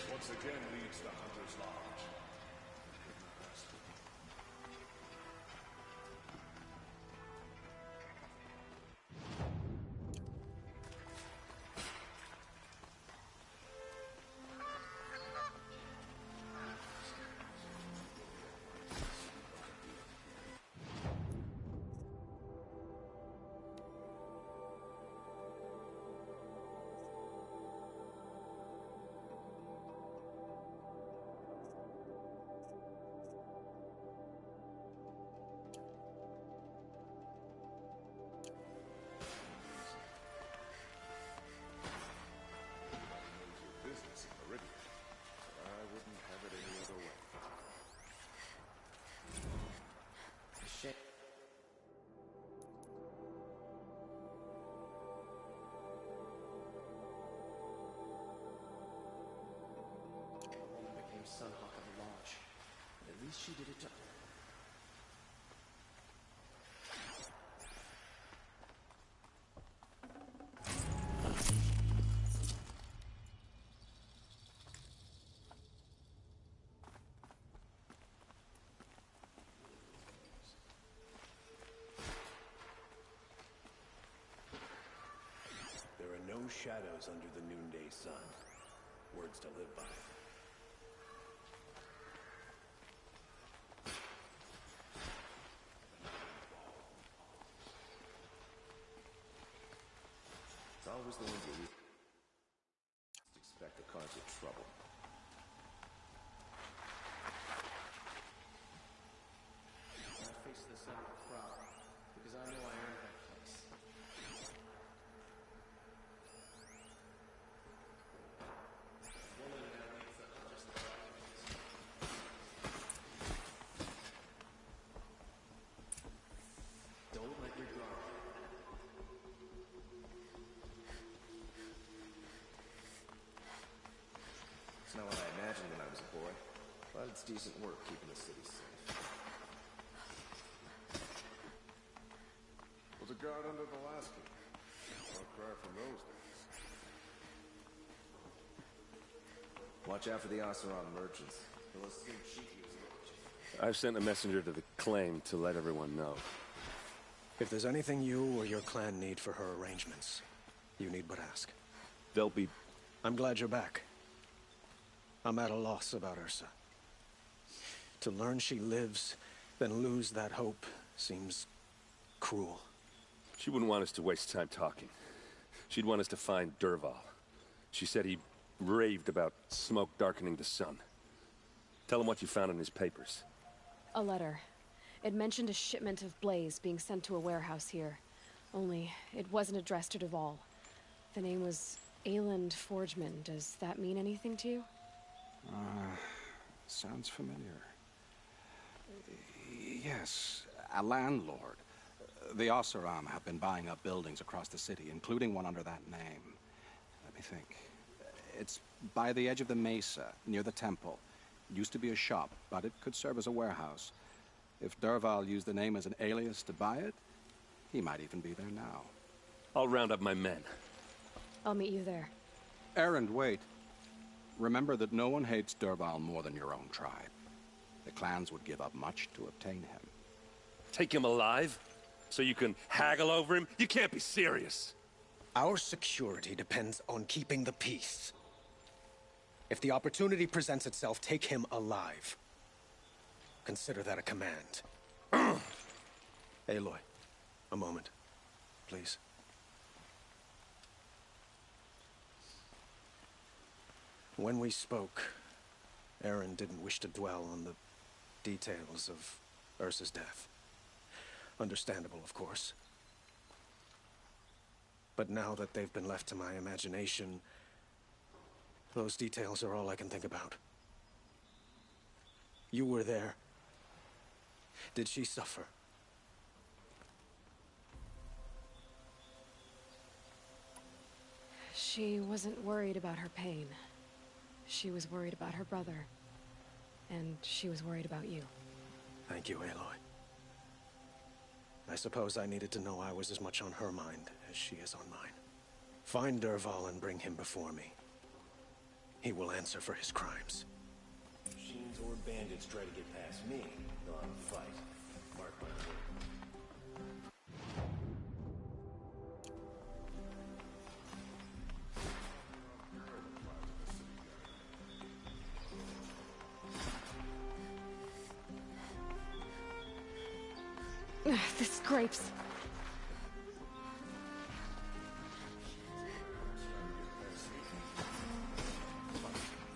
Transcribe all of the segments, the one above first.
Once again leads to Hunter's Lodge. Business in Meridian, but I wouldn't have it any other way. Shit. A woman became Sunhawk of the Lodge. At least she did it to... There are no shadows under the noonday sun. Words to live by. It's always the ones you least expect to cause you trouble. I face the sun with pride, because I know I earned that place. Don't let your guard. It's not what I imagined when I was a boy, but it's decent work keeping the city safe. Was a guard under the last king. Far cry from those days. Watch out for the Oseram merchants. They'll assume Shiki was watching. I've sent a messenger to the claim to let everyone know. If there's anything you or your clan need for her arrangements, you need but ask. They'll be... I'm glad you're back. I'm at a loss about Ursa. To learn she lives, then lose that hope, seems cruel. She wouldn't want us to waste time talking. She'd want us to find Dervahl. She said he raved about smoke darkening the sun. Tell him what you found in his papers. A letter. It mentioned a shipment of blaze being sent to a warehouse here. Only, it wasn't addressed to Dervahl. The name was Ayland Forgeman. Does that mean anything to you? Sounds familiar. Yes, a landlord. The Oseram have been buying up buildings across the city, including one under that name. Let me think. It's by the edge of the mesa, near the temple. Used to be a shop, but it could serve as a warehouse. If Dervahl used the name as an alias to buy it, he might even be there now. I'll round up my men. I'll meet you there. Erend, wait. Remember that no one hates Dervahl more than your own tribe. The clans would give up much to obtain him. Take him alive? So you can haggle over him? You can't be serious! Our security depends on keeping the peace. If the opportunity presents itself, take him alive. Consider that a command. Aloy, a moment, please. When we spoke, Erend didn't wish to dwell on the details of Ursa's death. Understandable, of course. But now that they've been left to my imagination, those details are all I can think about. You were there. Did she suffer? She wasn't worried about her pain. She was worried about her brother. And she was worried about you. Thank you, Aloy. I suppose I needed to know I was as much on her mind as she is on mine. Find Dervahl and bring him before me. he will answer for his crimes. Machines or bandits try to get past me, they'll have a fight. Mark my word. This scrapes.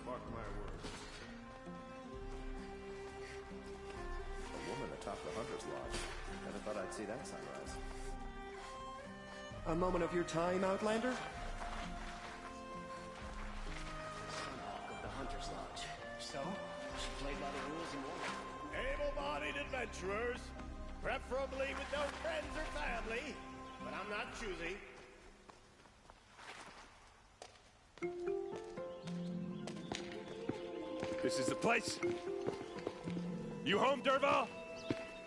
Mark my words. A woman atop the Hunter's Lodge. Never thought I'd see that sunrise. A moment of your time, Outlander? Sunhawk of the Hunter's Lodge. So, she played by the rules and won. Able-bodied adventurers, preferably with no friends or family, but I'm not choosy. This is the place. You home, Dervahl?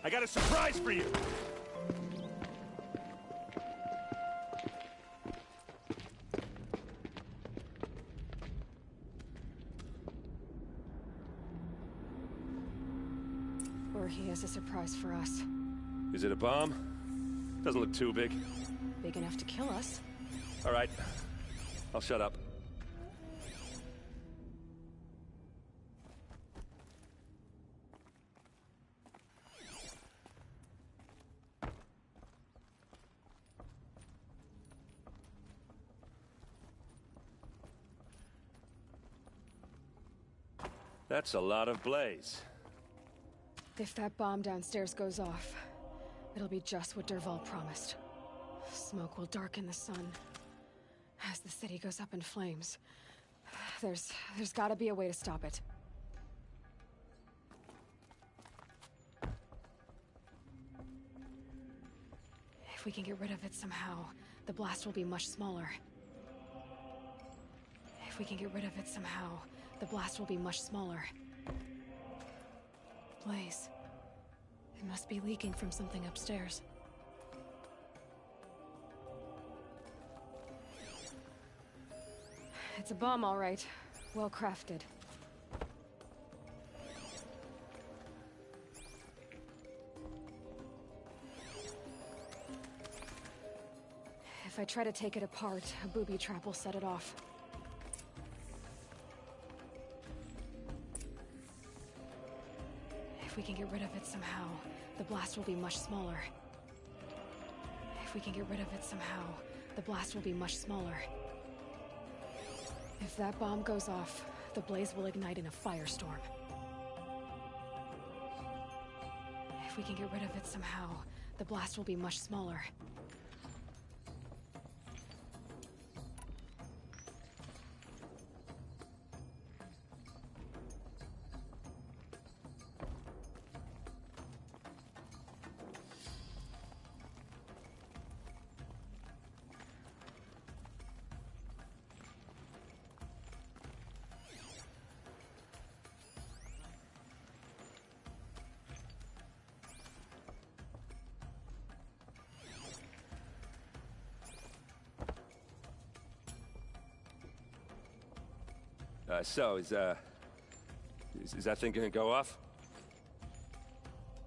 I got a surprise for you. Or he has a surprise for us. Is it a bomb? Doesn't look too big. Big enough to kill us. All right. I'll shut up. That's a lot of blaze. If that bomb downstairs goes off, it'll be just what Dervahl promised. Smoke will darken the sun. As the city goes up in flames, there's gotta be a way to stop it. If we can get rid of it somehow, the blast will be much smaller. If we can get rid of it somehow, the blast will be much smaller. Blaze. It must be leaking from something upstairs. It's a bomb, all right. Well crafted. If I try to take it apart, a booby trap will set it off. If we can get rid of it somehow, the blast will be much smaller. If we can get rid of it somehow, the blast will be much smaller. If that bomb goes off, the blaze will ignite in a firestorm. If we can get rid of it somehow, the blast will be much smaller. Is that thing gonna go off?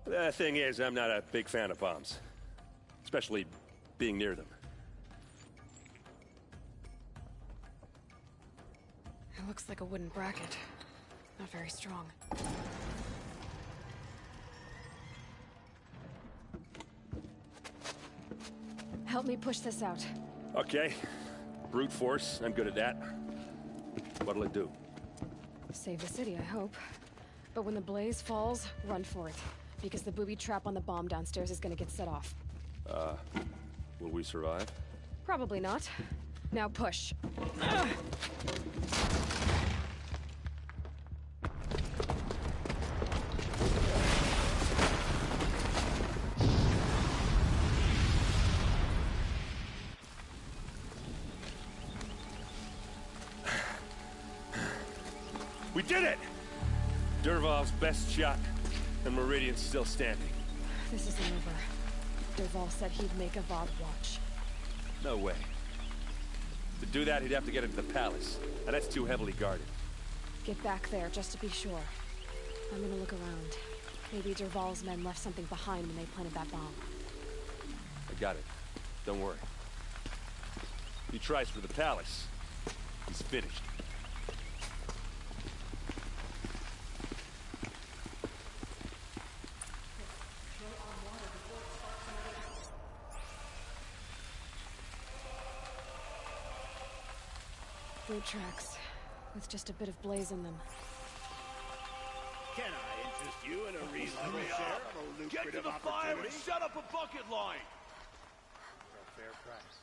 The thing is, I'm not a big fan of bombs. Especially being near them. It looks like a wooden bracket. Not very strong. Help me push this out. Okay. Brute force, I'm good at that. What'll it do? Save the city, I hope. But when the blaze falls, run for it. Because the booby trap on the bomb downstairs is gonna get set off. Will we survive? Probably not. Now push. Ugh. We did it! Dervahl's best shot, and Meridian's still standing. This isn't over. Dervahl said he'd make a VOD watch. No way. To do that, he'd have to get into the palace, and that's too heavily guarded. Get back there, just to be sure. I'm gonna look around. Maybe Dervahl's men left something behind when they planted that bomb. I got it. Don't worry. He tries for the palace. He's finished. Boot tracks, with just a bit of blaze in them. Can I interest you in a reasonable share of a lucrative Get to the fire opportunity? and set up a bucket line! For a fair price.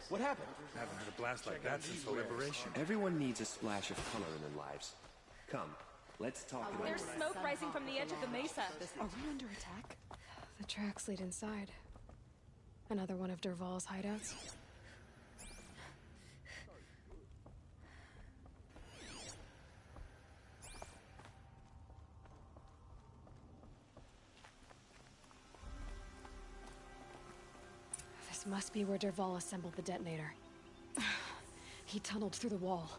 What happened? Haven't had a blast like that since the liberation. Everyone needs a splash of color in their lives. Come, let's talk about There's smoke rising from the edge of the mesa. Are we under attack? The tracks lead inside. Another one of Dervahl's hideouts. This must be where Dervahl assembled the detonator. He tunneled through the wall.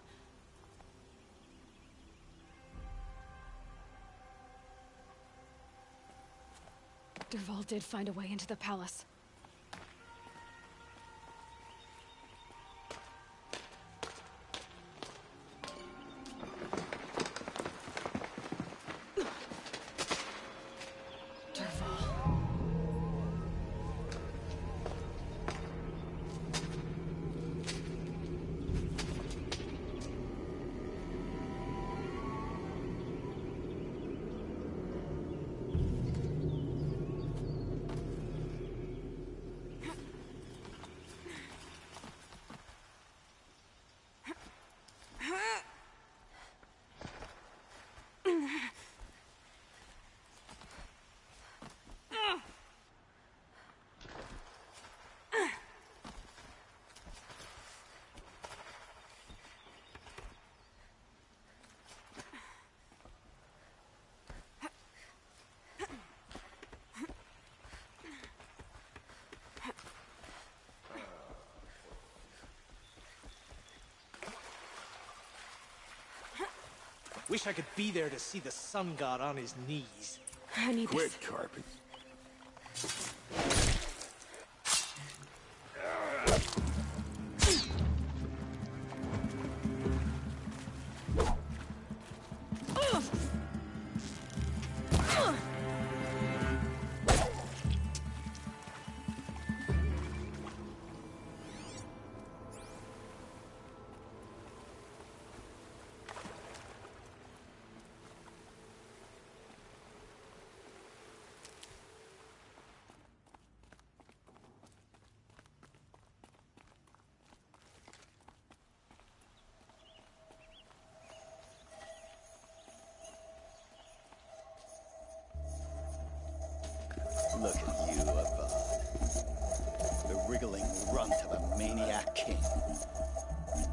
Dervahl did find a way into the palace. Wish I could be there to see the sun god on his knees. I need Quit this. carpet. Look at you, Avad. The wriggling runt of a maniac king.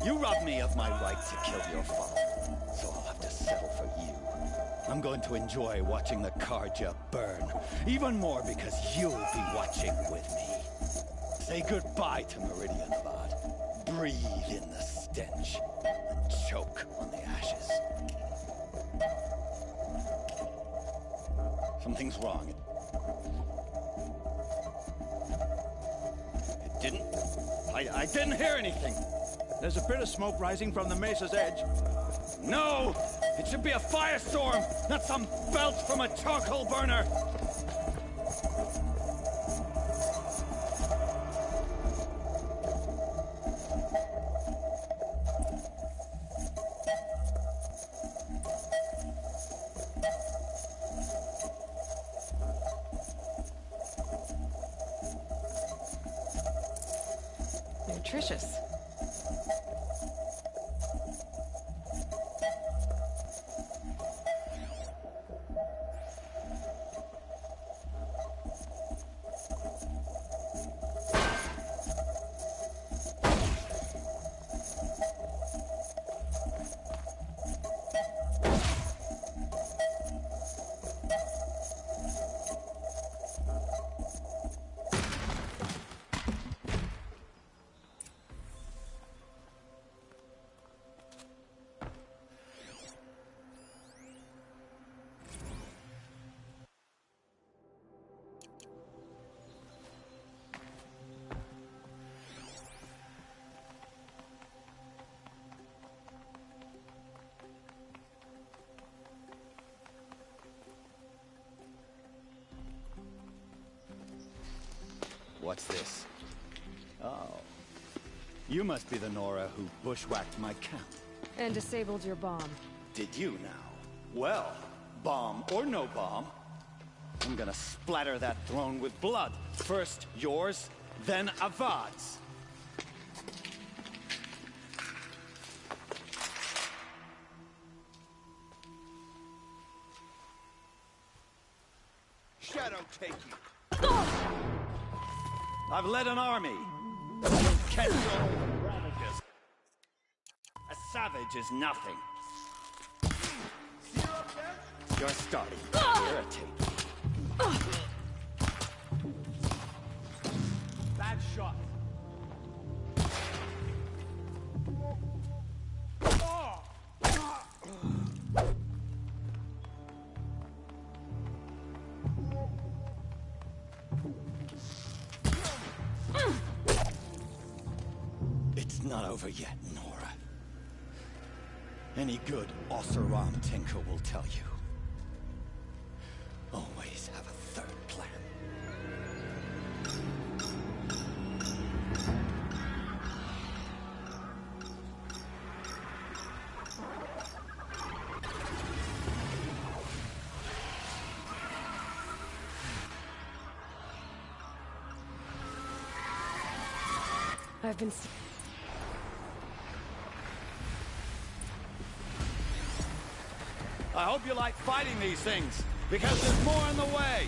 You robbed me of my right to kill your father, so I'll have to settle for you. I'm going to enjoy watching the Karja burn, even more because you'll be watching with me. Say goodbye to Meridian, Avad. Breathe in the stench, and choke on the ashes. Something's wrong. I didn't hear anything. There's a bit of smoke rising from the mesa's edge. No! It should be a firestorm, not some belch from a charcoal burner! Nutritious. What's this? Oh. You must be the Nora who bushwhacked my camp. And disabled your bomb. Did you now? Well, bomb or no bomb, I'm gonna splatter that throne with blood. First yours, then Avad's. Shadow take you. I've led an army. Catch your ravages. A savage is nothing. You're starting to irritate me. Bad shot. It's not over yet, Nora. Any good Oseram tinker will tell you. Always have a third plan. I've been... I hope you like fighting these things, because there's more in the way!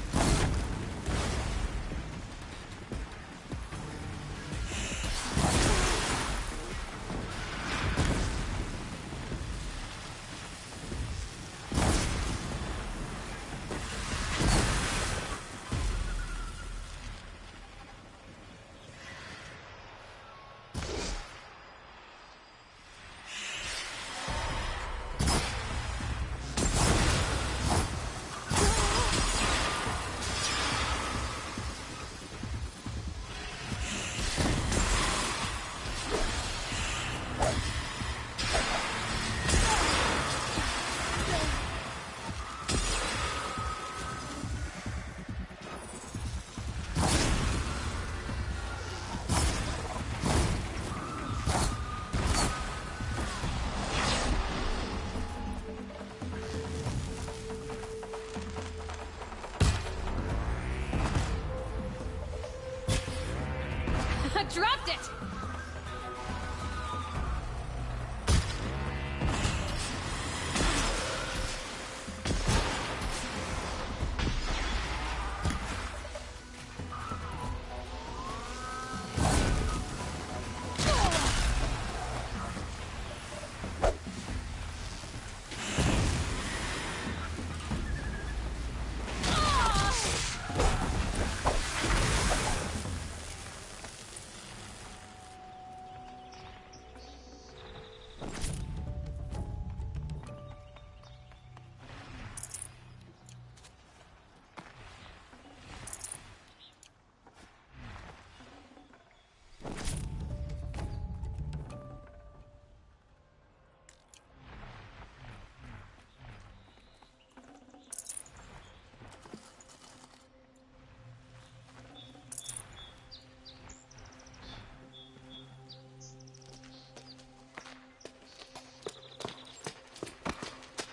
Dropped it!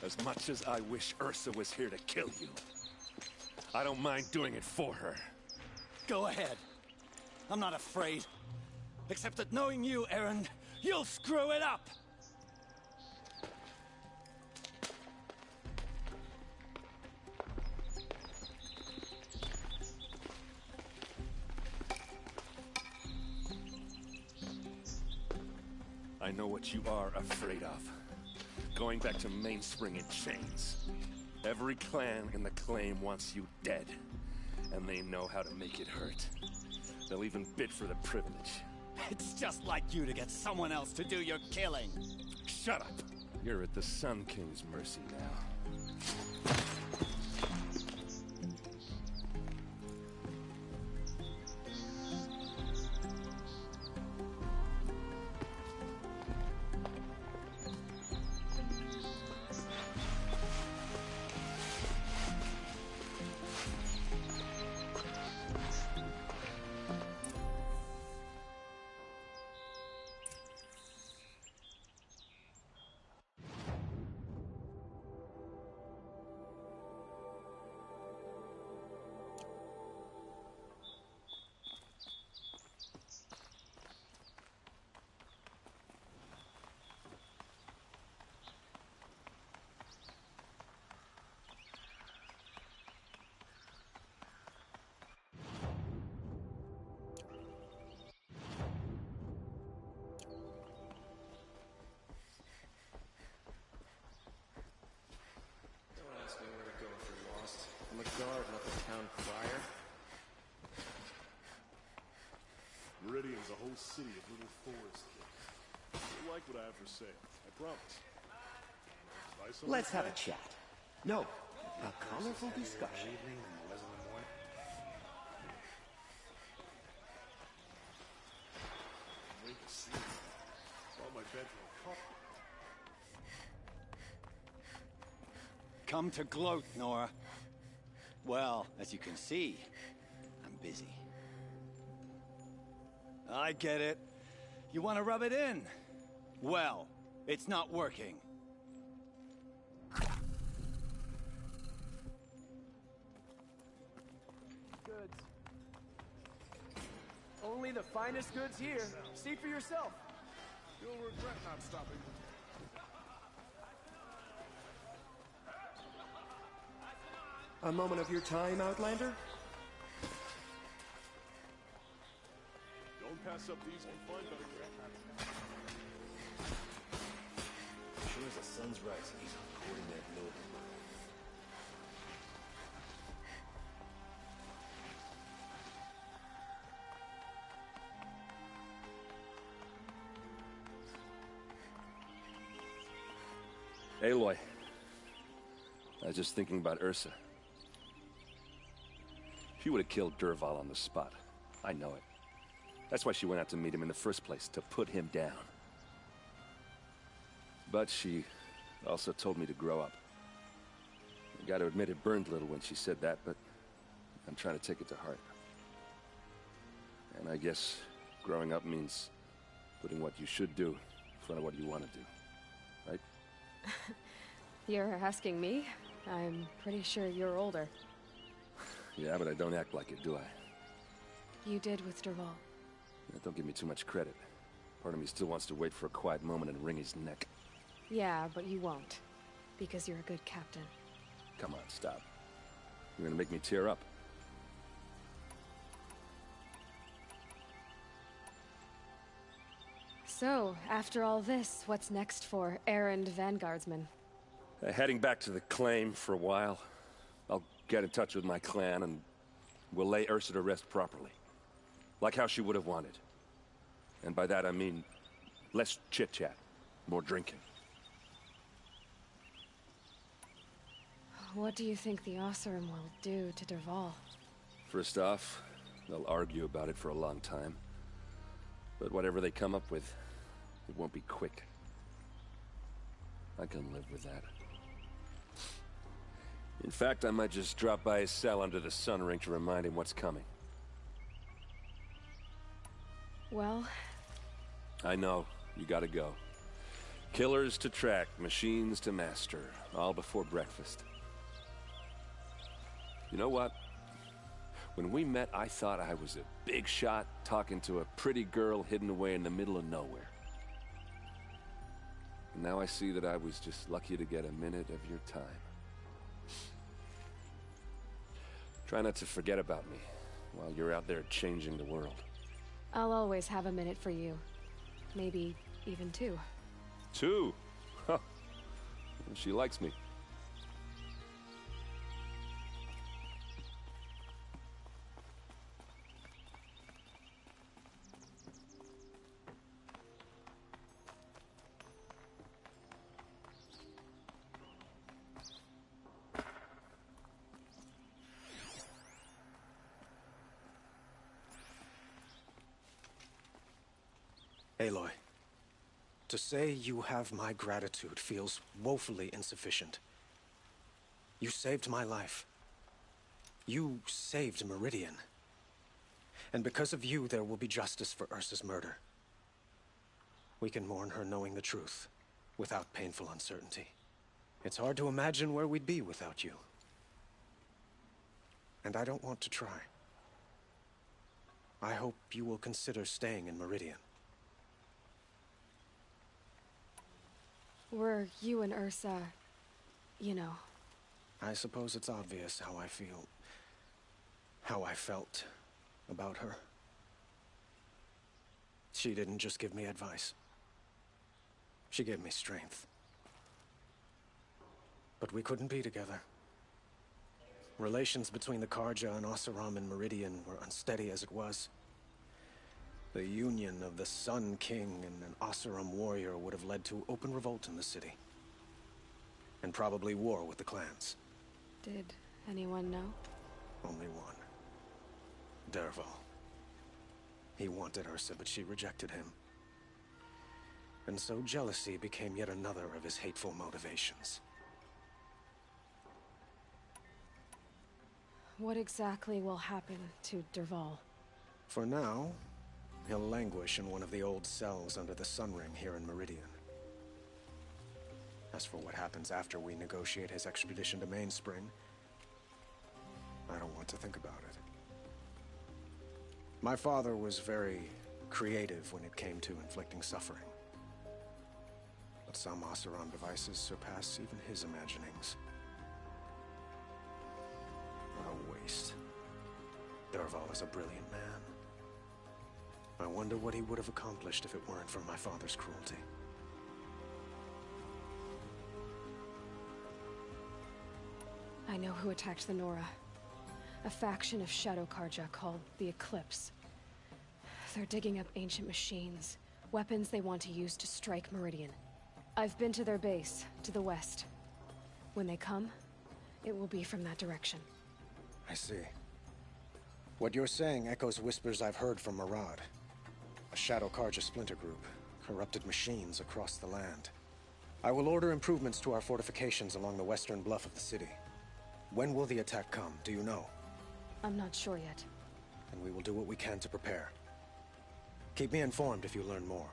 As much as I wish Ursa was here to kill you, I don't mind doing it for her. Go ahead. I'm not afraid. Except that knowing you, Erend, you'll screw it up! I know what you are afraid of. Going back to Mainspring in chains. Every clan in the claim wants you dead. And they know how to make it hurt. They'll even bid for the privilege. It's just like you to get someone else to do your killing. Shut up! You're at the Sun King's mercy now. I'm a guard, not the town crier. Meridian's a whole city of little forest kids. You'll like what I have for sale, I promise. Buy something Let's have a today? chat. No, a colorful discussion. Make a scene. Saw my bedroom cup. Come to gloat, Nora. Well, as you can see, I'm busy. I get it. You want to rub it in? Well, it's not working. Goods. Only the finest goods here. See for yourself. You'll regret not stopping. A moment of your time, Outlander? Don't pass up these, we'll find better. As sure as the sun's rising, he's recording that note. Aloy. I was just thinking about Ursa. She would have killed Dervahl on the spot. I know it. That's why she went out to meet him in the first place, to put him down. But she also told me to grow up. I gotta admit it burned a little when she said that, but I'm trying to take it to heart. And I guess growing up means putting what you should do in front of what you want to do. Right? You're asking me? I'm pretty sure you're older. Yeah, but I don't act like it, do I? You did with Dervahl. Don't give me too much credit. Part of me still wants to wait for a quiet moment and wring his neck. Yeah, but you won't. Because you're a good captain. Come on, stop. You're gonna make me tear up. So, after all this, what's next for errand vanguardsman? Heading back to the claim for a while. I'll get in touch with my clan and we'll lay Ursa to rest properly. Like how she would have wanted. And by that I mean less chit-chat, more drinking. What do you think the Oseram will do to Dervahl? First off, they'll argue about it for a long time. But whatever they come up with, it won't be quick. I can live with that. In fact, I might just drop by his cell under the sun ring to remind him what's coming. Well... I know. You gotta go. Killers to track, machines to master. All before breakfast. You know what? When we met, I thought I was a big shot talking to a pretty girl hidden away in the middle of nowhere. And now I see that I was just lucky to get a minute of your time. Try not to forget about me while you're out there changing the world. I'll always have a minute for you. Maybe even two. Two? Huh. She likes me. Aloy, to say you have my gratitude feels woefully insufficient. You saved my life. You saved Meridian. And because of you, there will be justice for Ursa's murder. We can mourn her knowing the truth, without painful uncertainty. It's hard to imagine where we'd be without you. And I don't want to try. I hope you will consider staying in Meridian. Were you and Ursa, you know... I suppose it's obvious how I feel... how I felt about her. She didn't just give me advice. She gave me strength. But we couldn't be together. Relations between the Karja and Oseram and Meridian were unsteady as it was. The union of the Sun King and an Oseram warrior would have led to open revolt in the city. And probably war with the clans. Did anyone know? Only one. Dervahl. He wanted Ursa, but she rejected him. And so jealousy became yet another of his hateful motivations. What exactly will happen to Dervahl? For now, he'll languish in one of the old cells under the Sun Ring here in Meridian. As for what happens after we negotiate his extradition to Mainspring, I don't want to think about it. My father was very creative when it came to inflicting suffering. But some Oseram devices surpass even his imaginings. What a waste. Dervahl is a brilliant man. I wonder what he would have accomplished if it weren't for my father's cruelty. I know who attacked the Nora. A faction of Shadow Karja called the Eclipse. They're digging up ancient machines, weapons they want to use to strike Meridian. I've been to their base, to the west. When they come, it will be from that direction. I see. What you're saying echoes whispers I've heard from Murad. A Shadow Karja splinter group, corrupted machines across the land. I will order improvements to our fortifications along the western bluff of the city. When will the attack come, do you know? I'm not sure yet. And we will do what we can to prepare. Keep me informed if you learn more.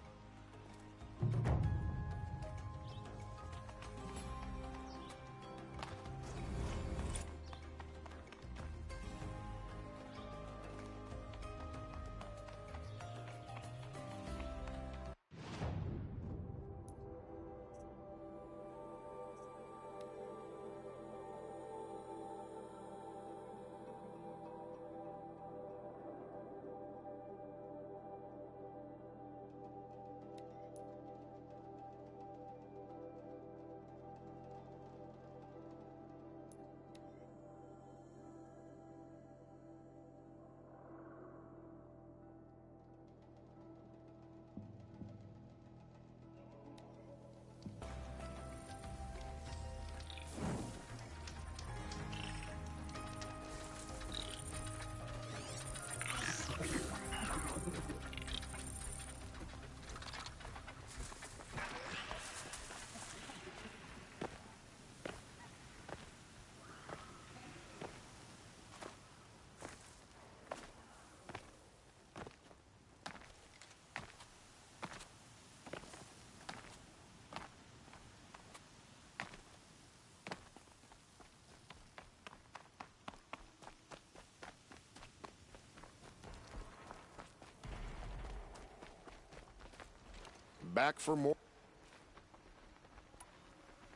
Back for more.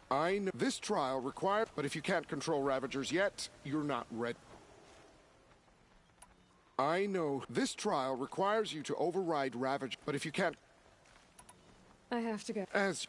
I know this trial required, but if you can't control Ravagers yet, you're not ready. I know this trial requires you to override Ravage, but if you can't... I have to go. As...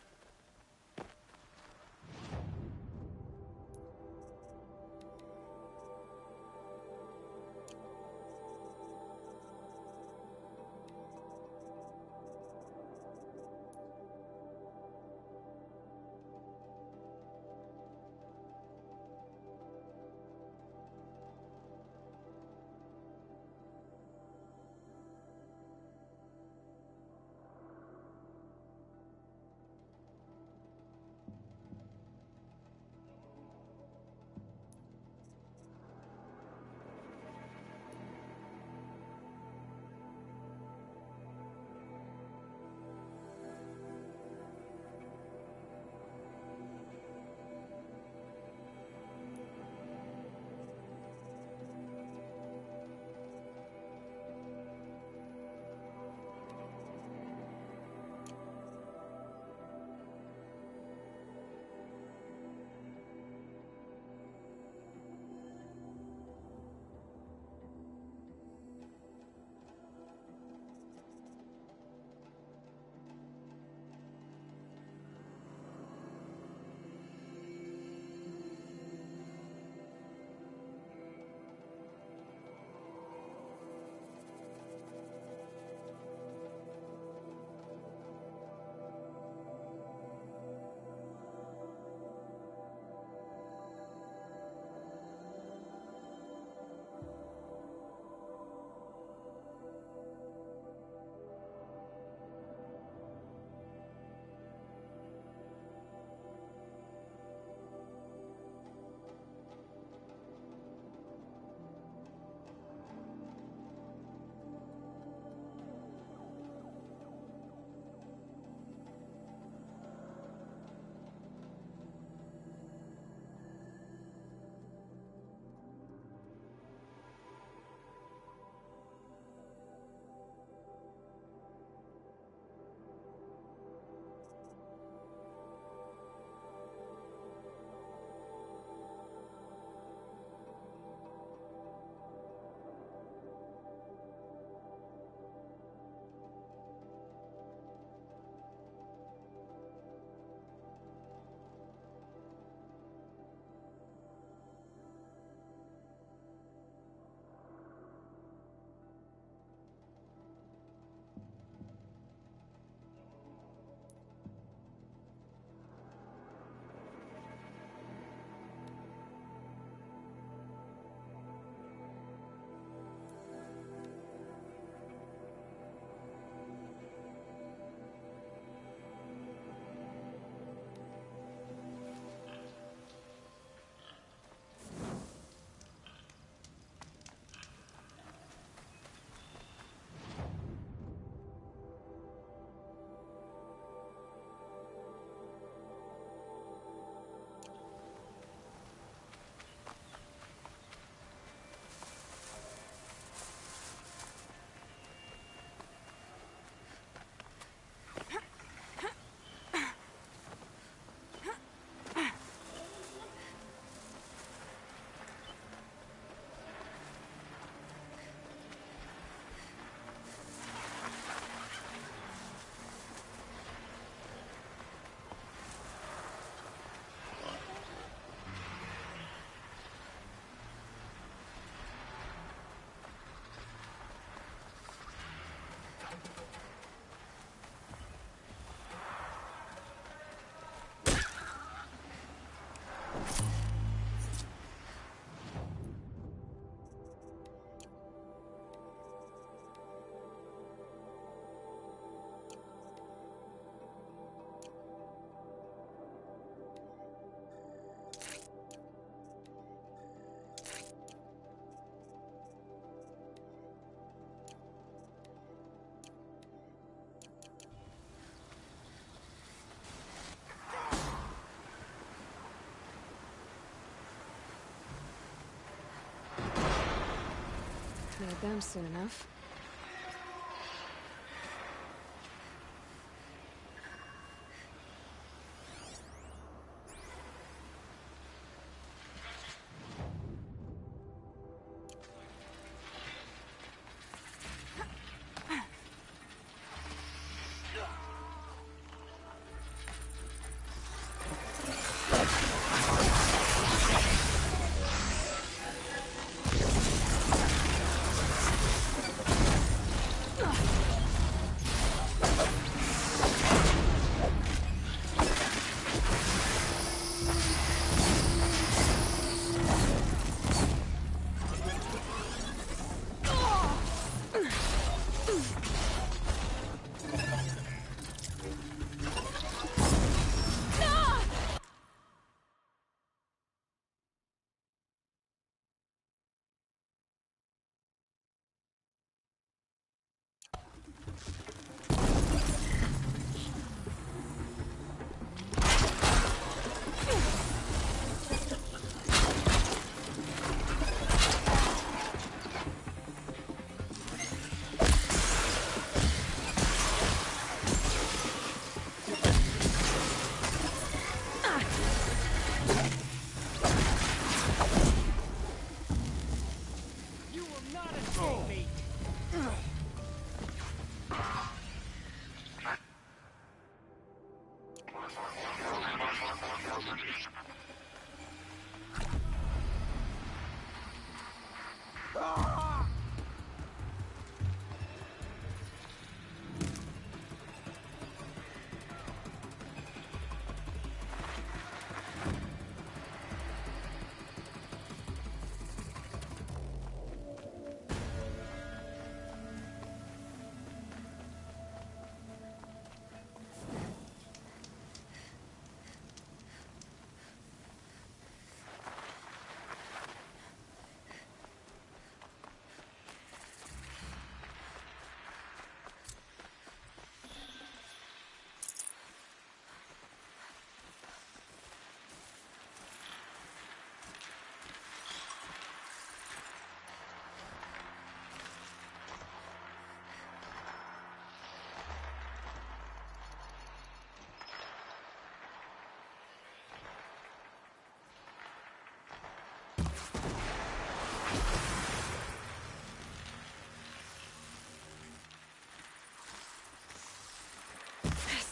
Need them soon enough.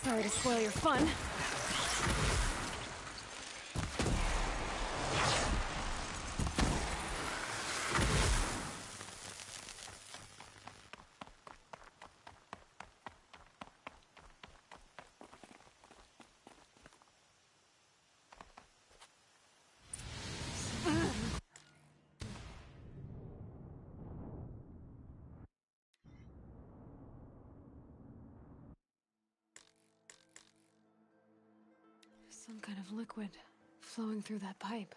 Sorry to spoil your fun. Some kind of liquid flowing through that pipe.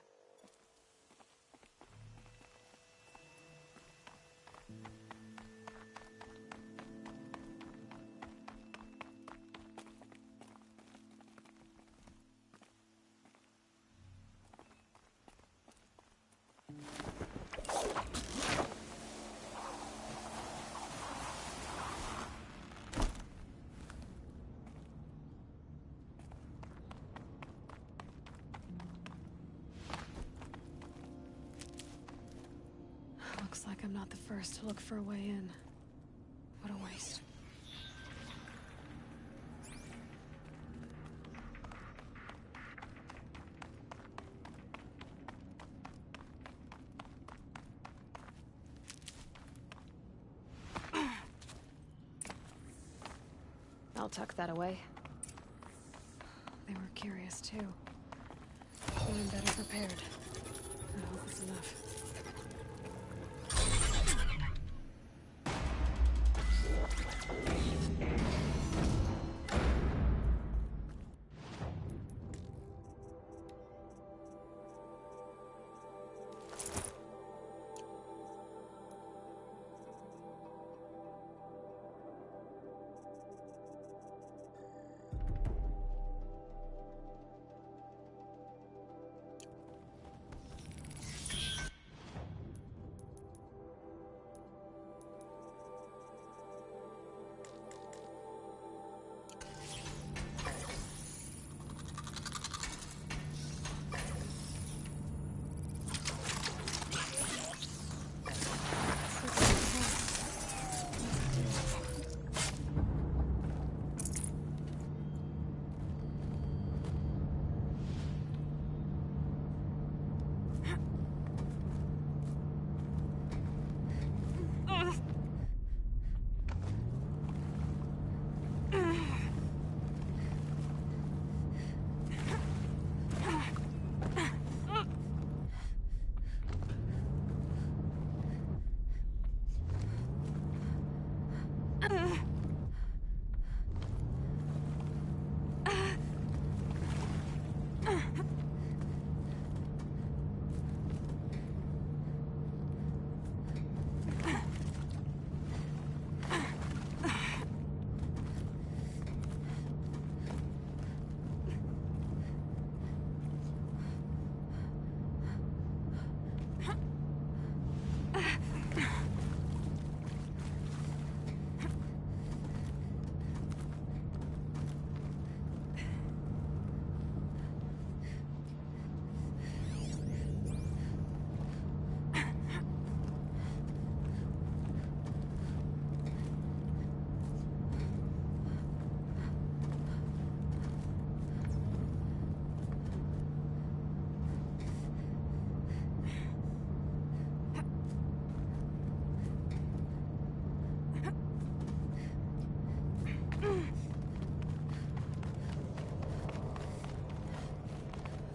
Looks like I'm not the first to look for a way in. What a waste. I'll tuck that away. They were curious too. I'm better prepared. I hope it's enough.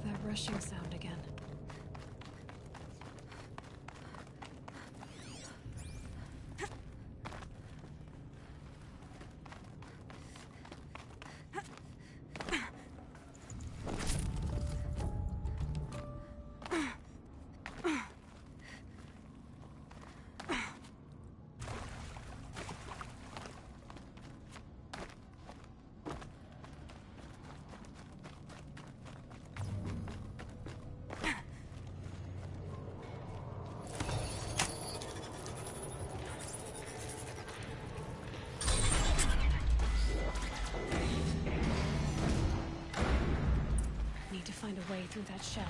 That rushing sound again. Need to find a way through that shell.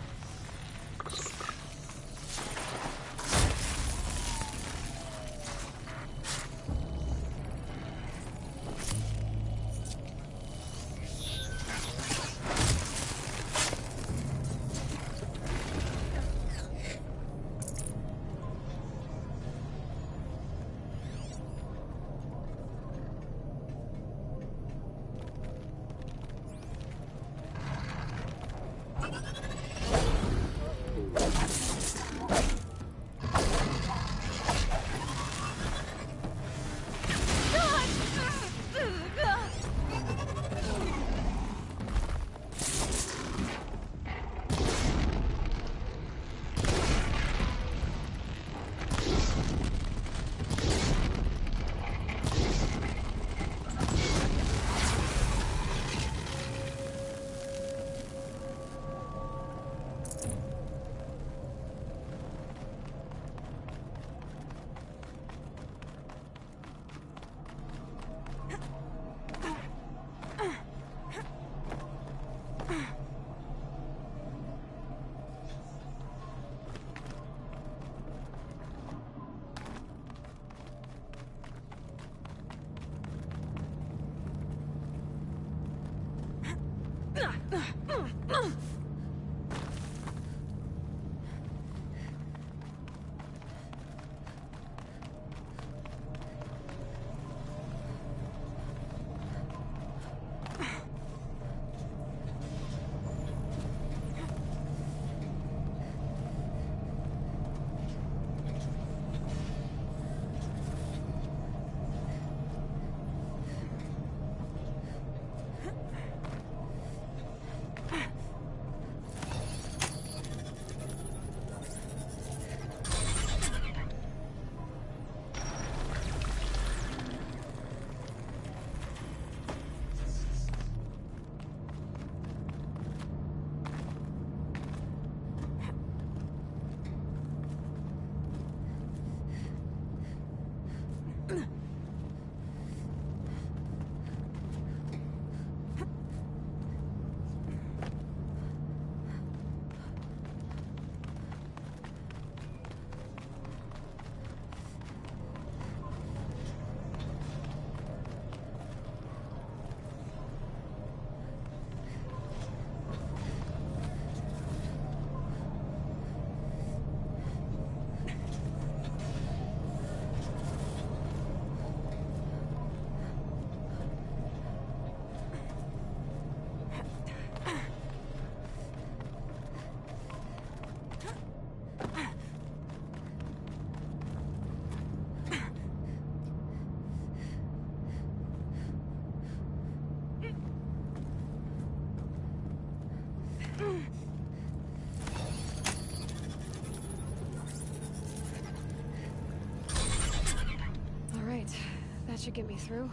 should get me through.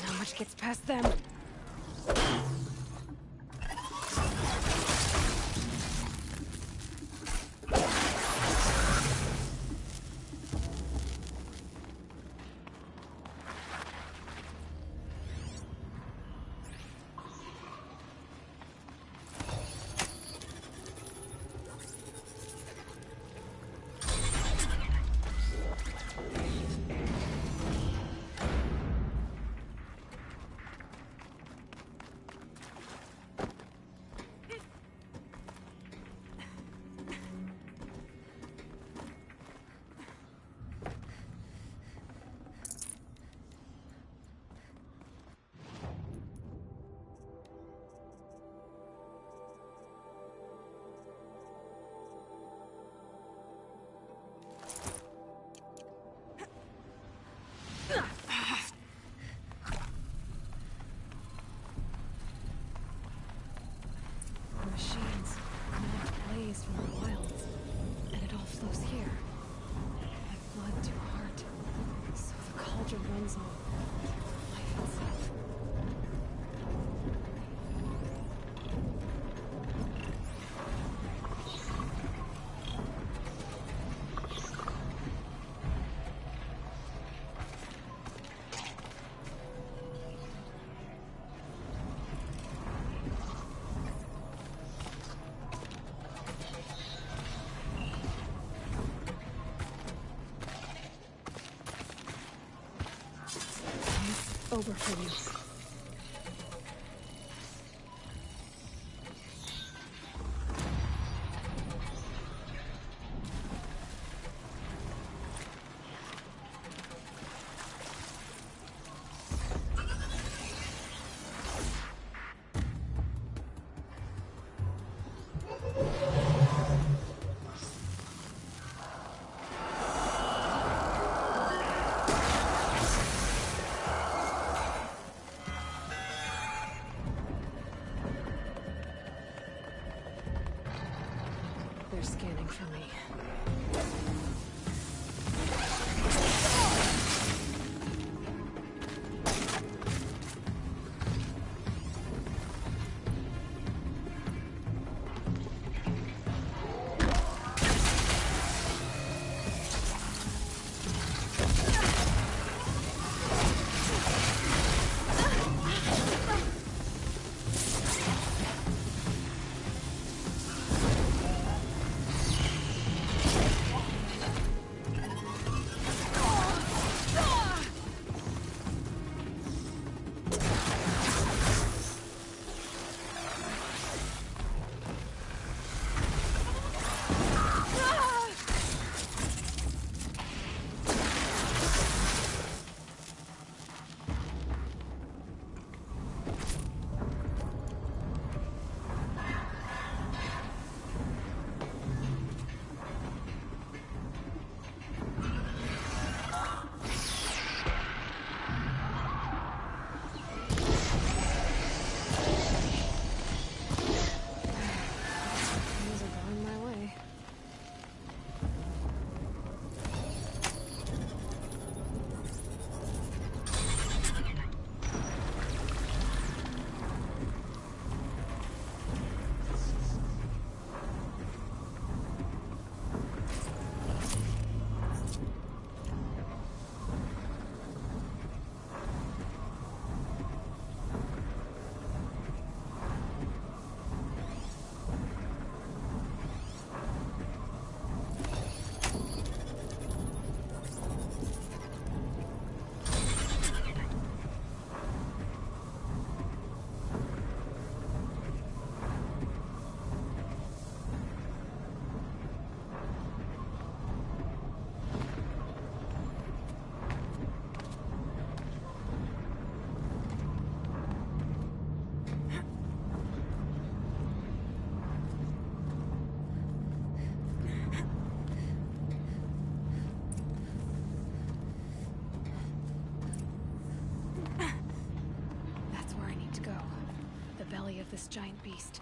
Not much gets past them. Machines connect blaze from the wilds, and it all flows here. Like blood to heart. So the cauldron runs on life itself. Over for you. They're scanning for me. of this giant beast.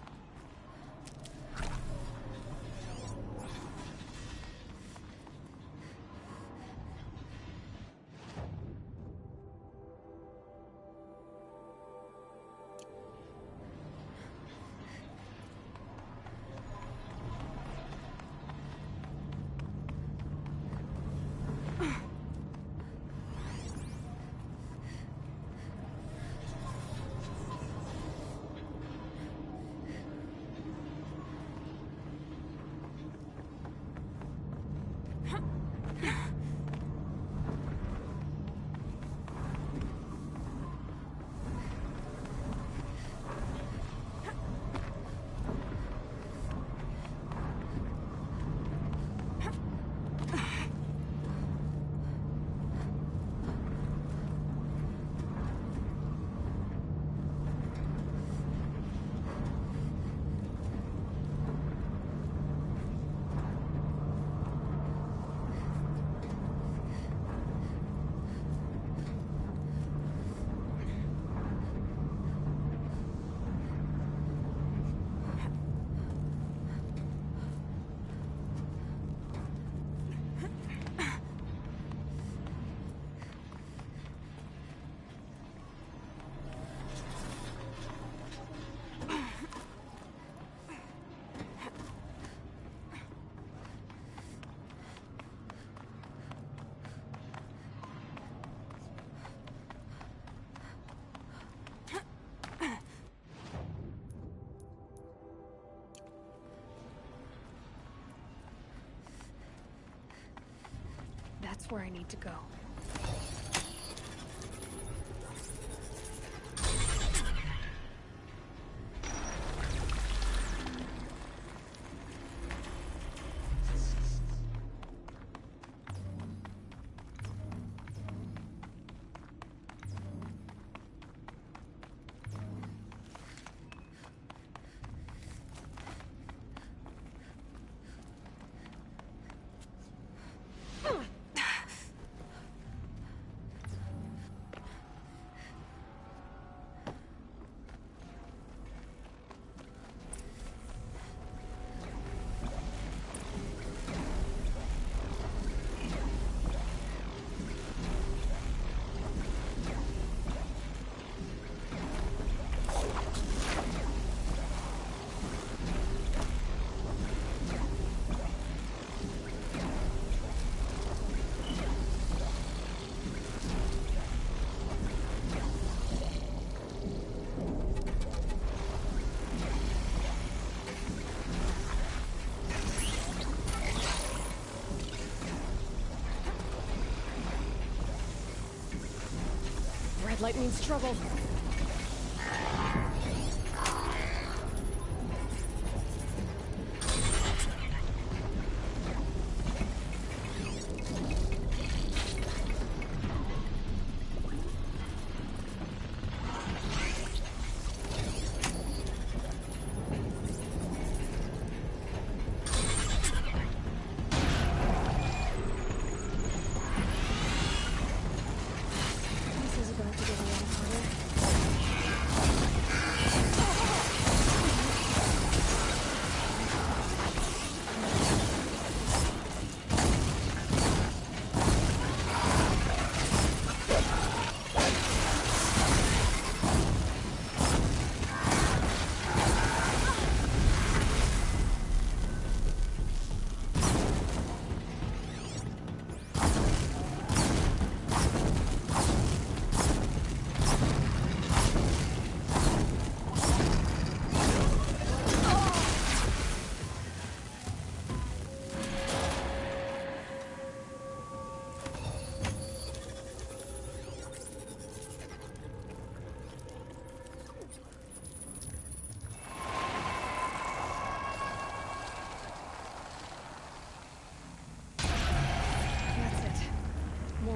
That's where I need to go. Red light means trouble.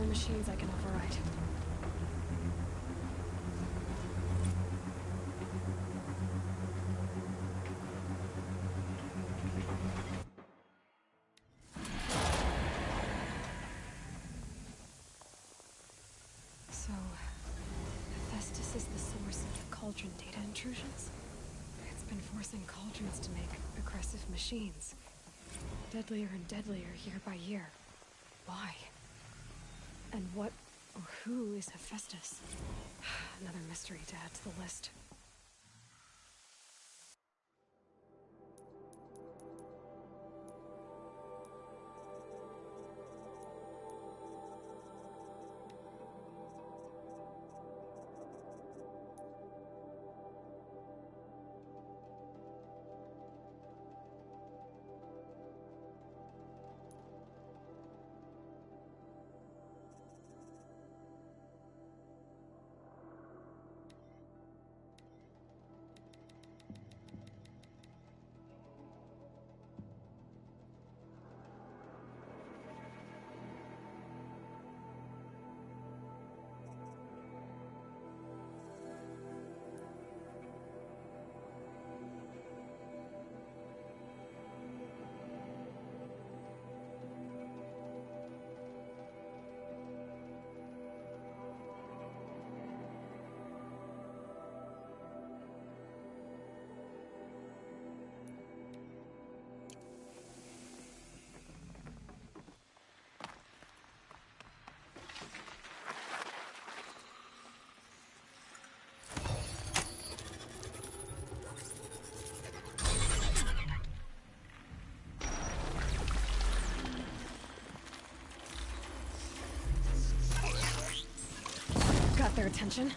Machines I can override. So, Hephaestus is the source of the Cauldron data intrusions? been forcing cauldrons to make aggressive machines. Deadlier and deadlier year by year. Why? And what or who is Hephaestus? Another mystery to add to the list. Got their attention.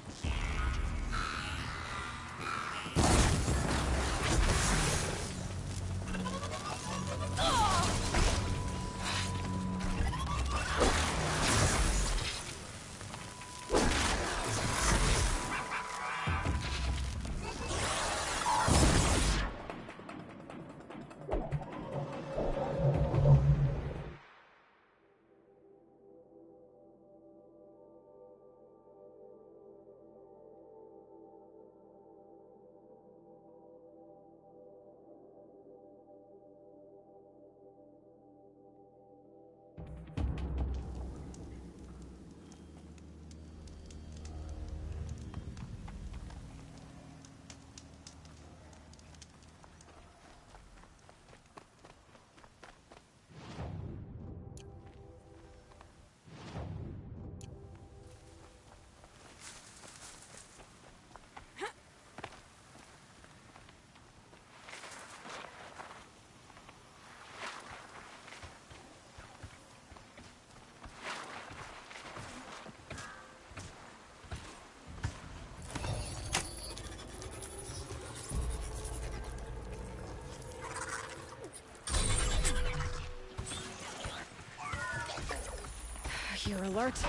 You're alert.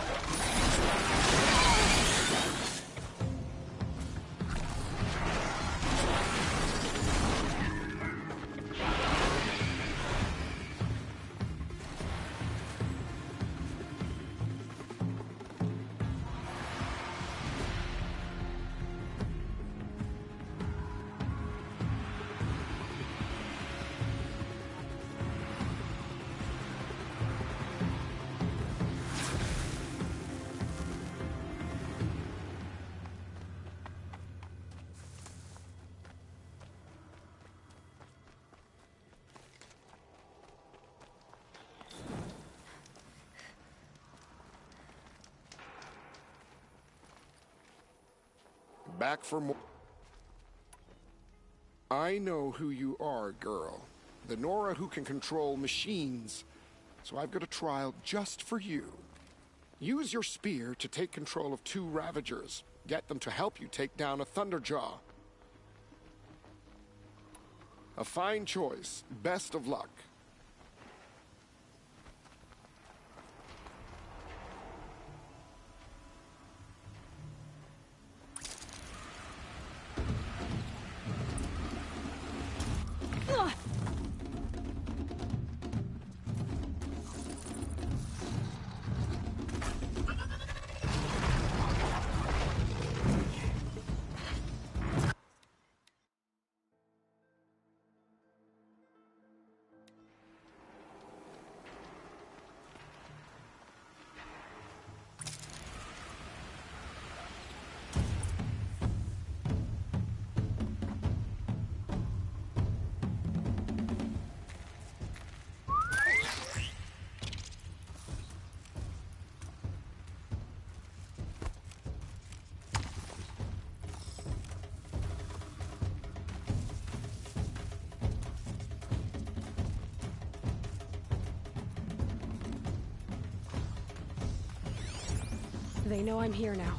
Back for more. I know who you are, girl. The Nora who can control machines. So I've got a trial just for you. Use your spear to take control of 2 Ravagers. Get them to help you take down a Thunderjaw. A fine choice. Best of luck. They know I'm here now.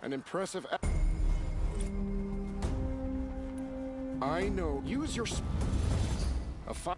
An impressive... I know. Use your... A fi...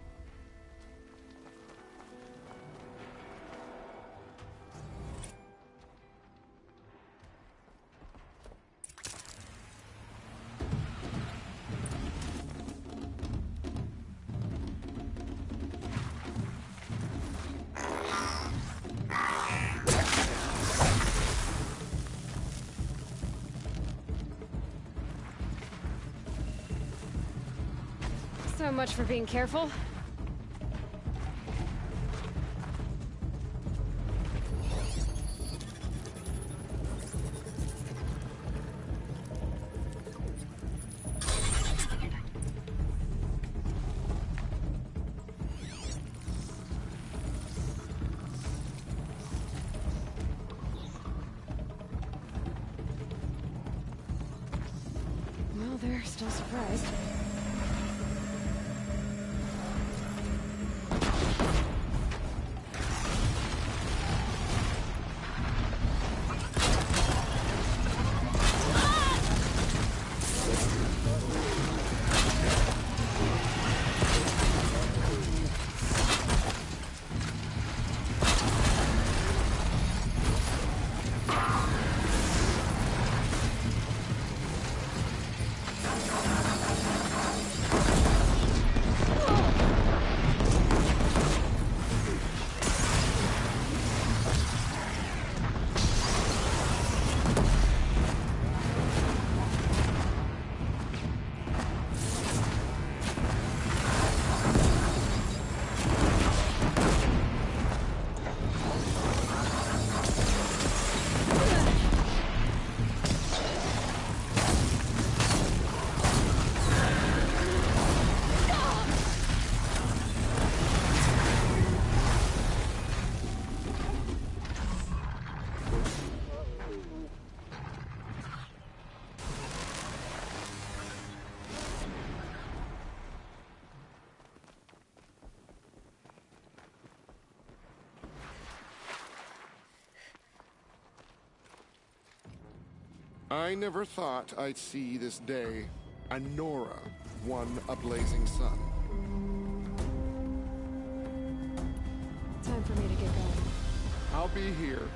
So much for being careful. Well, they're still surprised. I never thought I'd see this day. A Nora won a blazing sun. Time for me to get going. I'll be here.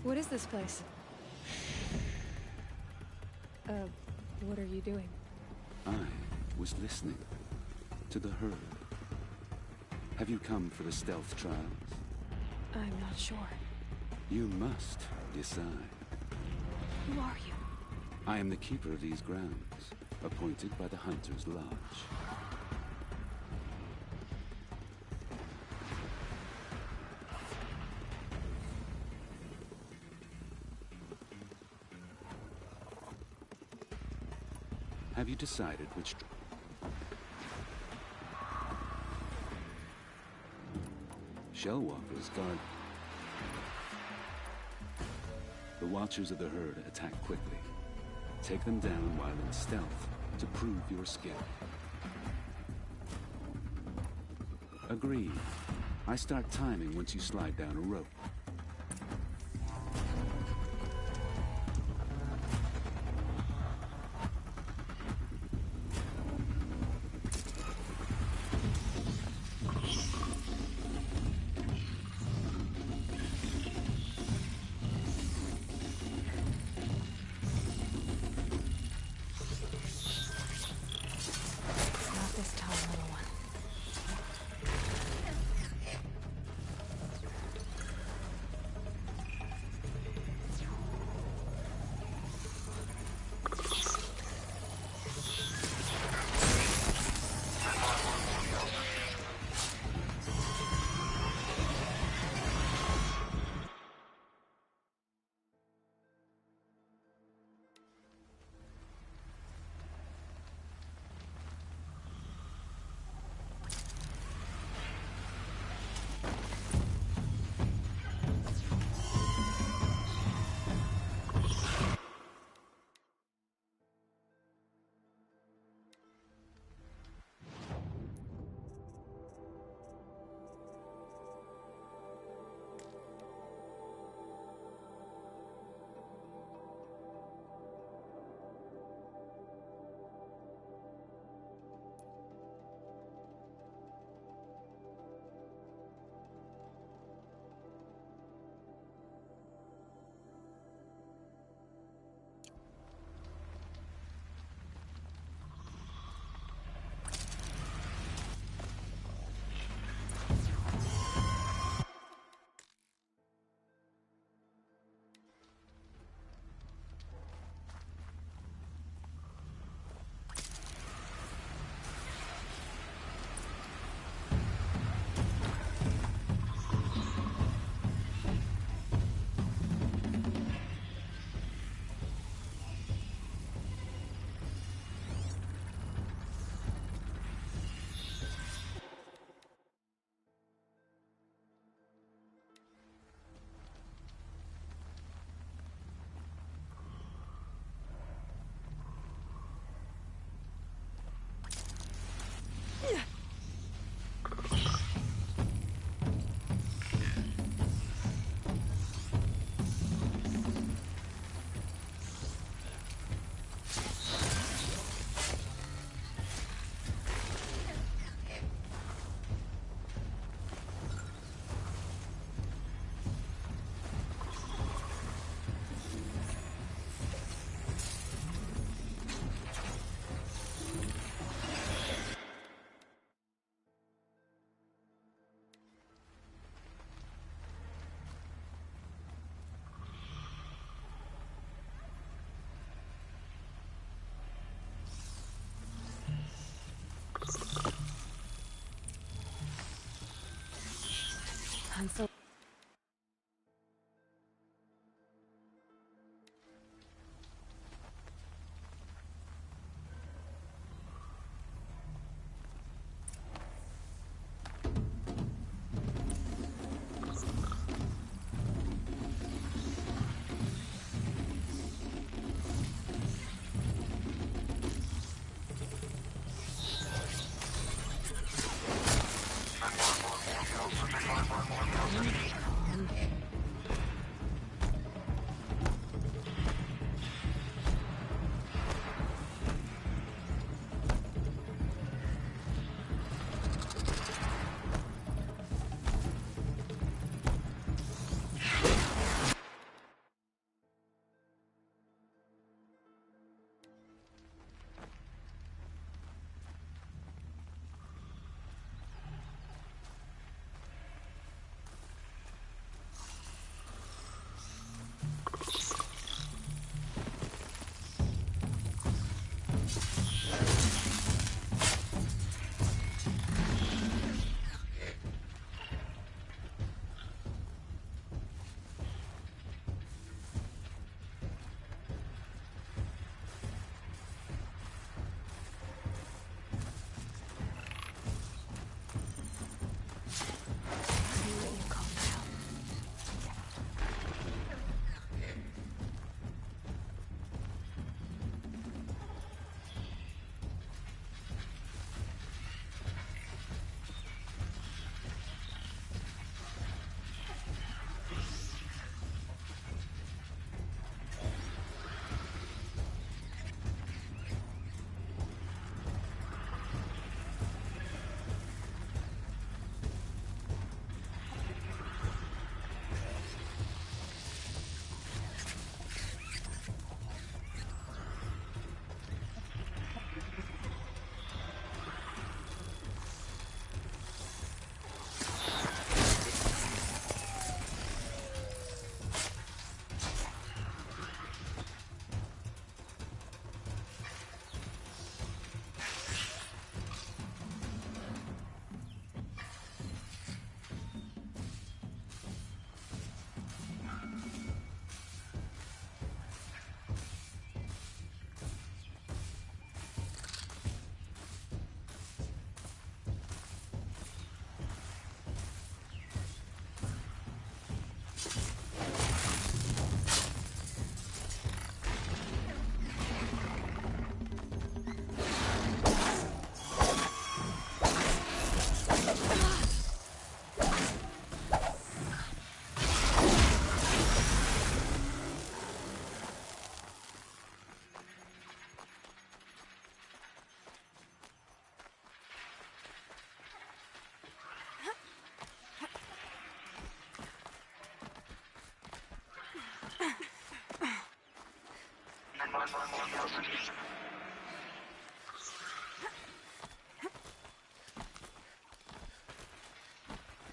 What is this place? What are you doing? I was listening to the herd. Have you come for the stealth trials? I'm not sure. You must decide. Who are you? I am the keeper of these grounds, appointed by the Hunter's Lodge. Have you decided which... Shellwalkers guard... The Watchers of the Herd attack quickly. Take them down while in stealth to prove your skill. Agreed. I start timing once you slide down a rope. pencil.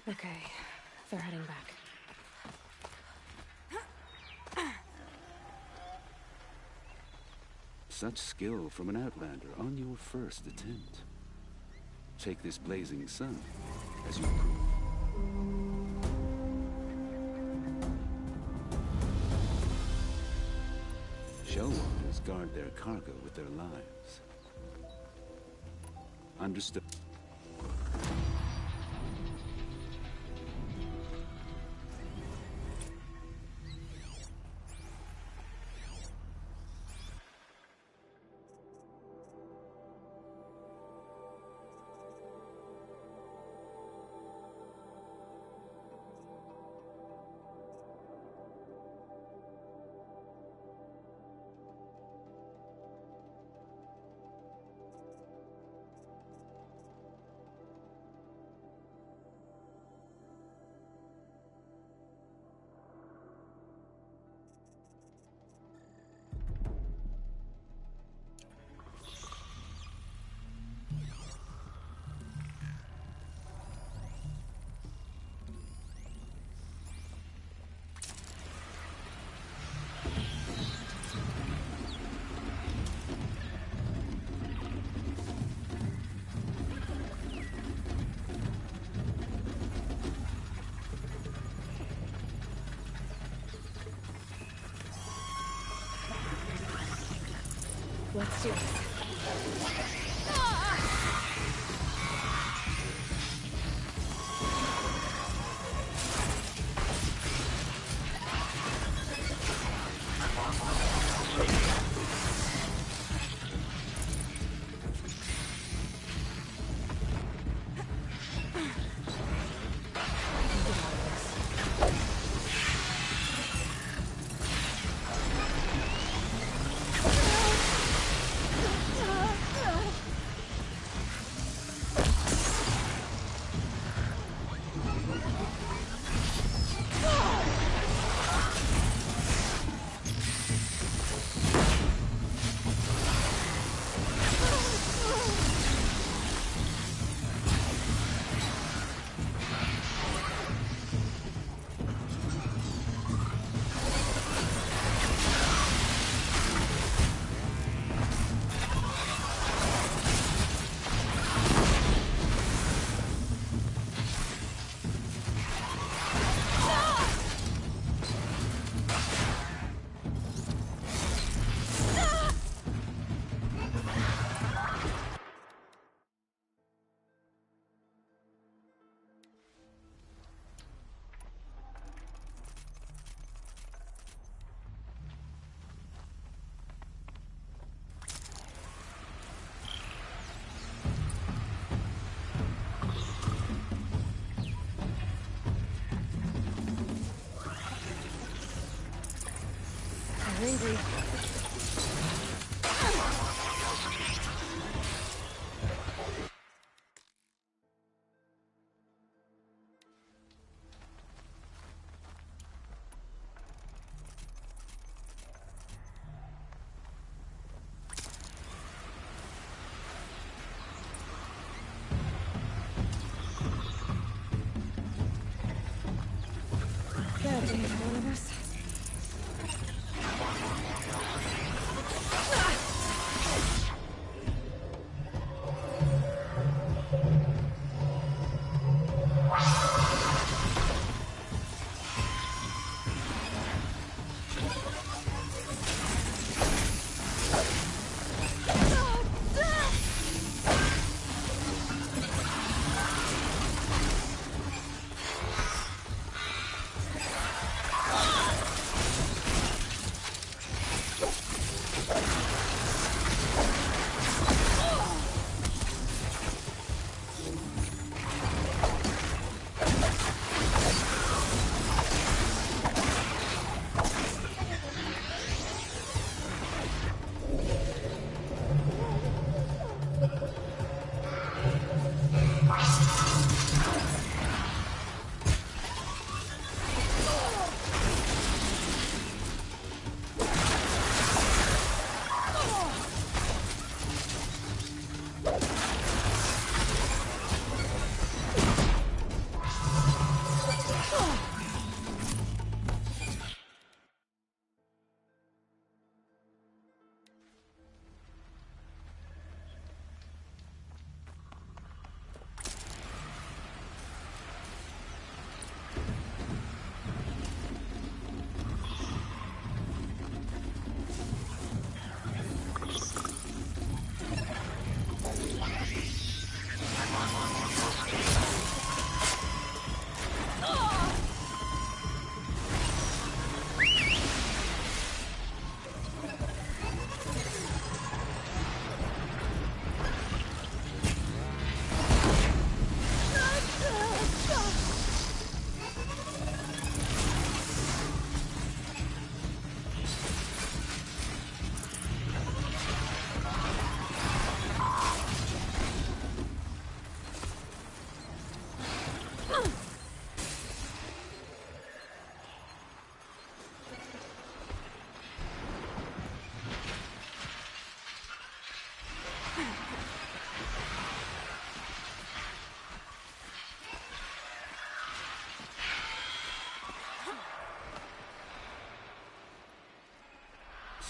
Okay, they're heading back. Such skill from an outlander on your first attempt. Take this blazing sun as you prove. Shellwalkers guard their cargo with their lives. Understood. Let's do this. I'm angry. That ain't one of us.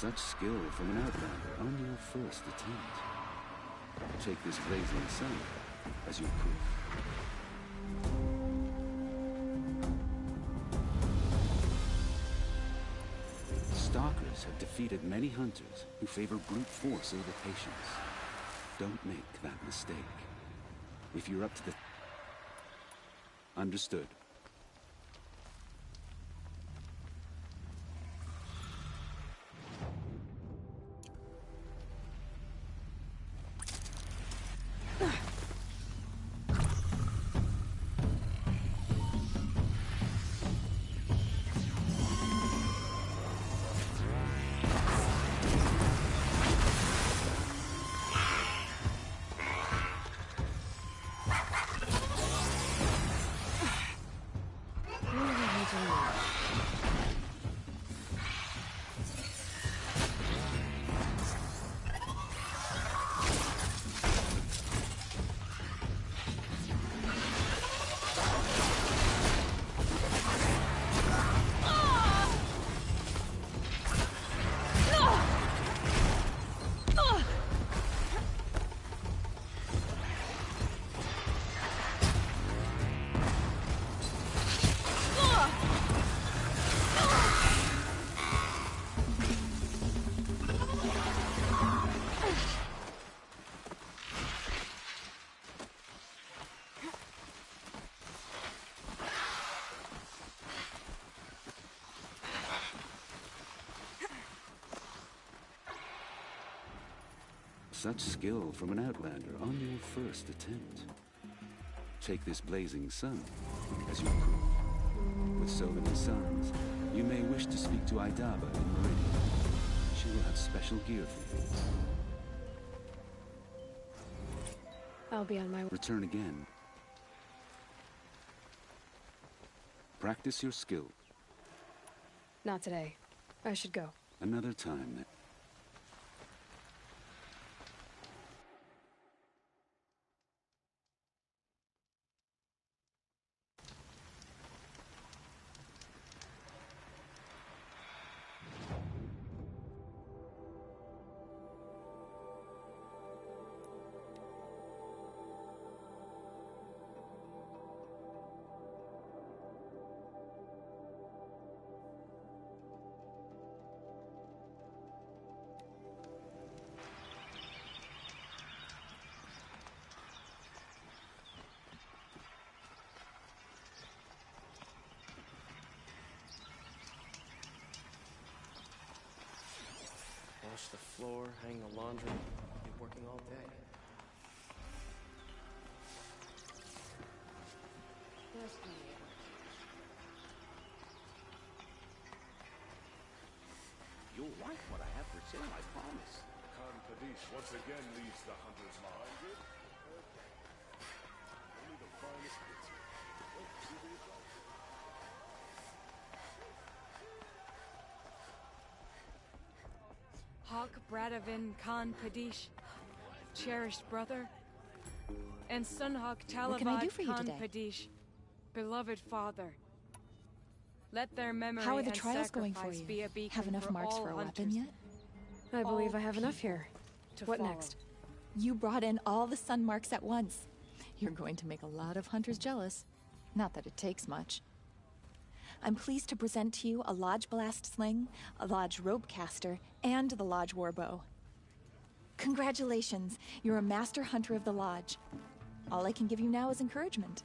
Such skill from an outlander on your first attempt. Take this blazing sun as your proof. Stalkers Rangers have defeated many hunters who favor brute force over patience. Don't make that mistake. If you're up to the... Understood. Such skill from an outlander on your first attempt. Take this blazing sun as your proof. With so many suns, you may wish to speak to Idaba in Meridian. She will have special gear for you. I'll be on my way. Return again. Practice your skill. Not today. I should go. Another time then. Wash the floor, hang the laundry. I'll be working all day. You'll like what I have for sale, I promise. Khan Kadish once again leads the hunter's line. Good? Okay. Only the finest bits here. Oh, see what you like. Hawk Bradavin Khan Kadish, cherished brother, and Sunhawk What can I do for Talabad you Khan today? Kadish, beloved father. Let their memory How are the and trials going for sacrifice you? be a beacon Have enough for marks all for a hunters. weapon yet? I believe All I have enough here. to What follow. next? You brought in all the sun marks at once. You're going to make a lot of hunters jealous. Not that it takes much. I'm pleased to present to you a Lodge Blast Sling, a Lodge Rope Caster, and the Lodge Warbow. Congratulations, you're a master hunter of the Lodge. All I can give you now is encouragement.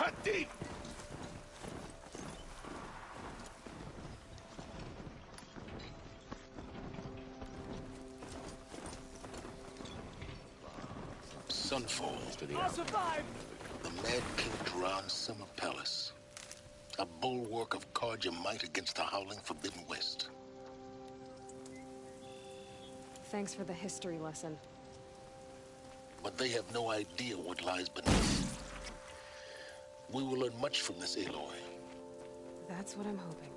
Cut deep! Sunfall. I'll survive! The Mad King Duran Summer Palace. A bulwark of Carja might against the howling Forbidden West. Thanks for the history lesson. But they have no idea what lies beneath. We will learn much from this Aloy. That's what I'm hoping.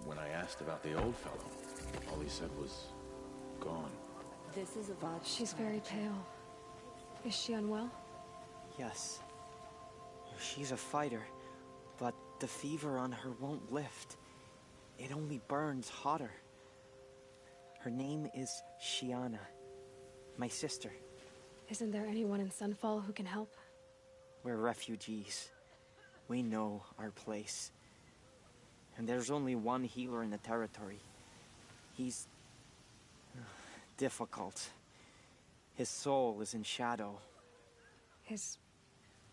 When I asked about the old fellow, all he said was, gone. This is Avad. She's very pale. Is she unwell? Yes. She's a fighter, but the fever on her won't lift. It only burns hotter. Her name is Shiana, my sister. Isn't there anyone in Sunfall who can help? We're refugees. We know our place. And there's only one healer in the territory. He's difficult. His soul is in shadow. His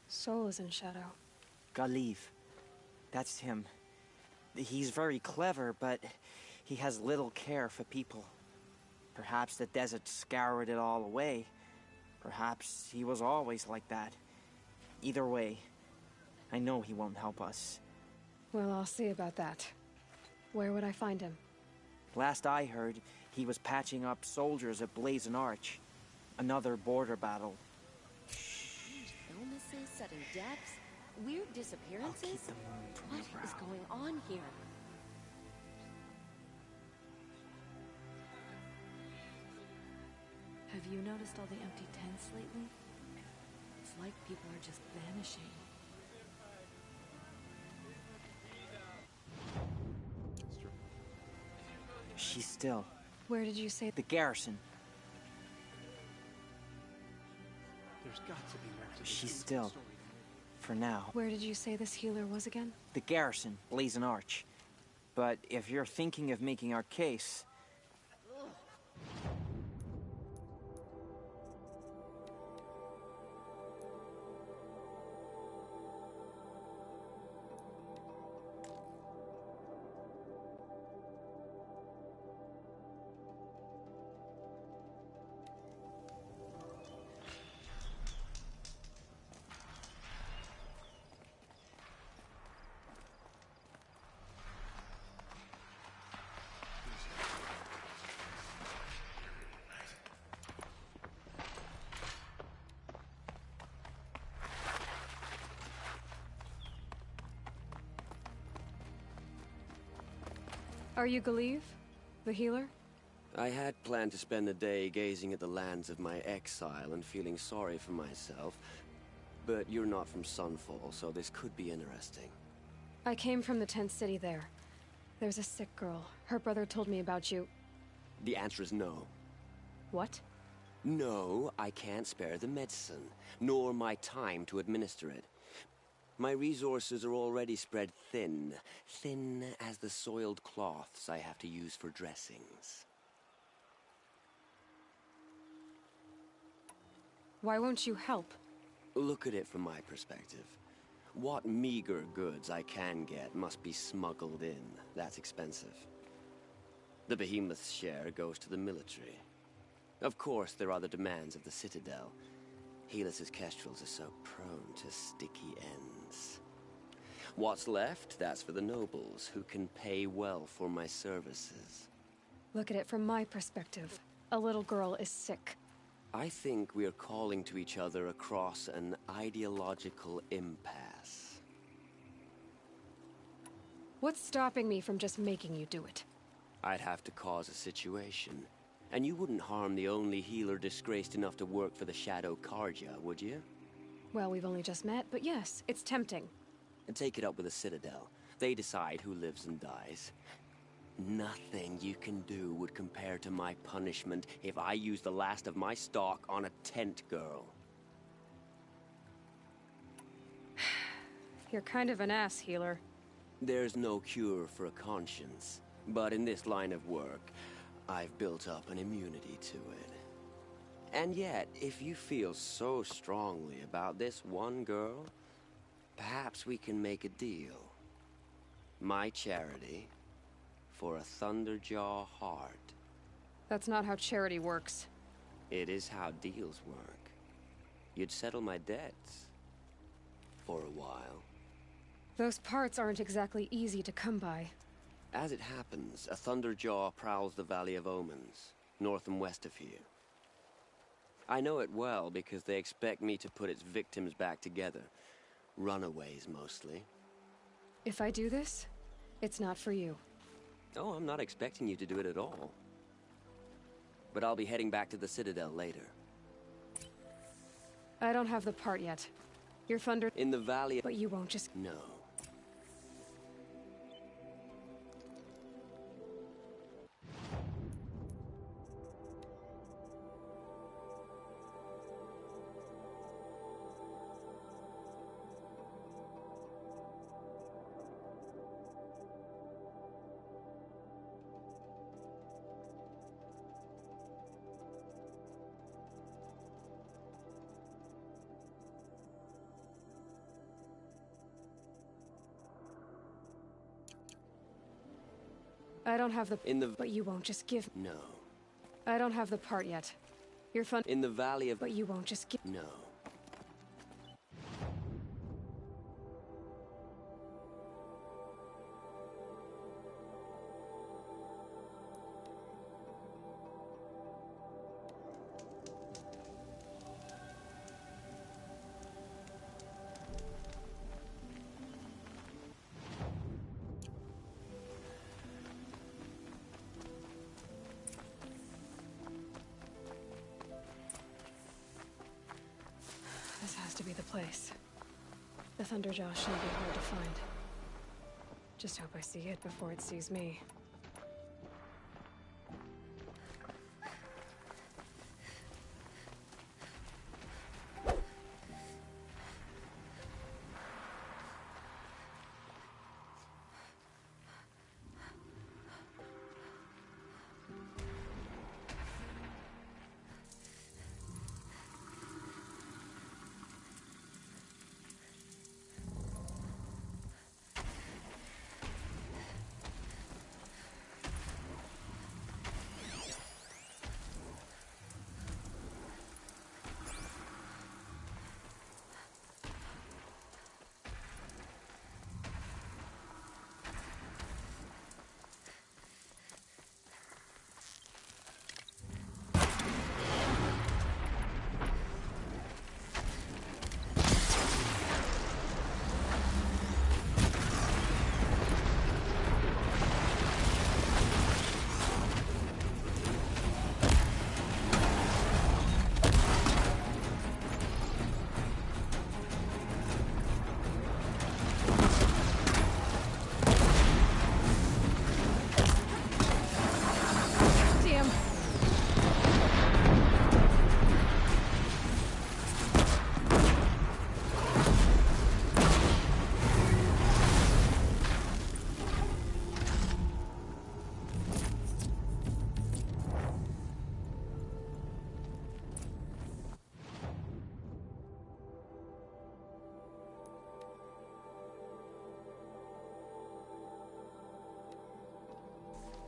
soul is in shadow. Galiv. That's him. He's very clever, but he has little care for people. Perhaps the desert scoured it all away. Perhaps he was always like that. Either way, I know he won't help us. Well, I'll see about that. Where would I find him? Last I heard, he was patching up soldiers at Blazing Arch. Another border battle. Illnesses, sudden deaths, weird disappearances. What is going on here? Have you noticed all the empty tents lately? It's like people are just vanishing. She's still. Where did you say? The garrison. There's got to be more to this She's still. For now. Where did you say this healer was again? The garrison, Blazing Arch. But if you're thinking of making our case... Are you Galiv? The healer? I had planned to spend the day gazing at the lands of my exile and feeling sorry for myself. But you're not from Sunfall, so this could be interesting. I came from the tent city there. There's a sick girl. Her brother told me about you. The answer is no. What? No, I can't spare the medicine, nor my time to administer it. My resources are already spread thin. Thin as the soiled cloths I have to use for dressings. Why won't you help? Look at it from my perspective. What meager goods I can get must be smuggled in. That's expensive. The behemoth's share goes to the military. Of course, there are the demands of the Citadel. Helis's kestrels are so prone to sticky ends. What's left, that's for the nobles, who can pay well for my services. Look at it from my perspective. A little girl is sick. I think we're calling to each other across an ideological impasse. What's stopping me from just making you do it? I'd have to cause a situation. And you wouldn't harm the only healer disgraced enough to work for the Shadow Carja, would you? Well, we've only just met, but yes, it's tempting. And take it up with the Citadel. They decide who lives and dies. Nothing you can do would compare to my punishment if I used the last of my stock on a tent girl. You're kind of an ass, healer. There's no cure for a conscience. But in this line of work, I've built up an immunity to it. And yet, if you feel so strongly about this one girl, perhaps we can make a deal. My charity for a Thunderjaw heart. That's not how charity works. It is how deals work. You'd settle my debts. For a while. Those parts aren't exactly easy to come by. As it happens, a Thunderjaw prowls the Valley of Omens, north and west of here. I know it well because they expect me to put its victims back together. Runaways, mostly. If I do this, it's not for you. Oh, I'm not expecting you to do it at all. But I'll be heading back to the Citadel later. I don't have the part yet. Your thunder... In the Valley... But you won't just... No. I don't have the... In the... But you won't just give... No. I don't have the part yet. Your fun... In the Valley of... But you won't just give... No. This has to be the place. The Thunderjaw shouldn't be hard to find. Just hope I see it before it sees me.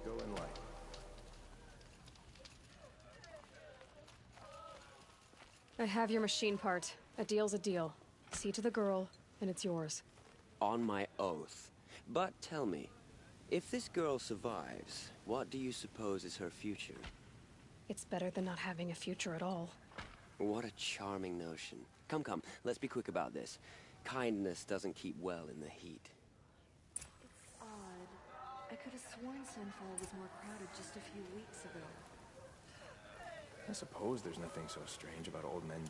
Go in light. I have your machine part. A deal's a deal. See to the girl, and it's yours. On my oath. But tell me, if this girl survives, what do you suppose is her future? It's better than not having a future at all. What a charming notion. Come, come, let's be quick about this. Kindness doesn't keep well in the heat. It's odd. I could have sworn Sunfall was more crowded just a few weeks ago. I suppose there's nothing so strange about old men.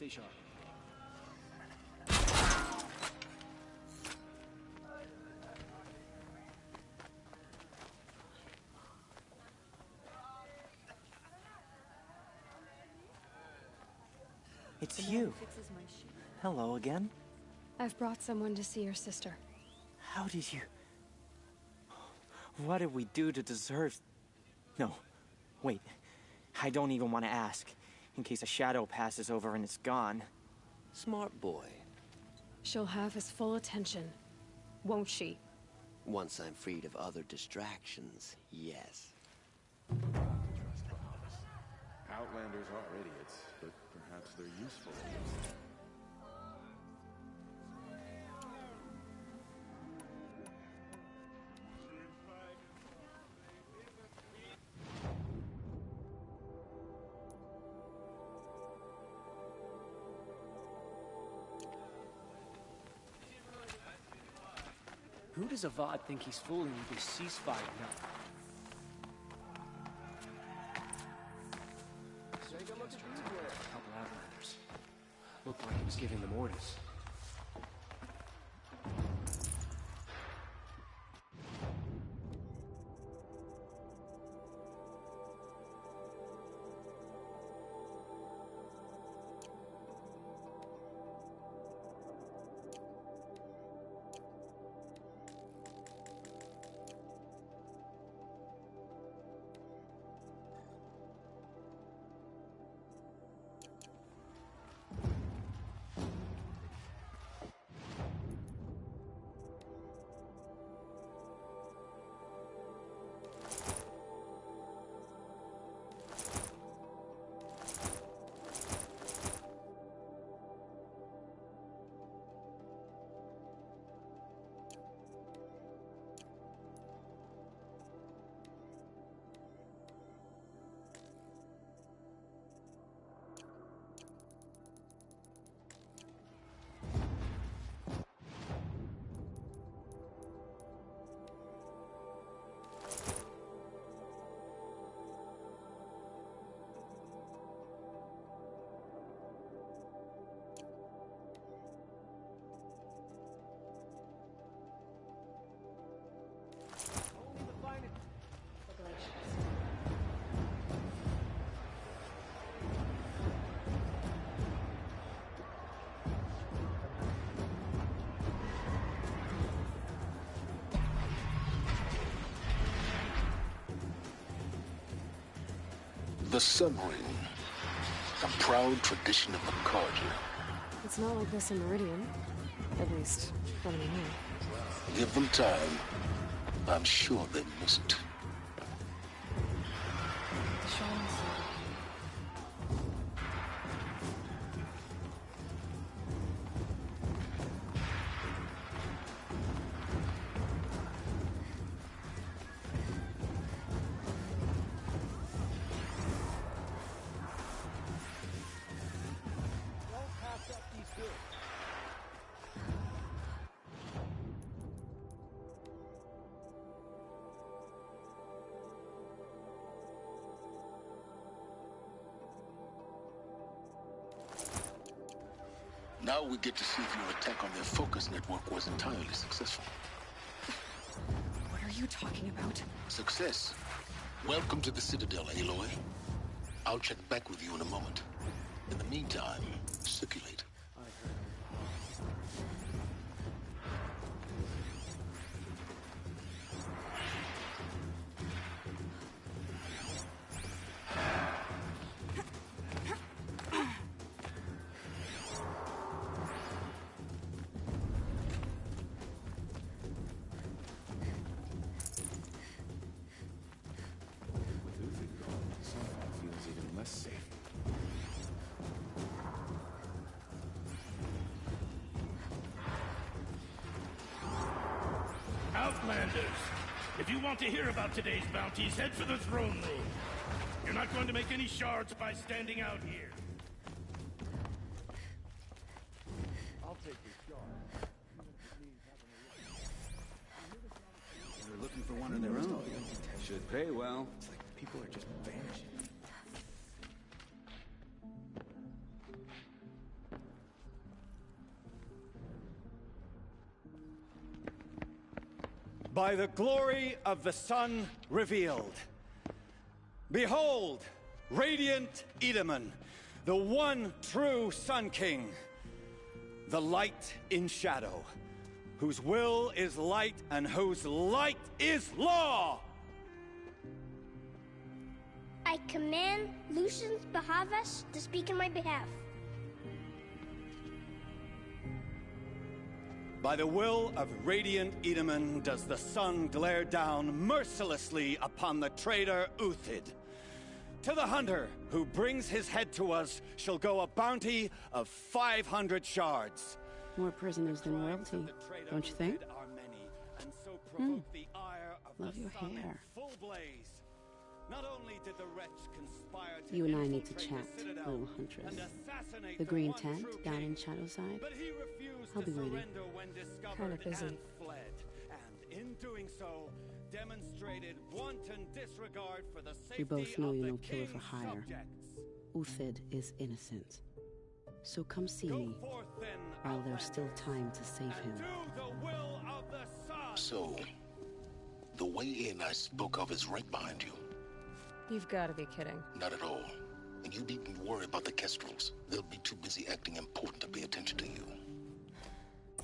Stay sharp. It's you. Hello again. I've brought someone to see your sister. How did you... What did we do to deserve... No. Wait. I don't even want to ask. In case a shadow passes over and it's gone. Smart boy. She'll have his full attention, won't she? Once I'm freed of other distractions, yes. Outlanders are idiots, but perhaps they're useful idiots. Who does Avad think he's fooling with his ceasefire now? Take a look at these words. A couple Outlanders. Looked like he was giving them orders. The Sun Ring, a proud tradition of the Carja. It's not like this in Meridian. At least, not anymore. Give them time. I'm sure they miss it. Now we get to see if your attack on their focus network was entirely successful. What are you talking about? Success. Welcome to the Citadel, Aloy. I'll check back with you in a moment. In the meantime, circulate. Outlanders, if you want to hear about today's bounties, head for the throne room. You're not going to make any shards by standing out here. I'll take this shard. They're looking for one of their own. Should pay well. It's like people are just vanishing. by the glory of the sun revealed. Behold, radiant Edaman, the one true Sun King, the light in shadow, whose will is light and whose light is law! I command Lucius Bahavas to speak in my behalf. By the will of radiant Edaman does the sun glare down mercilessly upon the traitor Uthid. To the hunter who brings his head to us shall go a bounty of 500 shards. More prisoners than royalty, don't you think? Love your hair. Not only did the wretch conspire to You and I need to chat, little huntress. The green tent down in Shadowside. I'll be waiting. Kinda busy. And in doing so, demonstrated wanton disregard for the safety We both know of you're the no killer for king's hire. subjects. Uthid is innocent. So come see me, while there's still time to save him. So, the way in I spoke of is right behind you. You've got to be kidding. Not at all. And you needn't worry about the Kestrels. They'll be too busy acting important to pay attention to you.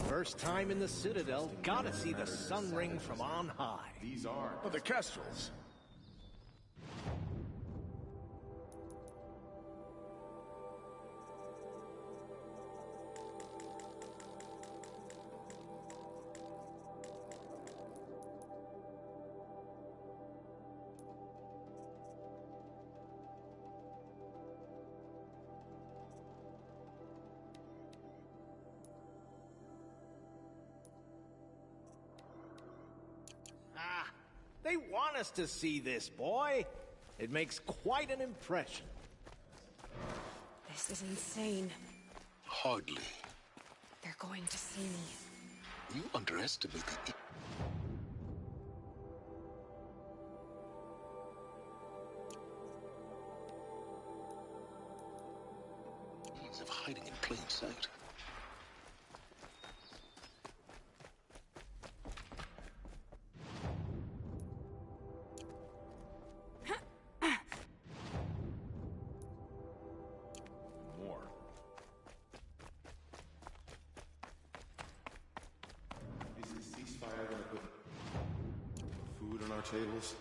First time in the Citadel, gotta see the sun ring from on high. These are the Kestrels. They want us to see this, boy. It makes quite an impression. This is insane. Hardly. They're going to see me. You underestimate the ease of hiding in plain sight. tables.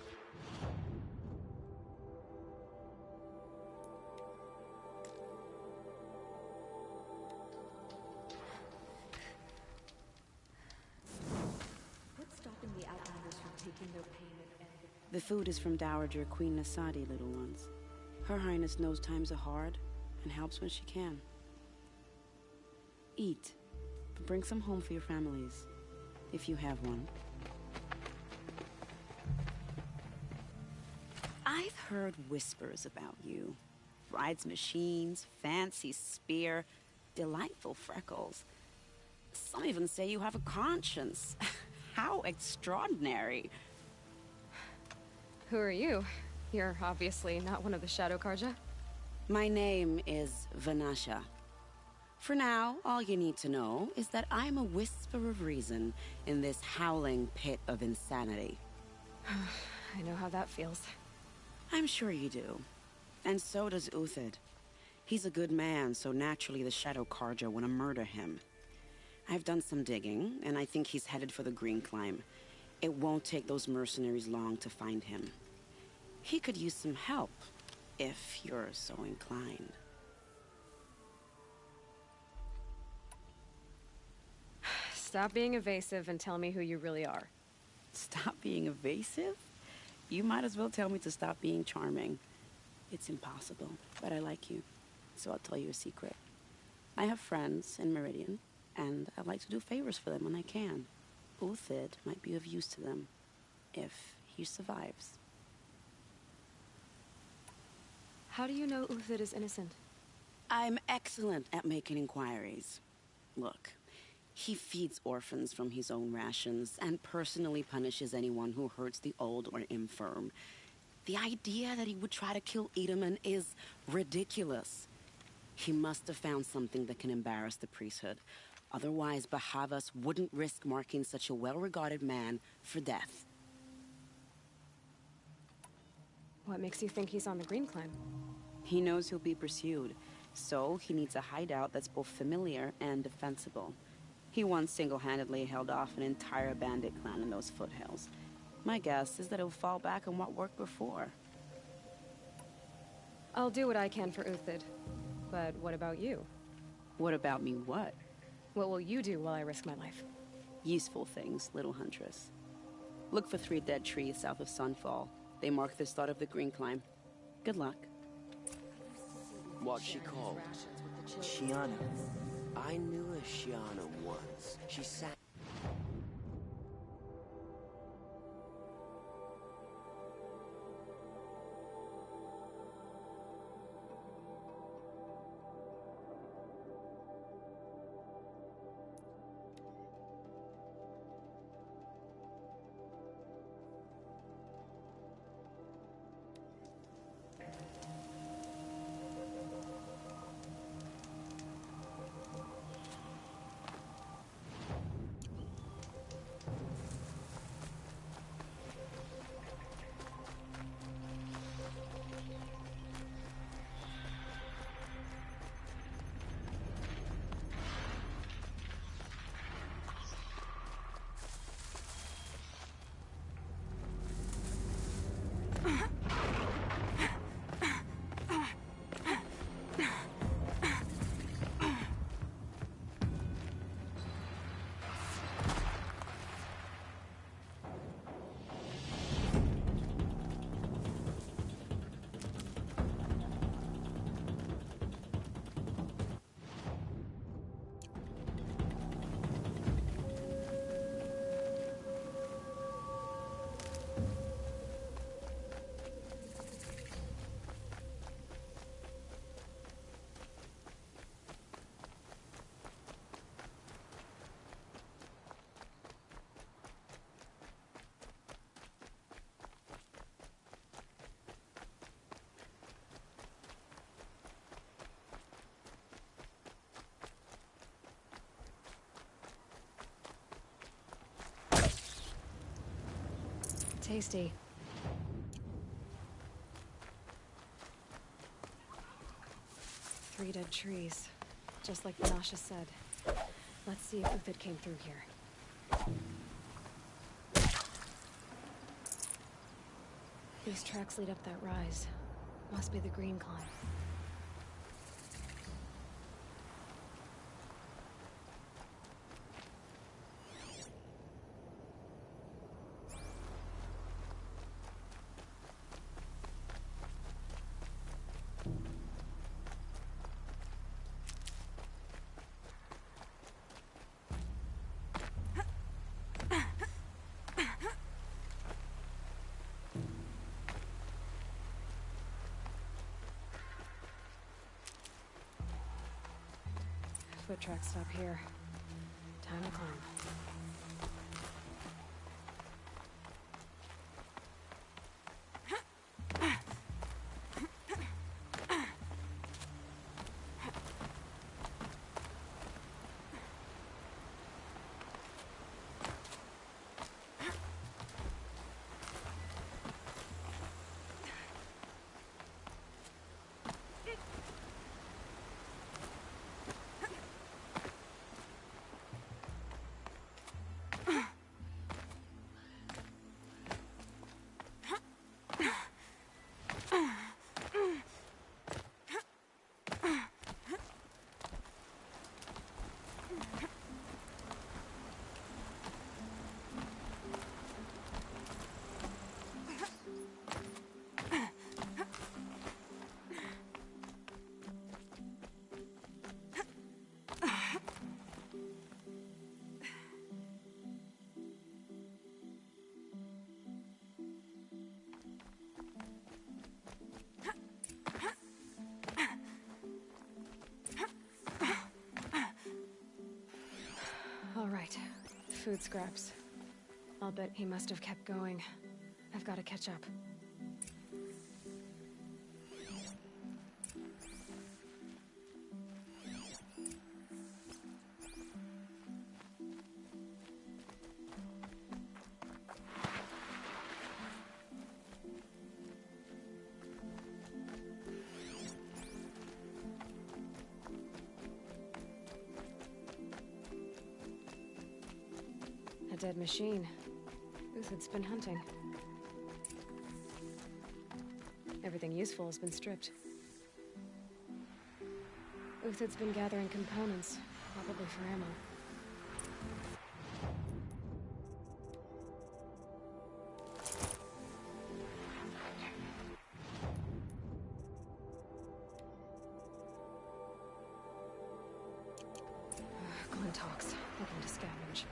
What's stopping the Outlanders from taking their payment and... The food is from Dowager Queen Nasadi, little ones. Her Highness knows times are hard and helps when she can. Eat, but bring some home for your families, if you have one. I've heard whispers about you. Rides machines, fancy spear, delightful freckles. Some even say you have a conscience. How extraordinary. Who are you? You're obviously not one of the Shadow Karja. My name is Vanasha. For now, all you need to know is that I'm a whisper of reason in this howling pit of insanity. I know how that feels. I'm sure you do. And so does Uthid. He's a good man, so naturally the Shadow Karja want to murder him. I've done some digging, and I think he's headed for the Green Climb. It won't take those mercenaries long to find him. He could use some help, if you're so inclined. Stop being evasive and tell me who you really are. Stop being evasive? You might as well tell me to stop being charming. It's impossible, but I like you, so I'll tell you a secret. I have friends in Meridian, and I like to do favors for them when I can. Uthid might be of use to them, if he survives. How do you know Uthid is innocent? I'm excellent at making inquiries. Look, he feeds orphans from his own rations and personally punishes anyone who hurts the old or infirm. The idea that he would try to kill Edaman is ridiculous. He must have found something that can embarrass the priesthood. Otherwise, Bahavas wouldn't risk marking such a well-regarded man for death. What makes you think he's on the Green Clan? He knows he'll be pursued, so he needs a hideout that's both familiar and defensible. He once single-handedly held off an entire bandit clan in those foothills. My guess is that he'll fall back on what worked before. I'll do what I can for Uthid. But what about you? What about me what? What will you do while I risk my life? Useful things, little huntress. Look for 3 dead trees south of Sunfall. They mark the start of the Green Climb. Good luck. What's she called? Shiana. I knew a Shiana once. She sat... Tasty. Three dead trees, just like Nasha said. Let's see if Uthid came through here. These tracks lead up that rise. Must be the Green Climb. Foot tracks stop here. Time to climb. All right, food scraps. I'll bet he must have kept going. I've got to catch up. dead machine. Uthid's been hunting. Everything useful has been stripped. Uthid's been gathering components, probably for ammo. Glenn talks, looking to scavenge.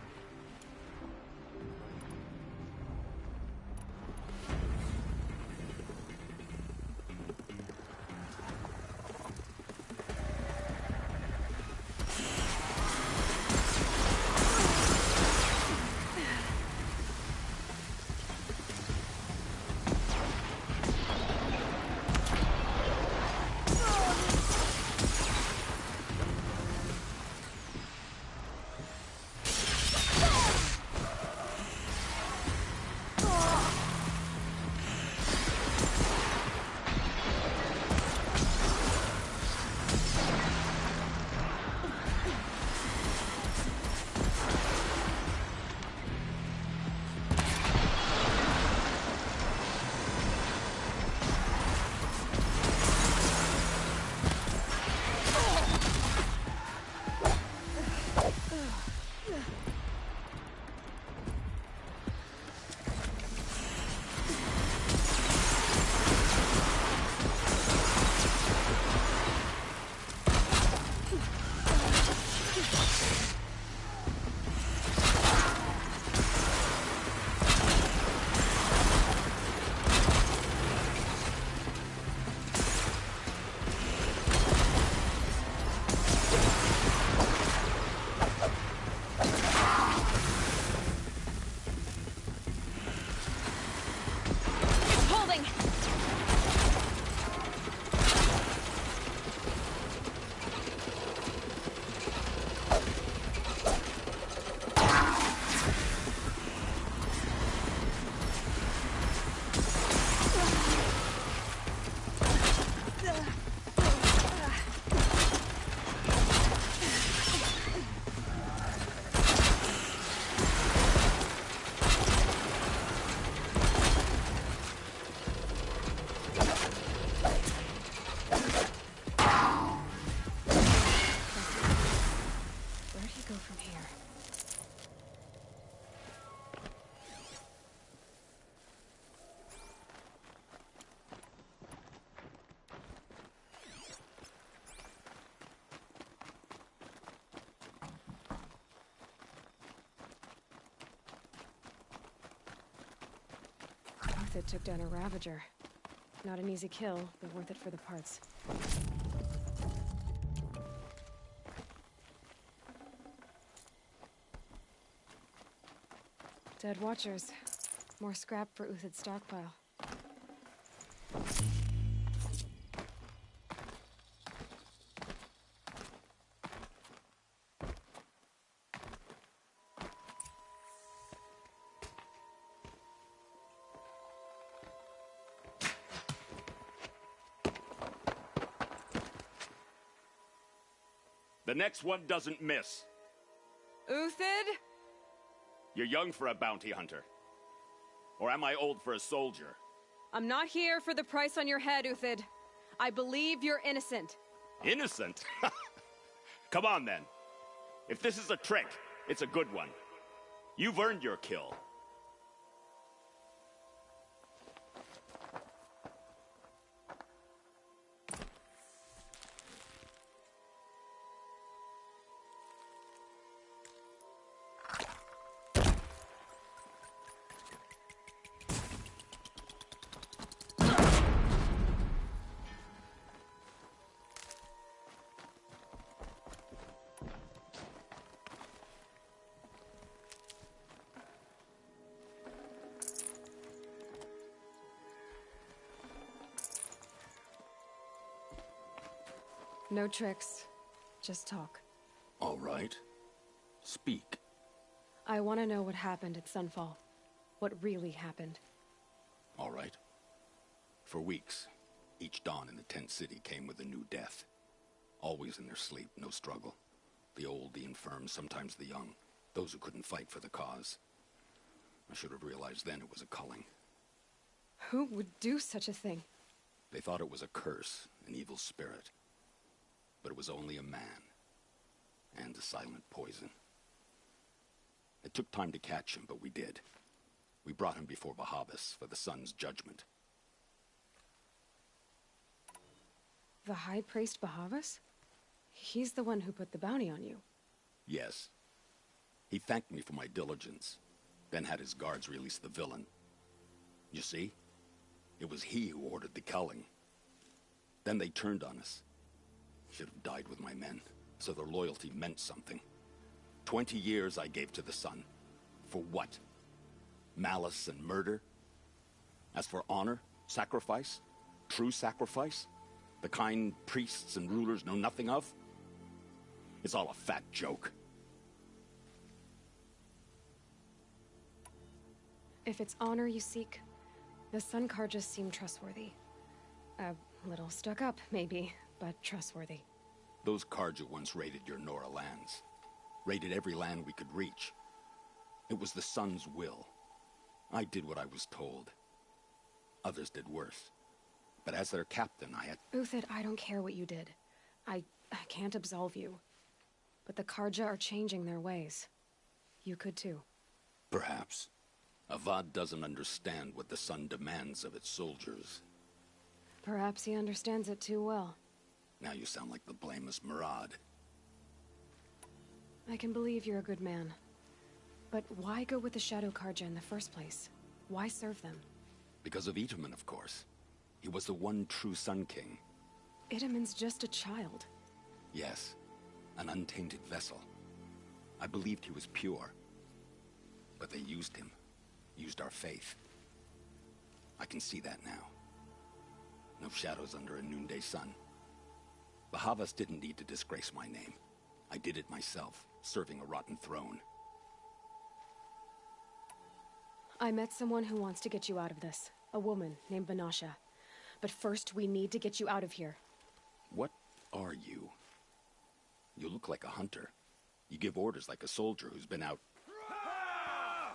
Uthid took down a Ravager. Not an easy kill, but worth it for the parts. Dead Watchers. More scrap for Uthid's stockpile. The next one doesn't miss. Uthid? You're young for a bounty hunter. Or am I old for a soldier? I'm not here for the price on your head, Uthid. I believe you're innocent. Innocent? Come on, then. If this is a trick, it's a good one. You've earned your kill. No tricks. Just talk. All right. Speak. I want to know what happened at Sunfall. What really happened. All right. For weeks, each dawn in the tent city came with a new death. Always in their sleep, no struggle. The old, the infirm, sometimes the young. Those who couldn't fight for the cause. I should have realized then it was a culling. Who would do such a thing? They thought it was a curse, an evil spirit. But it was only a man. And a silent poison. It took time to catch him, but we did. We brought him before Bahavas for the sun's judgment. The High Priest Bahavas? He's the one who put the bounty on you. Yes. He thanked me for my diligence, then had his guards release the villain. You see? It was he who ordered the culling. Then they turned on us. Should have died with my men, so their loyalty meant something. 20 years I gave to the sun. For what? Malice and murder? As for honor, sacrifice, true sacrifice, the kind priests and rulers know nothing of? It's all a fat joke. If it's honor you seek, the Sun Karjas seem trustworthy. A little stuck up, maybe, but trustworthy. Those Karja once raided your Nora lands. Raided every land we could reach. It was the Sun's will. I did what I was told. Others did worse. But as their captain, I had... Uthid, I don't care what you did. I can't absolve you. But the Karja are changing their ways. You could too. Perhaps. Avad doesn't understand what the Sun demands of its soldiers. Perhaps he understands it too well. Now you sound like the blameless Murad. I can believe you're a good man. But why go with the Shadow Karja in the first place? Why serve them? Because of Itaman, of course. He was the one true Sun King. Itaman's just a child. Yes, an untainted vessel. I believed he was pure. But they used him. Used our faith. I can see that now. No shadows under a noonday sun. Bahavas didn't need to disgrace my name. I did it myself, serving a rotten throne. I met someone who wants to get you out of this. A woman named Vanasha. But first, we need to get you out of here. What are you? You look like a hunter. You give orders like a soldier who's been out...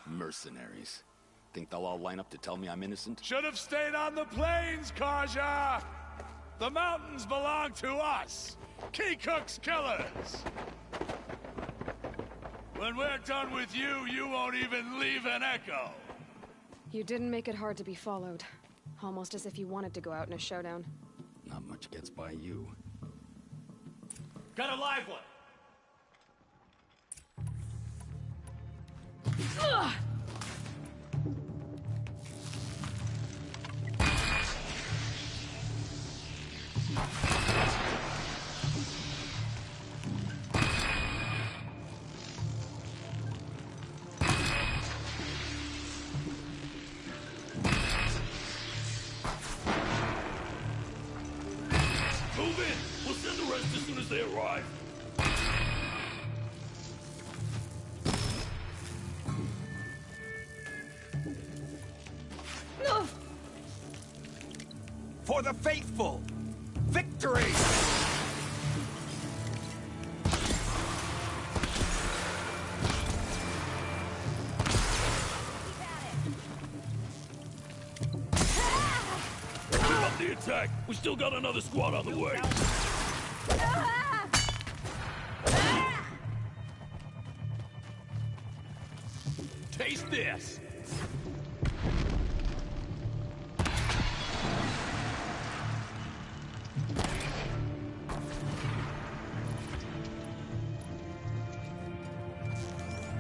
Mercenaries. Think they'll all line up to tell me I'm innocent? Should have stayed on the plains, Karja! The mountains belong to us! Kikuk's killers! When we're done with you, you won't even leave an echo! You didn't make it hard to be followed. Almost as if you wanted to go out in a showdown. Not much gets by you. Got a live one! Ugh! Move in! We'll send the rest as soon as they arrive. For the faithful! Victory! Keep up the attack! We still got another squad on the way! Taste this!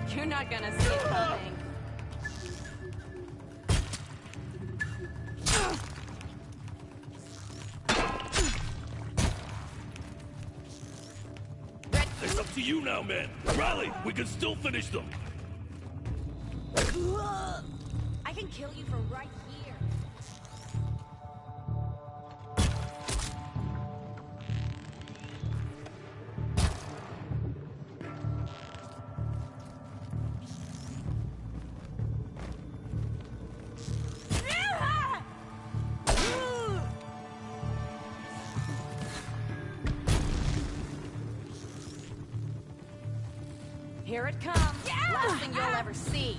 You're not gonna see it coming. It's up to you now, men! Rally! We can still finish them! I can kill you from right here. Here it comes. Last thing you'll ever see.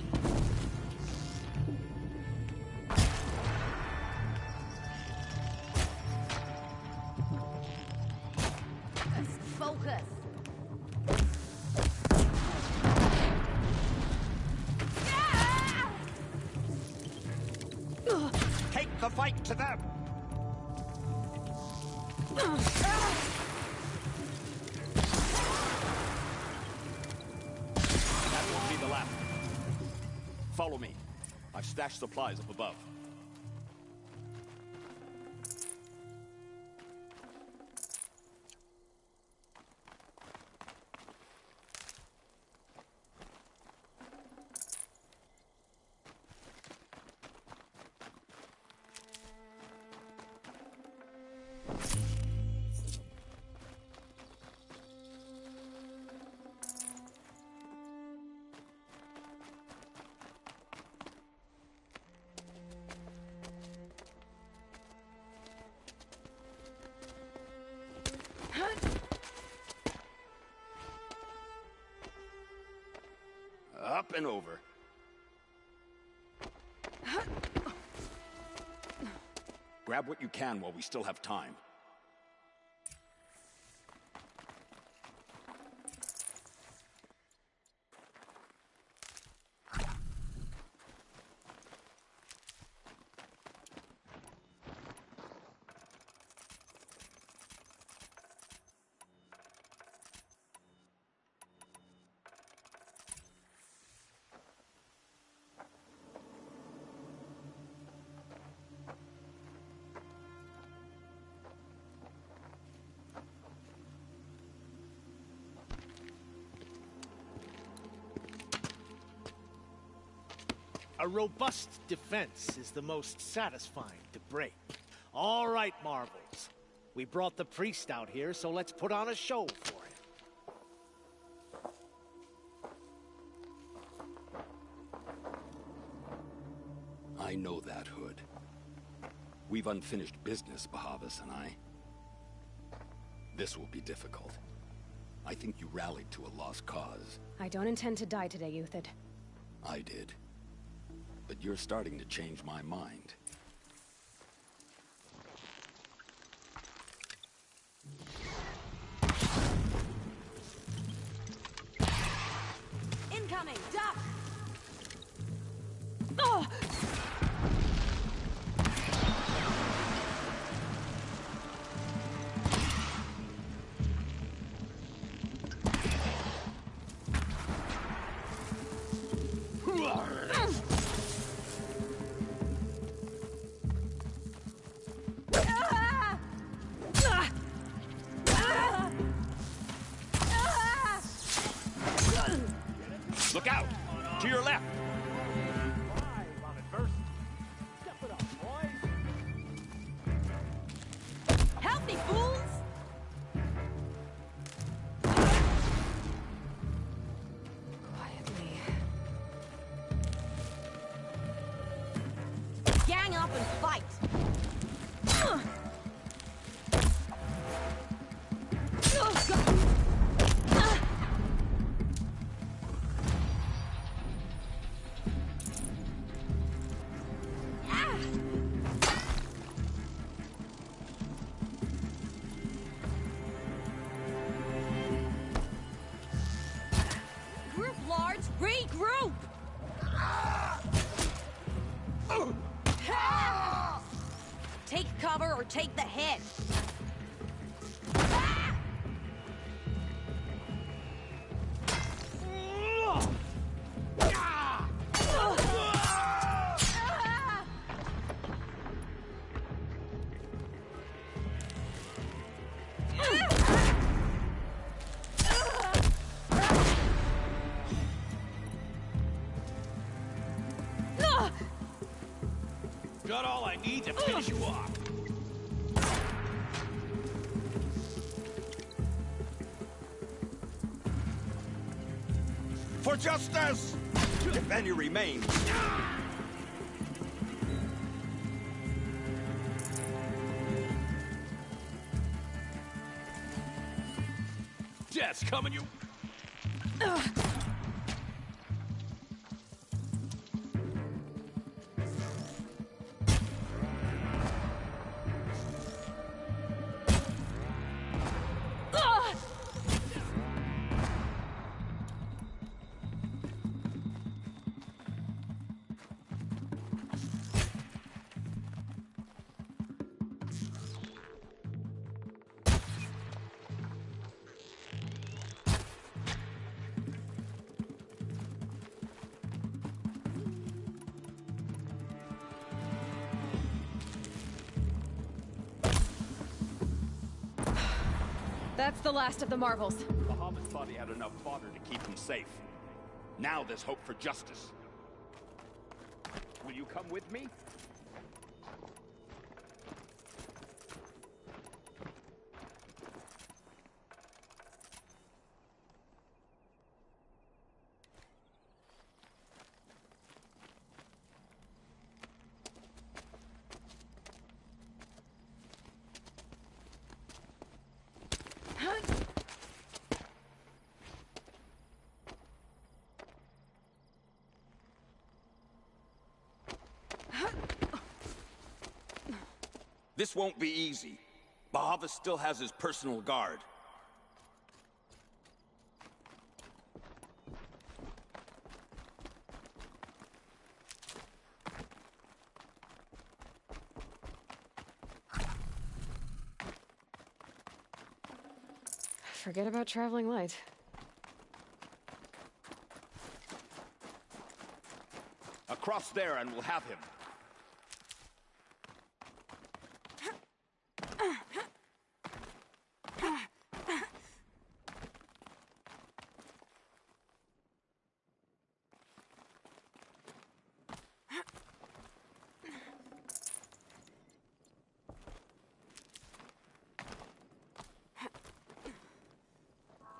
Focus! Take the fight to them! That won't be the last. Follow me. I've stashed supplies up above. Up and over. Grab what you can while we still have time. A robust defense is the most satisfying to break. All right, Marvels. We brought the priest out here, so let's put on a show for him. I know that, Hood. We've unfinished business, Bahavas and I. This will be difficult. I think you rallied to a lost cause. I don't intend to die today, Uthid. I did. But you're starting to change my mind. Incoming! Duck! Oh! Look out! To your left! Help me, fools! Quietly. Gang up and fight! Group large, regroup! Take cover or take the hit. Got all I need to finish you off. For justice! If any remains. Death's coming, you... That's the last of the marvels. Bahamut thought he had enough fodder to keep him safe. Now there's hope for justice. Will you come with me? This won't be easy. Bahamut still has his personal guard. Forget about traveling light. Across there and we'll have him.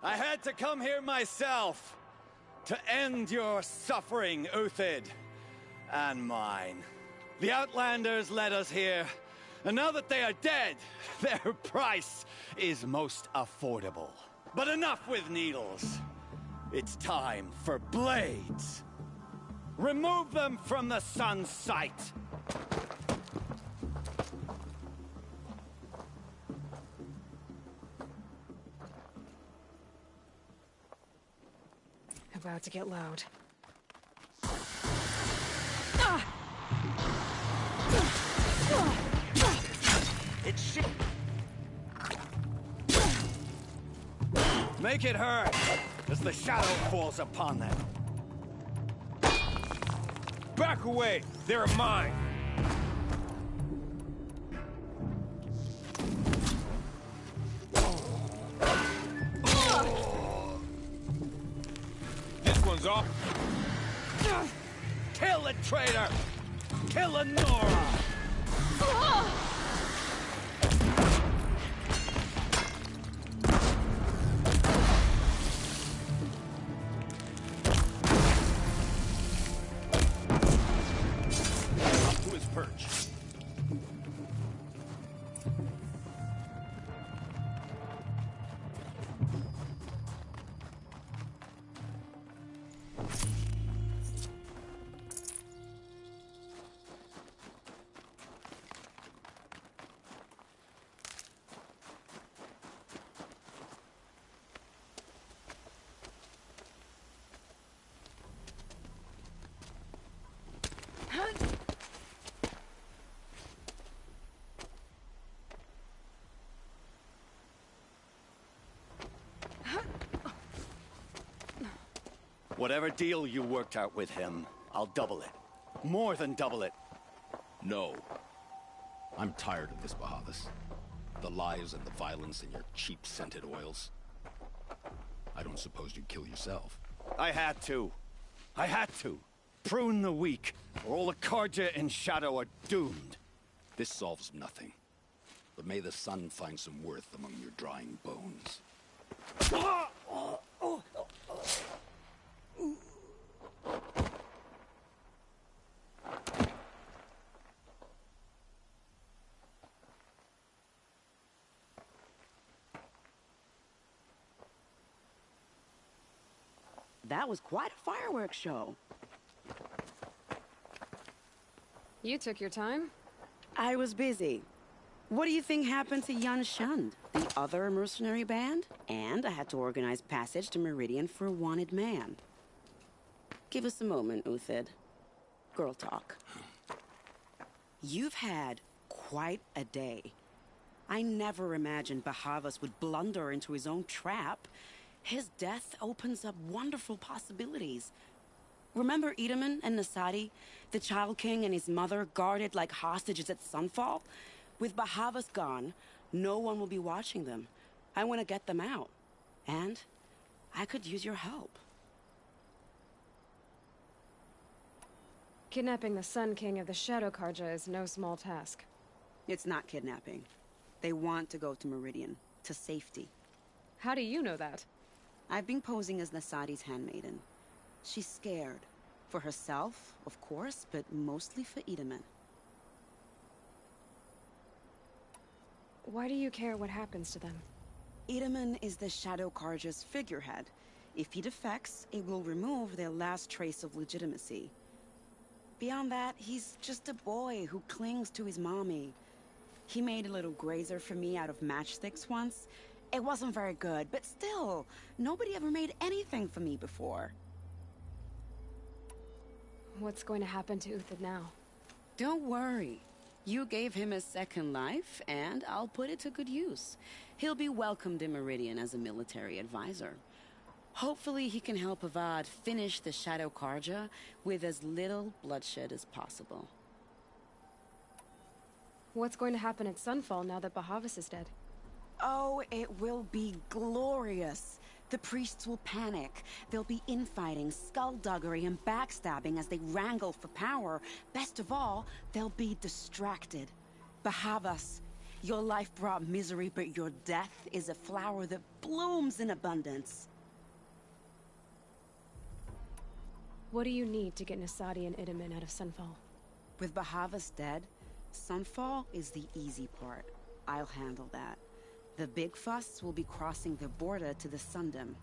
I had to come here myself to end your suffering, Uthid, and mine. The Outlanders led us here, and now that they are dead, their price is most affordable. But enough with needles. It's time for blades. Remove them from the sun's sight. About to get loud. It's shit. Make it hurt as the shadow falls upon them. Back away! They're mine! This one's off. Kill the traitor! Kill the Nora! Up to his perch. Whatever deal you worked out with him, I'll double it. More than double it. No. I'm tired of this, Bahamut. The lies and the violence and your cheap scented oils. I don't suppose you'd kill yourself. I had to. I had to. Prune the weak, or all the Karja in Shadow are doomed. This solves nothing. But may the sun find some worth among your drying bones. That was quite a fireworks show. You took your time? I was busy. What do you think happened to Yan Shund, the other mercenary band? And I had to organize passage to Meridian for a wanted man. Give us a moment, Uthid. Girl talk. You've had quite a day. I never imagined Bahamut would blunder into his own trap. His death opens up wonderful possibilities. Remember Edaman and Nasadi, the Child King and his mother guarded like hostages at sunfall? With Bahamut gone, no one will be watching them. I want to get them out. And I could use your help. Kidnapping the Sun King of the Shadow Karja is no small task. It's not kidnapping. They want to go to Meridian, to safety. How do you know that? I've been posing as Nasadi's handmaiden. She's scared. For herself, of course, but mostly for Itamen. Why do you care what happens to them? Itamen is the Shadow Karja's figurehead. If he defects, it will remove their last trace of legitimacy. Beyond that, he's just a boy who clings to his mommy. He made a little grazer for me out of matchsticks once. It wasn't very good, but still, nobody ever made anything for me before. What's going to happen to Uthid now? Don't worry. You gave him a second life, and I'll put it to good use. He'll be welcomed in Meridian as a military advisor. Hopefully he can help Avad finish the Shadow Karja with as little bloodshed as possible. What's going to happen at Sunfall now that Bahavas is dead? Oh, it will be glorious. The priests will panic. There'll be infighting, skullduggery, and backstabbing as they wrangle for power. Best of all, they'll be distracted. Bahavas, your life brought misery, but your death is a flower that blooms in abundance. What do you need to get Nasadi and Itamen out of Sunfall? With Bahavas dead, Sunfall is the easy part. I'll handle that. The big fuss will be crossing the border to the Sundom.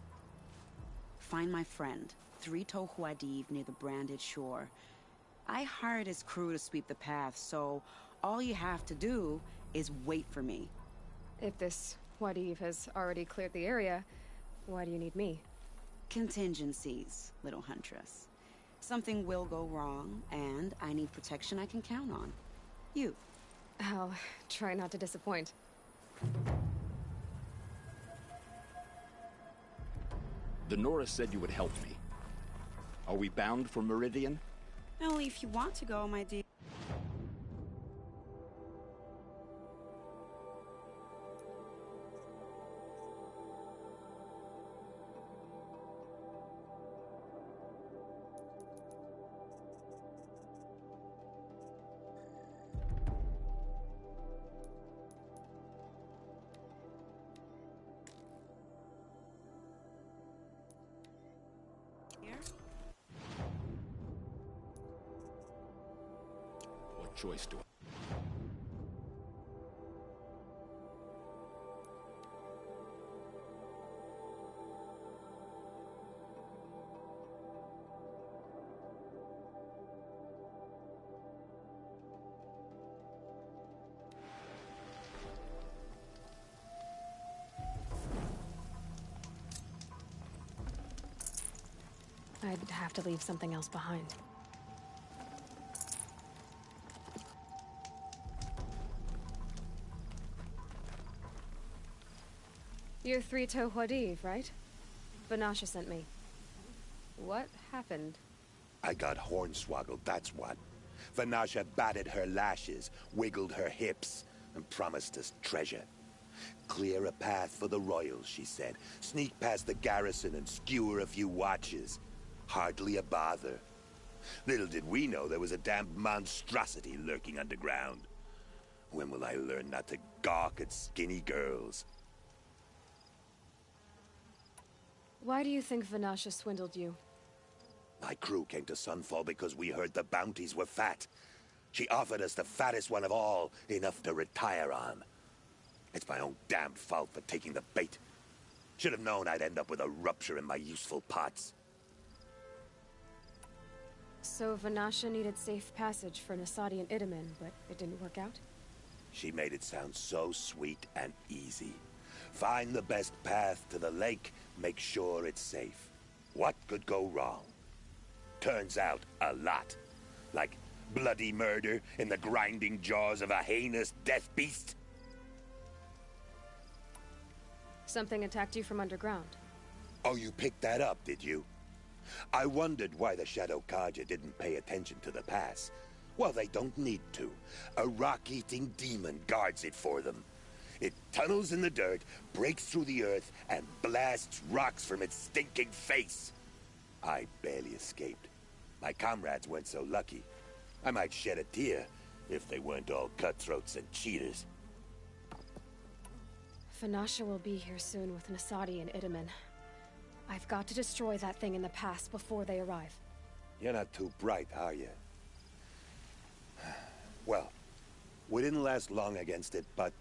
Find my friend, 3-Toe Huadiv, near the branded shore. I hired his crew to sweep the path, so all you have to do is wait for me. If this Huadiv has already cleared the area, why do you need me? Contingencies, little huntress. Something will go wrong, and I need protection I can count on. You. I'll try not to disappoint. The Nora said you would help me. Are we bound for Meridian? Only if you want to go, my dear. What choice do I... I'd have to leave something else behind. You're 3-Toe Huadiv, right? Vanasha sent me. What happened? I got hornswoggled, that's what. Vanasha batted her lashes, wiggled her hips, and promised us treasure. Clear a path for the royals, she said. Sneak past the garrison and skewer a few watches. Hardly a bother. Little did we know there was a damned monstrosity lurking underground. When will I learn not to gawk at skinny girls? Why do you think Vanasha swindled you? My crew came to Sunfall because we heard the bounties were fat. She offered us the fattest one of all, enough to retire on. It's my own damned fault for taking the bait. Should have known I'd end up with a rupture in my useful parts. So Vanasha needed safe passage for Nasadi and Itamen, but it didn't work out? She made it sound so sweet and easy. Find the best path to the lake, make sure it's safe. What could go wrong? Turns out, a lot. Like bloody murder in the grinding jaws of a heinous death beast. Something attacked you from underground. Oh, you picked that up, did you? I wondered why the Shadow Karja didn't pay attention to the pass. Well, they don't need to. A rock-eating demon guards it for them. It tunnels in the dirt, breaks through the earth, and blasts rocks from its stinking face. I barely escaped. My comrades weren't so lucky. I might shed a tear if they weren't all cutthroats and cheaters. Vanasha will be here soon with Nasadi and Itamen. I've got to destroy that thing in the past before they arrive. You're not too bright, are you? Well, we didn't last long against it, but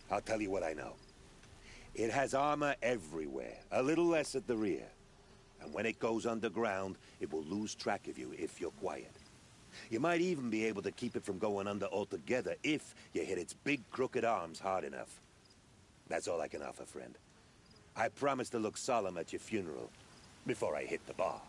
I'll tell you what I know. It has armor everywhere, a little less at the rear. And when it goes underground, it will lose track of you if you're quiet. You might even be able to keep it from going under altogether if you hit its big crooked arms hard enough. That's all I can offer, friend. I promise to look solemn at your funeral before I hit the bar.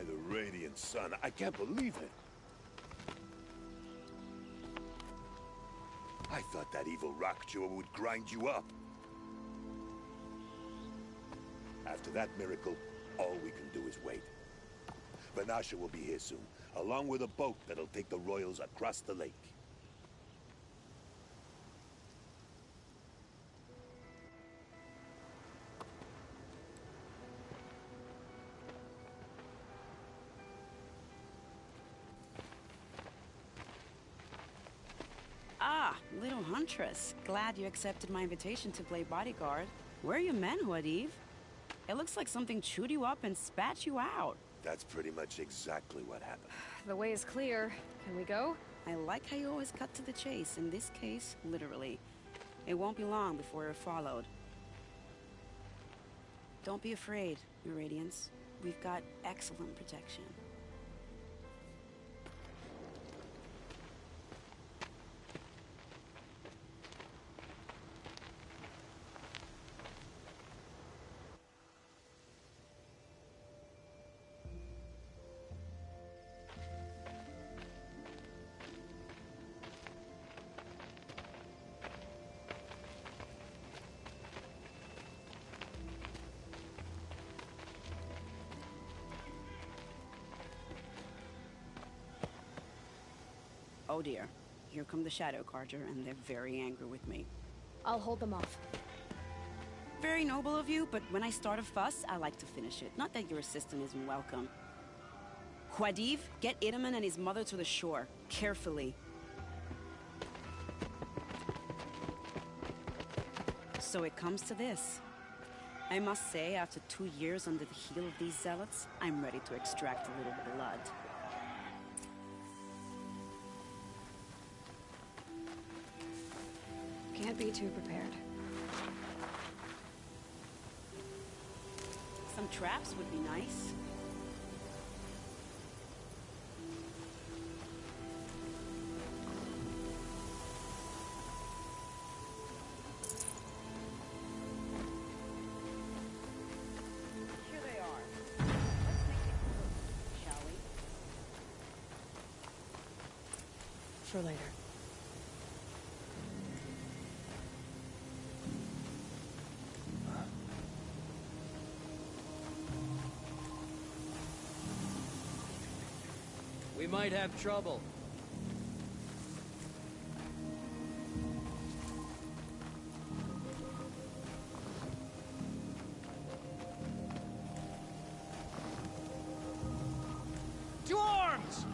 the Radiant Sun. I can't believe it. I thought that evil rock chewer would grind you up. After that miracle, all we can do is wait. Vanasha will be here soon, along with a boat that'll take the royals across the lake. Ah, little huntress. Glad you accepted my invitation to play bodyguard. Where are your men, Huadiv? It looks like something chewed you up and spat you out. That's pretty much exactly what happened. The way is clear. Can we go? I like how you always cut to the chase. In this case, literally. It won't be long before you're followed. Don't be afraid, Your Radiance. We've got excellent protection. Oh dear. Here come the Shadow Carja, and they're very angry with me. I'll hold them off. Very noble of you, but when I start a fuss, I like to finish it. Not that your assistant isn't welcome. Huadiv, get Itaman and his mother to the shore. Carefully. So it comes to this. I must say, after 2 years under the heel of these zealots, I'm ready to extract a little blood. Can't be too prepared. Some traps would be nice. Here they are. Let's make it quick, shall we? For later. We might have trouble. To arms!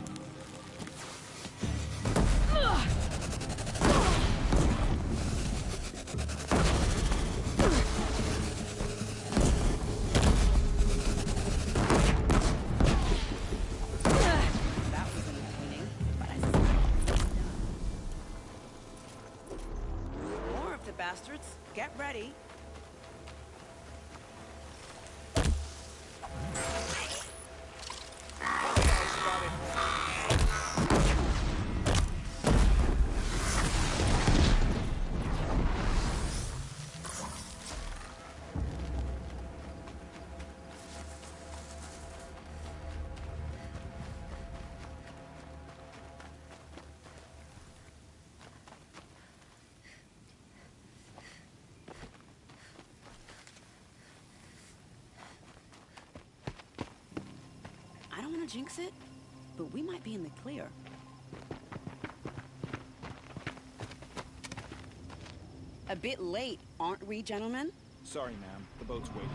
Bastards, get ready. I don't want to jinx it, but we might be in the clear. A bit late, aren't we, gentlemen? Sorry, ma'am. The boat's waiting.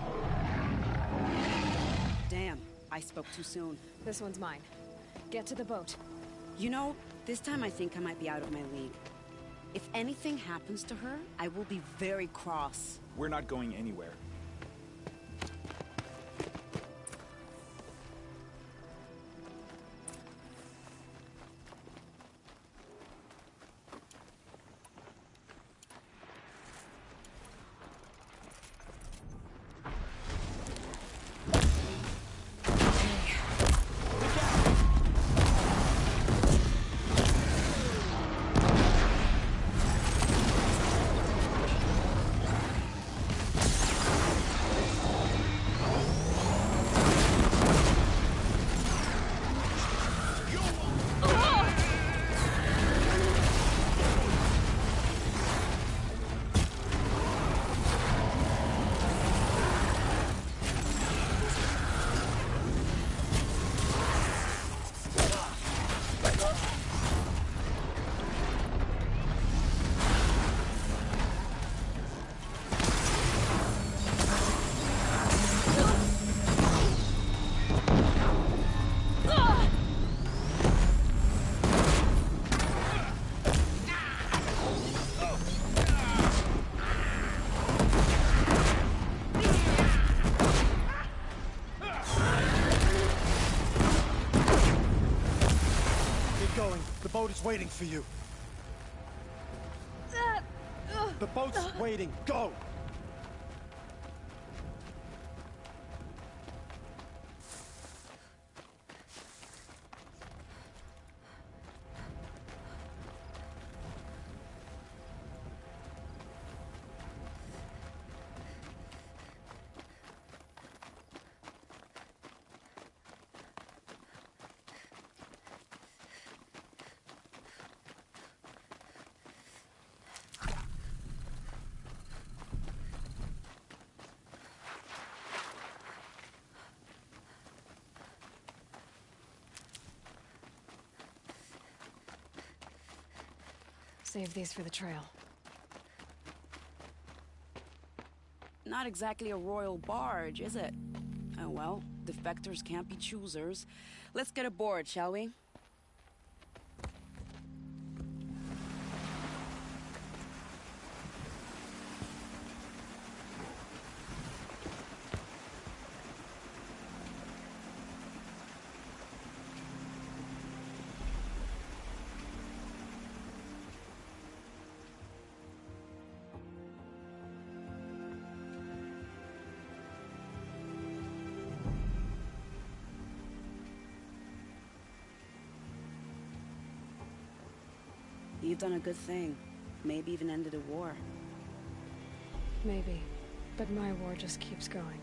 Damn, I spoke too soon. This one's mine. Get to the boat. You know, this time I think I might be out of my league. If anything happens to her, I will be very cross. We're not going anywhere. boat is waiting for you. The boat's waiting. Go! Save these for the trail. Not exactly a royal barge, is it? Oh well, defectors can't be choosers. Let's get aboard, shall we? You've done a good thing. Maybe even ended a war. Maybe. But my war just keeps going.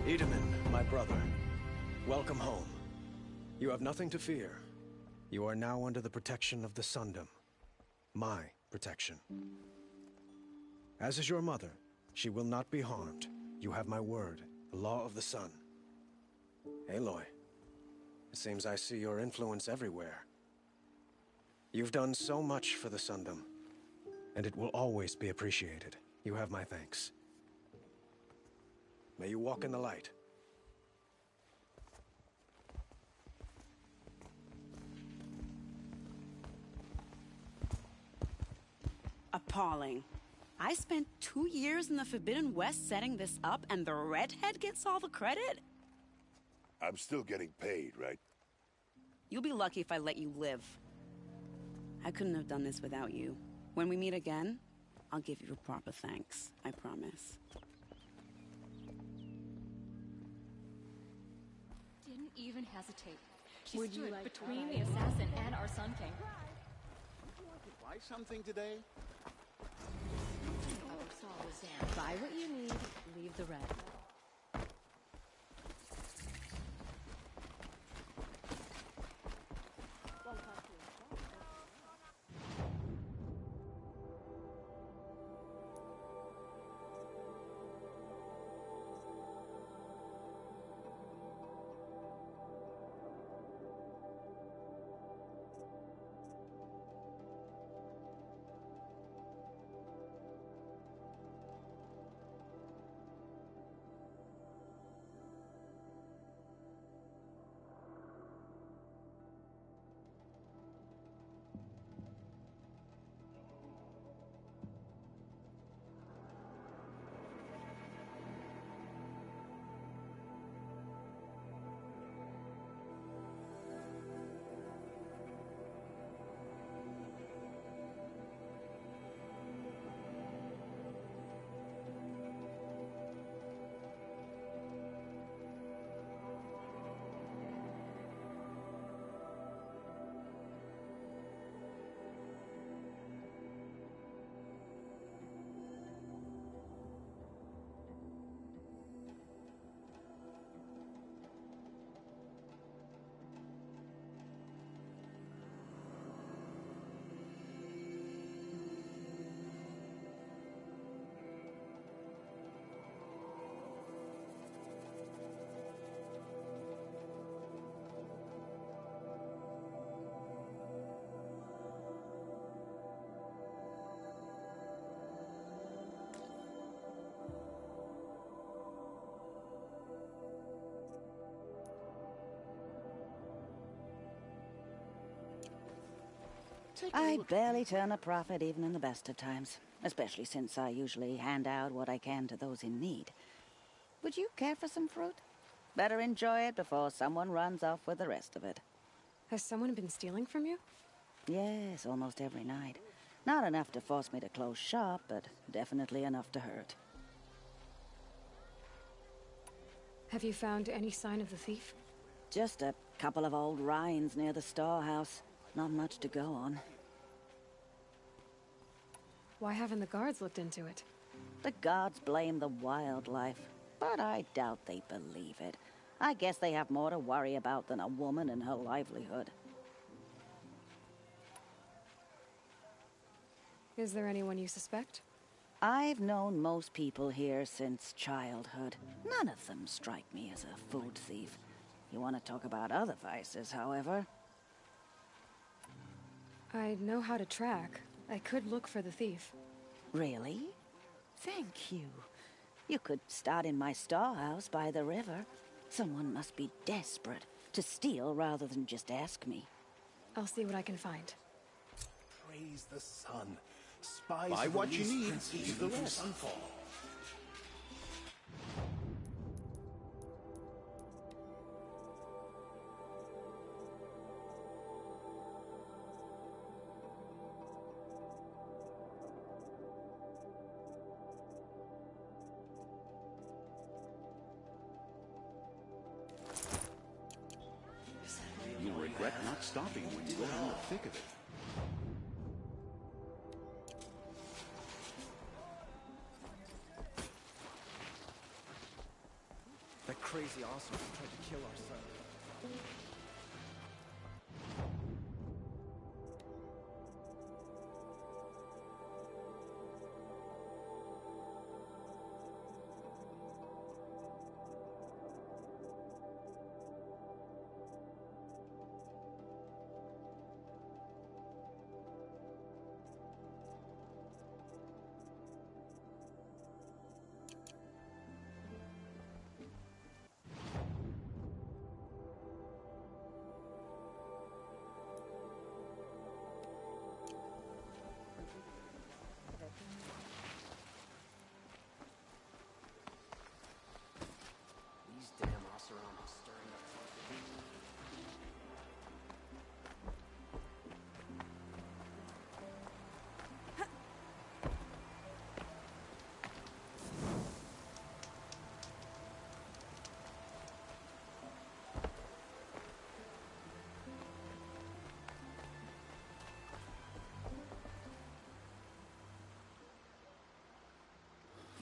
Wiedemann, my brother, welcome home. You have nothing to fear. You are now under the protection of the Sundom. My protection. As is your mother, she will not be harmed. You have my word, the law of the sun. Aloy, it seems I see your influence everywhere. You've done so much for the Sundom, and it will always be appreciated. You have my thanks. May you walk in the light. Appalling. I spent 2 years in the Forbidden West setting this up, and the redhead gets all the credit? I'm still getting paid, right? You'll be lucky if I let you live. I couldn't have done this without you. When we meet again, I'll give you a proper thanks. I promise. Didn't even hesitate. She stood between the assassin and our Sun King. Would you like to buy something today? Buy what you need, leave the red. I barely turn a profit even in the best of times, especially since I usually hand out what I can to those in need. Would you care for some fruit? Better enjoy it before someone runs off with the rest of it. Has someone been stealing from you? Yes, almost every night. Not enough to force me to close shop, but definitely enough to hurt. Have you found any sign of the thief? Just a couple of old rinds near the storehouse. Not much to go on. Why haven't the guards looked into it? The gods blame the wildlife, but I doubt they believe it. I guess they have more to worry about than a woman and her livelihood. Is there anyone you suspect? I've known most people here since childhood. None of them strike me as a food thief. You want to talk about other vices, however? I know how to track. I could look for the thief. Really? Thank you. You could start in my storehouse by the river. Someone must be desperate to steal rather than just ask me. I'll see what I can find. Praise the sun. Spies Buy what you need, leave the rest. Sunfall. You'll regret not stopping when you go in the thick of it. That crazy Oscar tried to kill our son. These damn Oseram are stirring up something.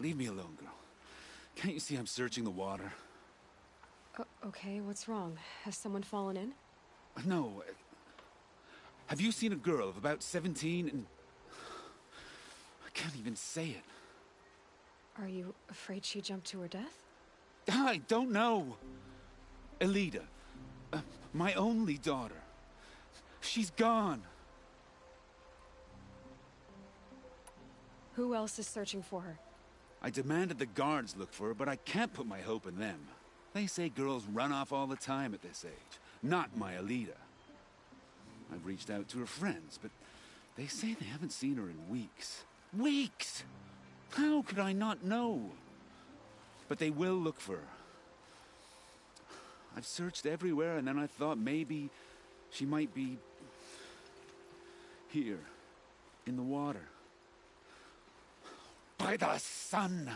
Leave me alone, girl. Can't you see I'm searching the water? Okay, what's wrong? Has someone fallen in? No. Have you seen a girl of about 17 and... I can't even say it. Are you afraid she jumped to her death? I don't know. Elida. My only daughter. She's gone. Who else is searching for her? I demanded the guards look for her, but I can't put my hope in them. They say girls run off all the time at this age. Not my Elida. I've reached out to her friends, but they say they haven't seen her in weeks. Weeks! How could I not know? But they will look for her. I've searched everywhere, and then I thought maybe she might be here, in the water. By the sun!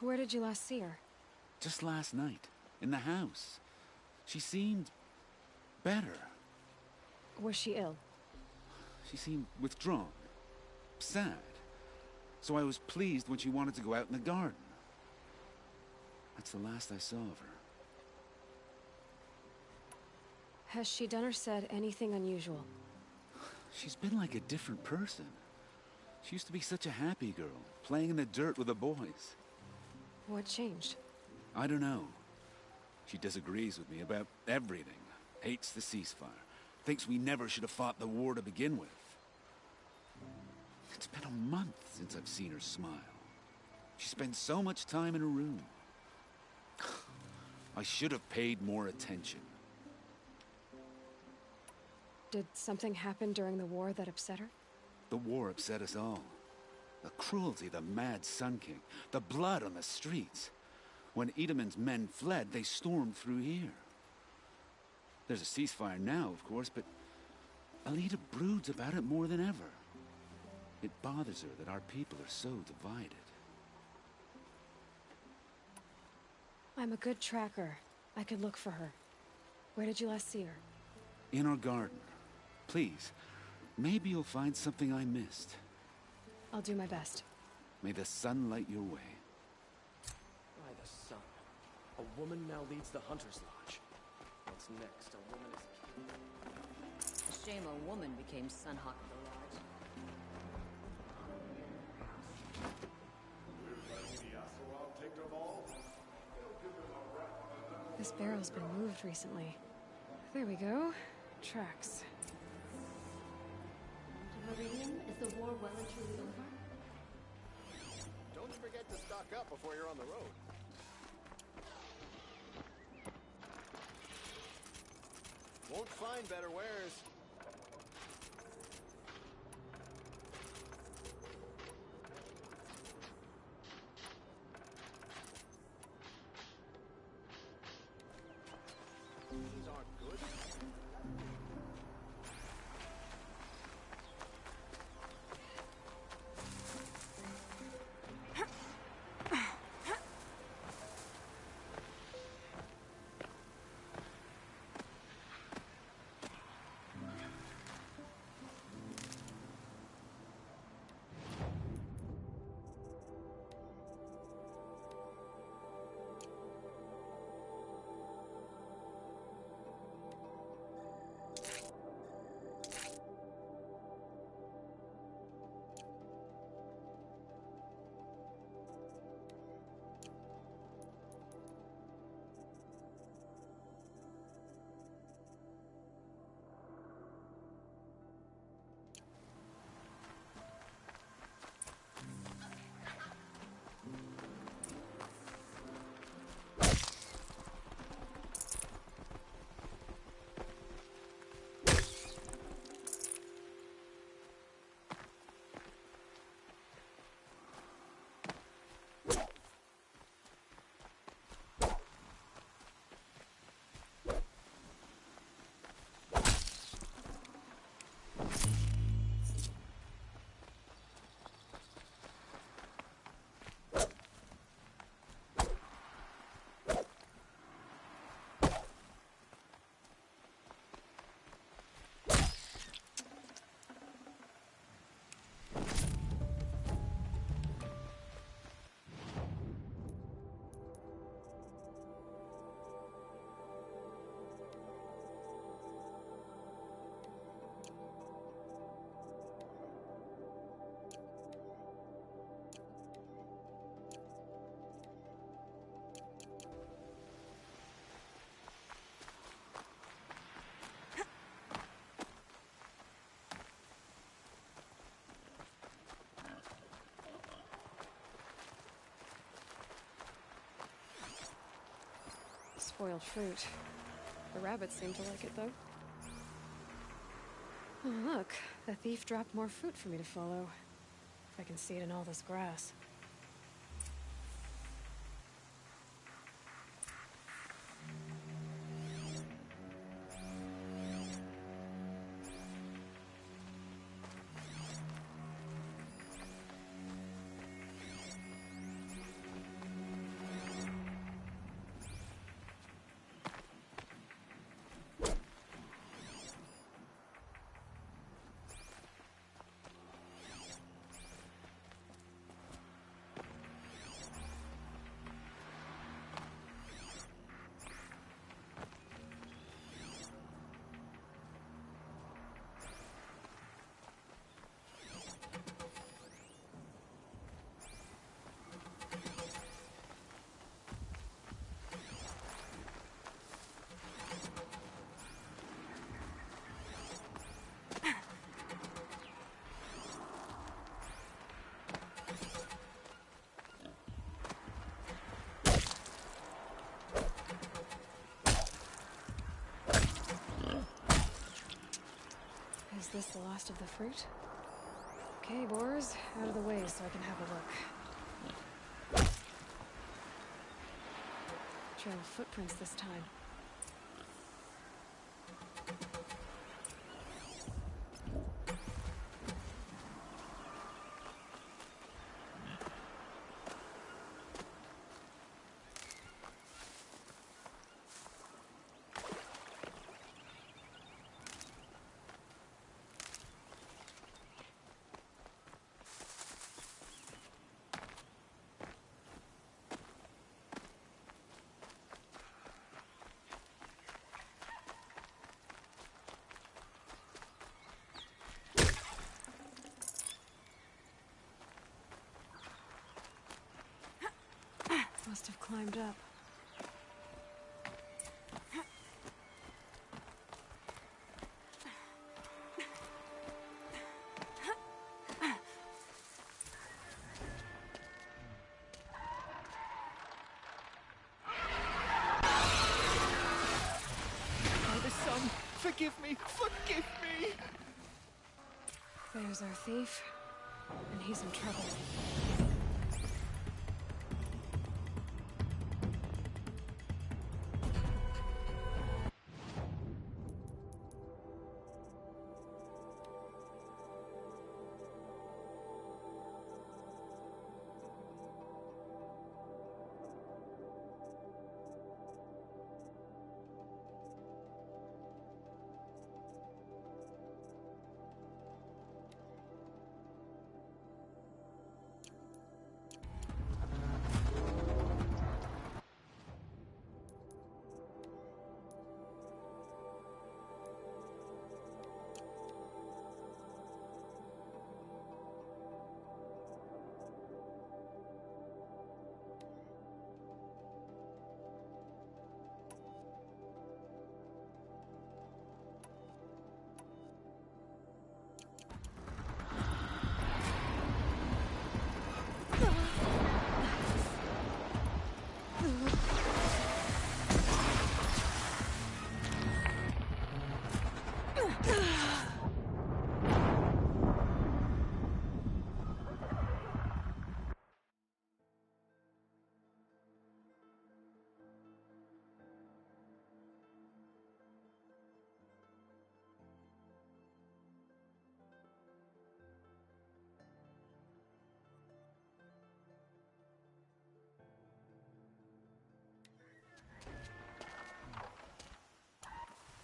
Where did you last see her? Just last night, in the house. She seemed better. Was she ill? She seemed withdrawn, sad. So I was pleased when she wanted to go out in the garden. That's the last I saw of her. Has she done or said anything unusual? She's been like a different person. She used to be such a happy girl, playing in the dirt with the boys. What changed? I don't know. She disagrees with me about everything. Hates the ceasefire. Thinks we never should have fought the war to begin with. It's been a month since I've seen her smile. She spends so much time in her room. I should have paid more attention. Did something happen during the war that upset her? The war upset us all. The cruelty, the mad Sun King, the blood on the streets. When Edamon's men fled, they stormed through here. There's a ceasefire now, of course, but Alita broods about it more than ever. It bothers her that our people are so divided. I'm a good tracker. I could look for her. Where did you last see her? In our garden. Please, maybe you'll find something I missed. I'll do my best. May the sun light your way. By the sun. A woman now leads the Hunter's Lodge. What's next? A woman is... A shame a woman became Sunhawk of the Lodge. This barrel's been moved recently. There we go. Tracks. Meridian, is the war well and truly over? Don't forget to stock up before you're on the road. Won't find better wares. These aren't good. Spoiled fruit. The rabbits seem to like it, though. Oh, look. The thief dropped more fruit for me to follow. If I can see it in all this grass. this the last of the fruit? Okay, boars, out of the way so I can have a look. Trail of footprints this time. Must have climbed up. By the sun, forgive me, forgive me! There's our thief, and he's in trouble.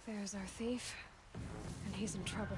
There's our thief, and he's in trouble.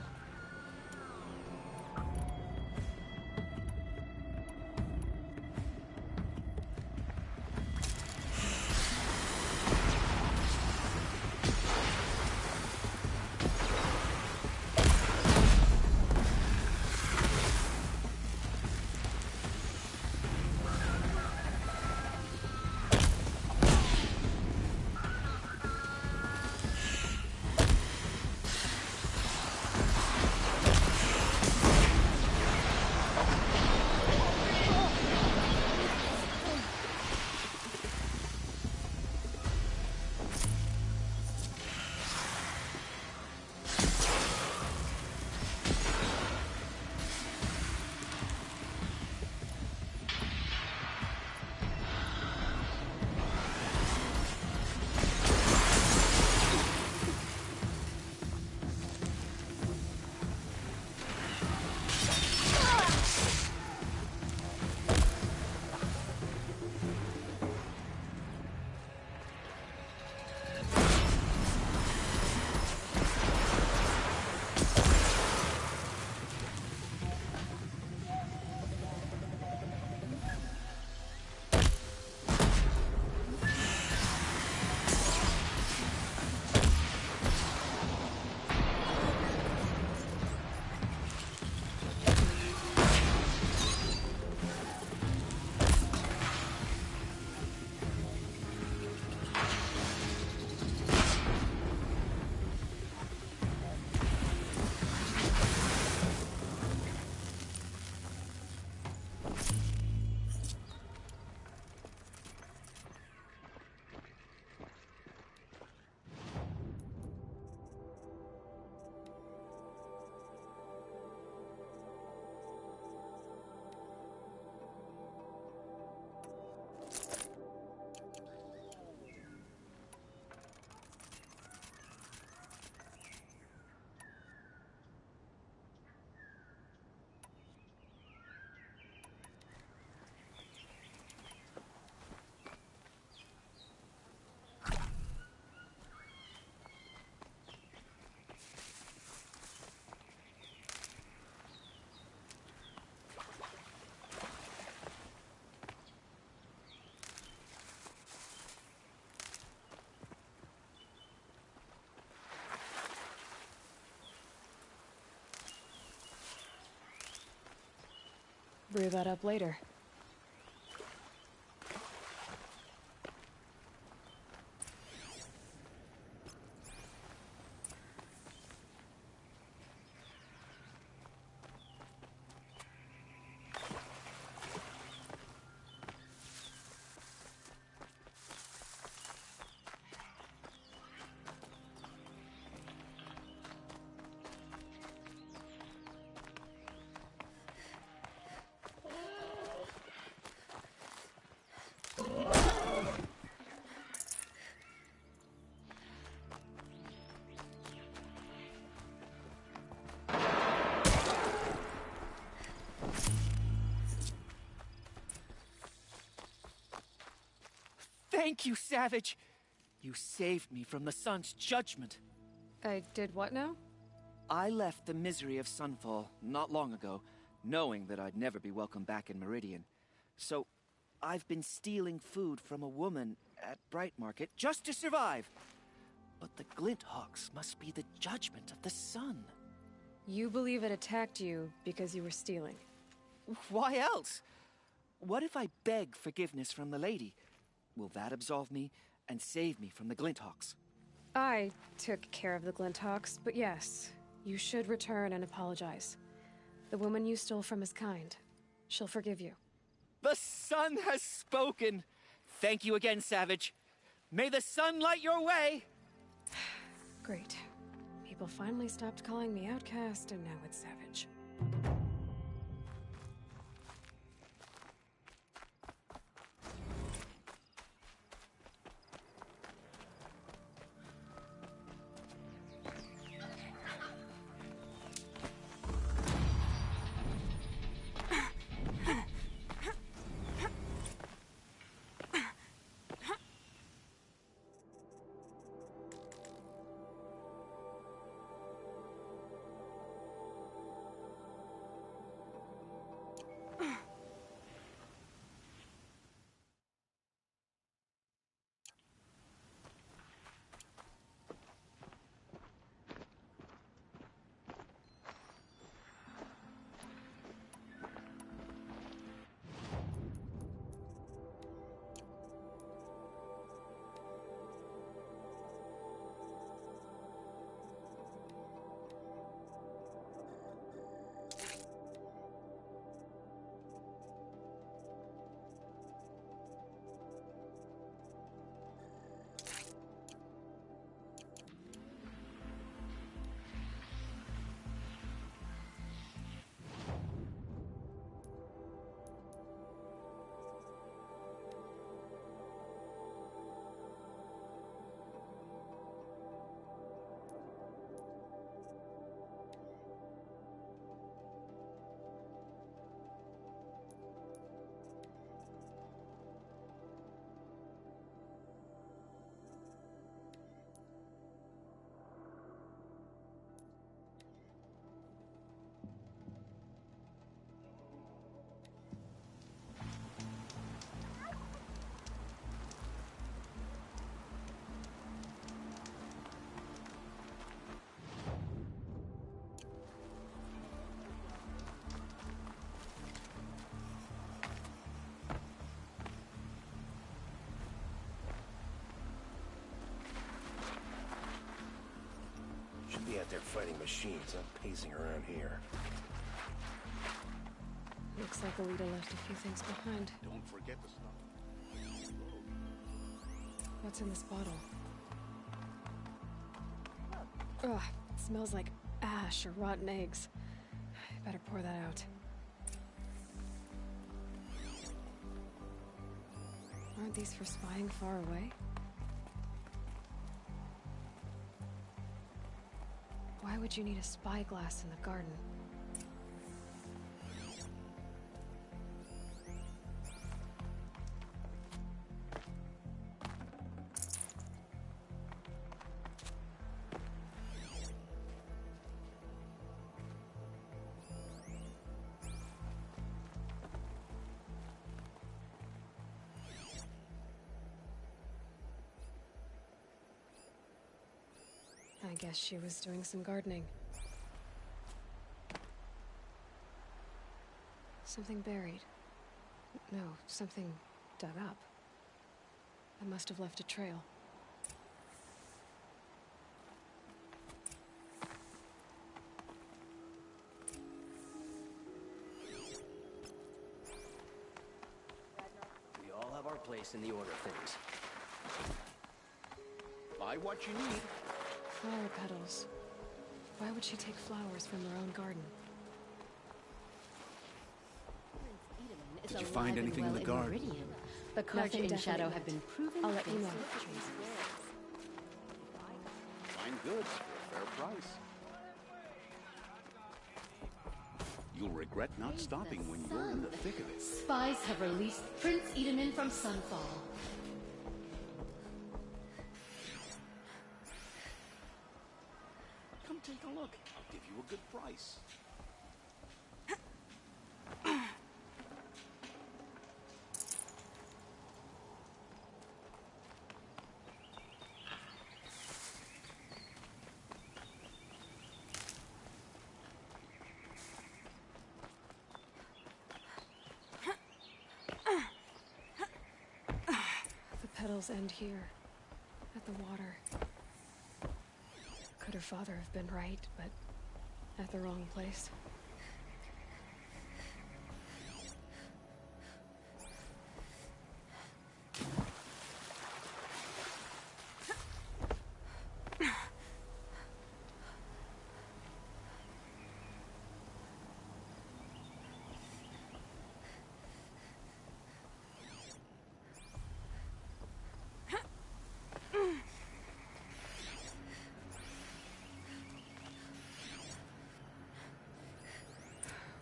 brew that up later. Thank you, Savage! You saved me from the sun's judgment. I did what now? I left the misery of Sunfall not long ago, knowing that I'd never be welcome back in Meridian. So, I've been stealing food from a woman at Bright Market just to survive. But the Glinthawks must be the judgment of the sun. You believe it attacked you because you were stealing? Why else? What if I beg forgiveness from the lady? Will that absolve me and save me from the Glinthawks? I took care of the Glinthawks, but yes, you should return and apologize. The woman you stole from is kind. She'll forgive you. The sun has spoken! Thank you again, Savage. May the sun light your way! Great. People finally stopped calling me outcast, and now it's Savage. Should be out there fighting machines, not pacing around here. Looks like Alita left a few things behind. Don't forget the stuff. What's in this bottle? Ugh, it smells like ash or rotten eggs. I better pour that out. Aren't these for spying far away? Why would you need a spyglass in the garden? I guess she was doing some gardening. Something buried. No, something dug up. I must have left a trail. We all have our place in the order of things. Buy what you need. Flower petals. Why would she take flowers from her own garden? Did you find anything in the garden? The Carja Nothing and Shadow definite. have been proven. I'll let you know. Find goods for a fair price. You'll regret not stopping when you're in the thick of it. Spies have released Prince Edamin from Sunfall. Come take a look. I'll give you a good price. The petals end here, at the water. Could her father have been right, but at the wrong place?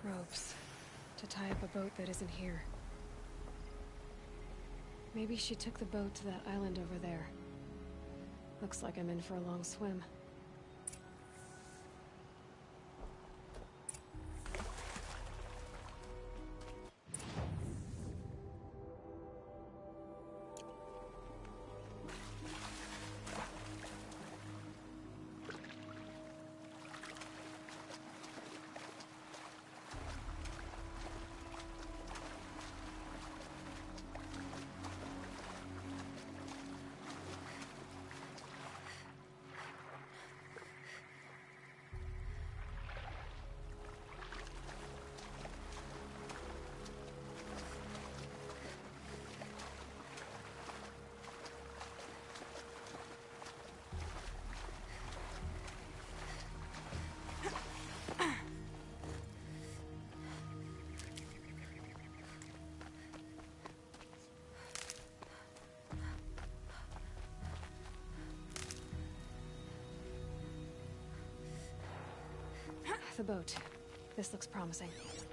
Ropes to tie up a boat that isn't here. Maybe she took the boat to that island over there. Looks like I'm in for a long swim. The boat. This looks promising. Is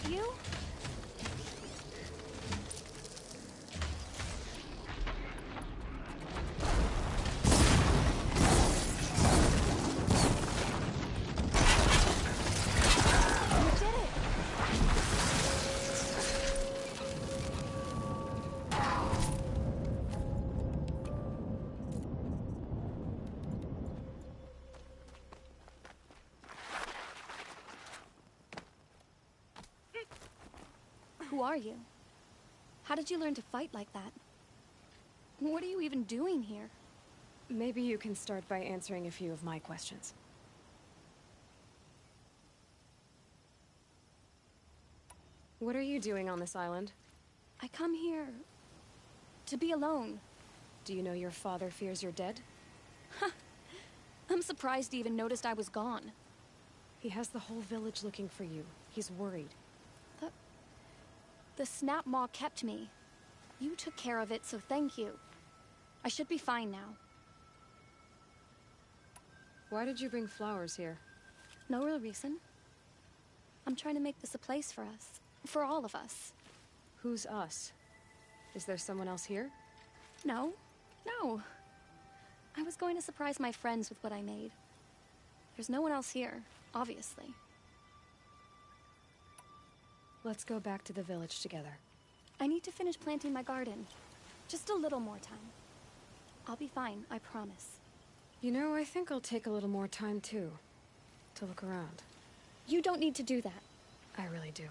that you? Who are you? How did you learn to fight like that? What are you even doing here? Maybe you can start by answering a few of my questions. What are you doing on this island? I come here to be alone. Do you know your father fears you're dead? I'm surprised he even noticed I was gone. He has the whole village looking for you. He's worried. The snap maw kept me. You took care of it, so thank you. I should be fine now. Why did you bring flowers here? No real reason. I'm trying to make this a place for us. For all of us. Who's us? Is there someone else here? No. No. I was going to surprise my friends with what I made. There's no one else here, obviously. Let's go back to the village together. I need to finish planting my garden. Just a little more time. I'll be fine, I promise. You know, I think I'll take a little more time too. To look around. You don't need to do that. I really do.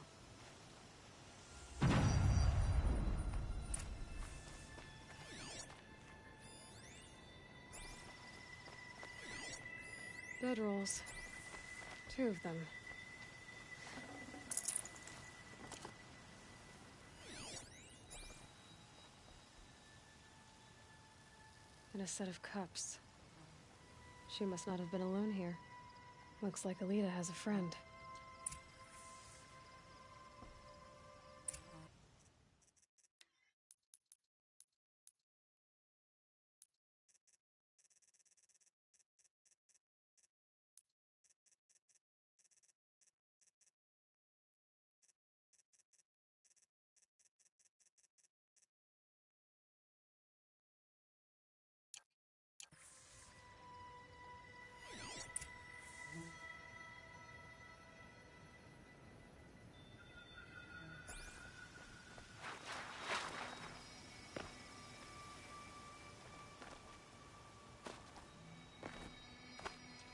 Bedrolls. 2 of them. And a set of cups. She must not have been alone here. Looks like Alita has a friend.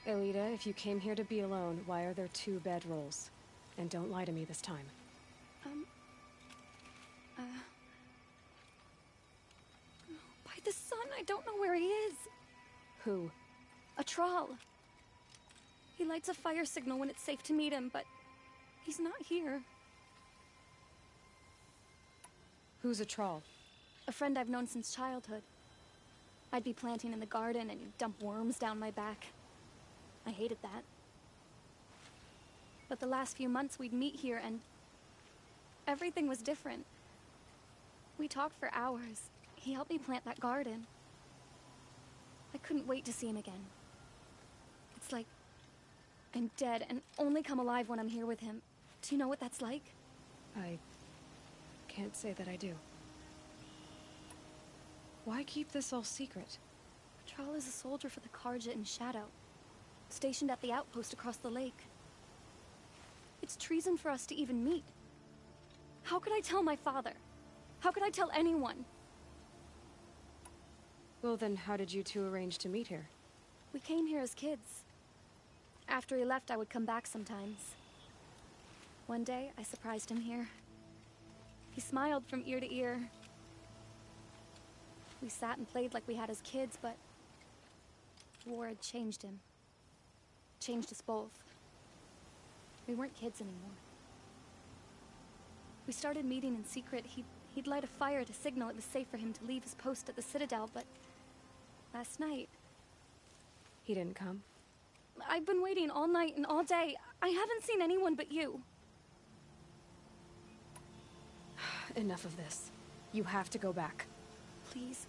Alita, if you came here to be alone, why are there 2 bedrolls? And don't lie to me this time. By the sun, I don't know where he is. Who? A Troll. He lights a fire signal when it's safe to meet him, but he's not here. Who's a Troll? A friend I've known since childhood. I'd be planting in the garden and he'd dump worms down my back. I hated that. But the last few months we'd meet here and everything was different. We talked for hours. He helped me plant that garden. I couldn't wait to see him again. It's like I'm dead and only come alive when I'm here with him. Do you know what that's like? I can't say that I do. Why keep this all secret? Patrol is a soldier for the Karja in Shadow, stationed at the outpost across the lake. It's treason for us to even meet. How could I tell my father? How could I tell anyone? Well then, how did you 2 arrange to meet here? We came here as kids. After he left, I would come back sometimes. One day, I surprised him here. He smiled from ear to ear. We sat and played like we had as kids, but war had changed him. Changed us both. We weren't kids anymore. We started meeting in secret. He'd light a fire to signal it was safe for him to leave his post at the Citadel, but last night... He didn't come? I've been waiting all night and all day. I haven't seen anyone but you. Enough of this. You have to go back. Please.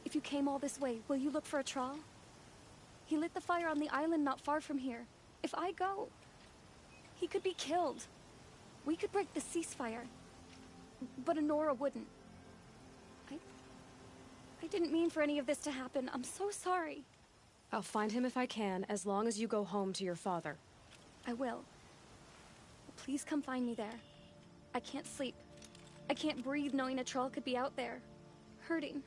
If you came all this way, will you look for a Troll? He lit the fire on the island not far from here. If I go, he could be killed. We could break the ceasefire. But Honora wouldn't. I didn't mean for any of this to happen. I'm so sorry. I'll find him if I can, as long as you go home to your father. I will. Please come find me there. I can't sleep. I can't breathe knowing a Troll could be out there, hurting.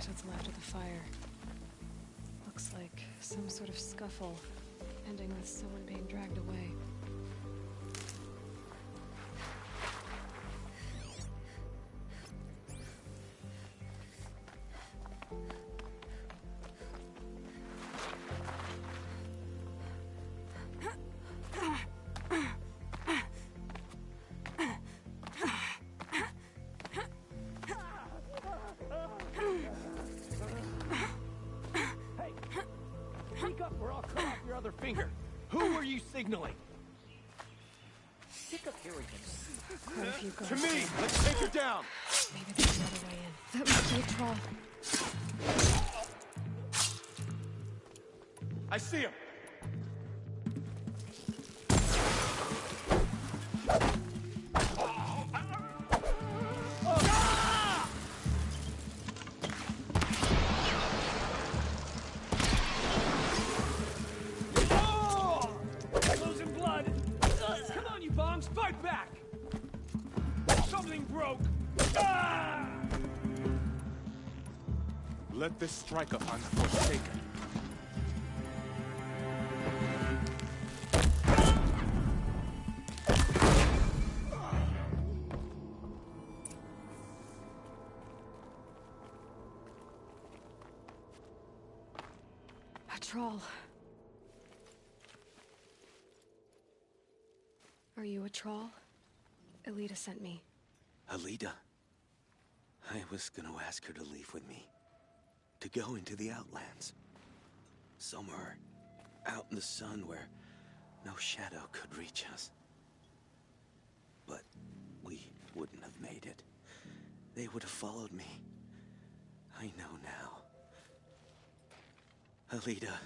What's left of the fire? Looks like some sort of scuffle. ending with someone being dragged away. Speak up or I'll cut off your other finger. Who were you signaling? Pick up here again. To me! Let's take her down! Maybe there's another way in. That must be a troll. I see him! Losing blood. Come on, you bombs, fight back! Something broke. Let this striker unforsaken. A troll. Are you a troll? Elita sent me. Alida. I was gonna ask her to leave with me. To go into the Outlands. Somewhere out in the sun where no shadow could reach us. But we wouldn't have made it. They would have followed me. I know now. Alida,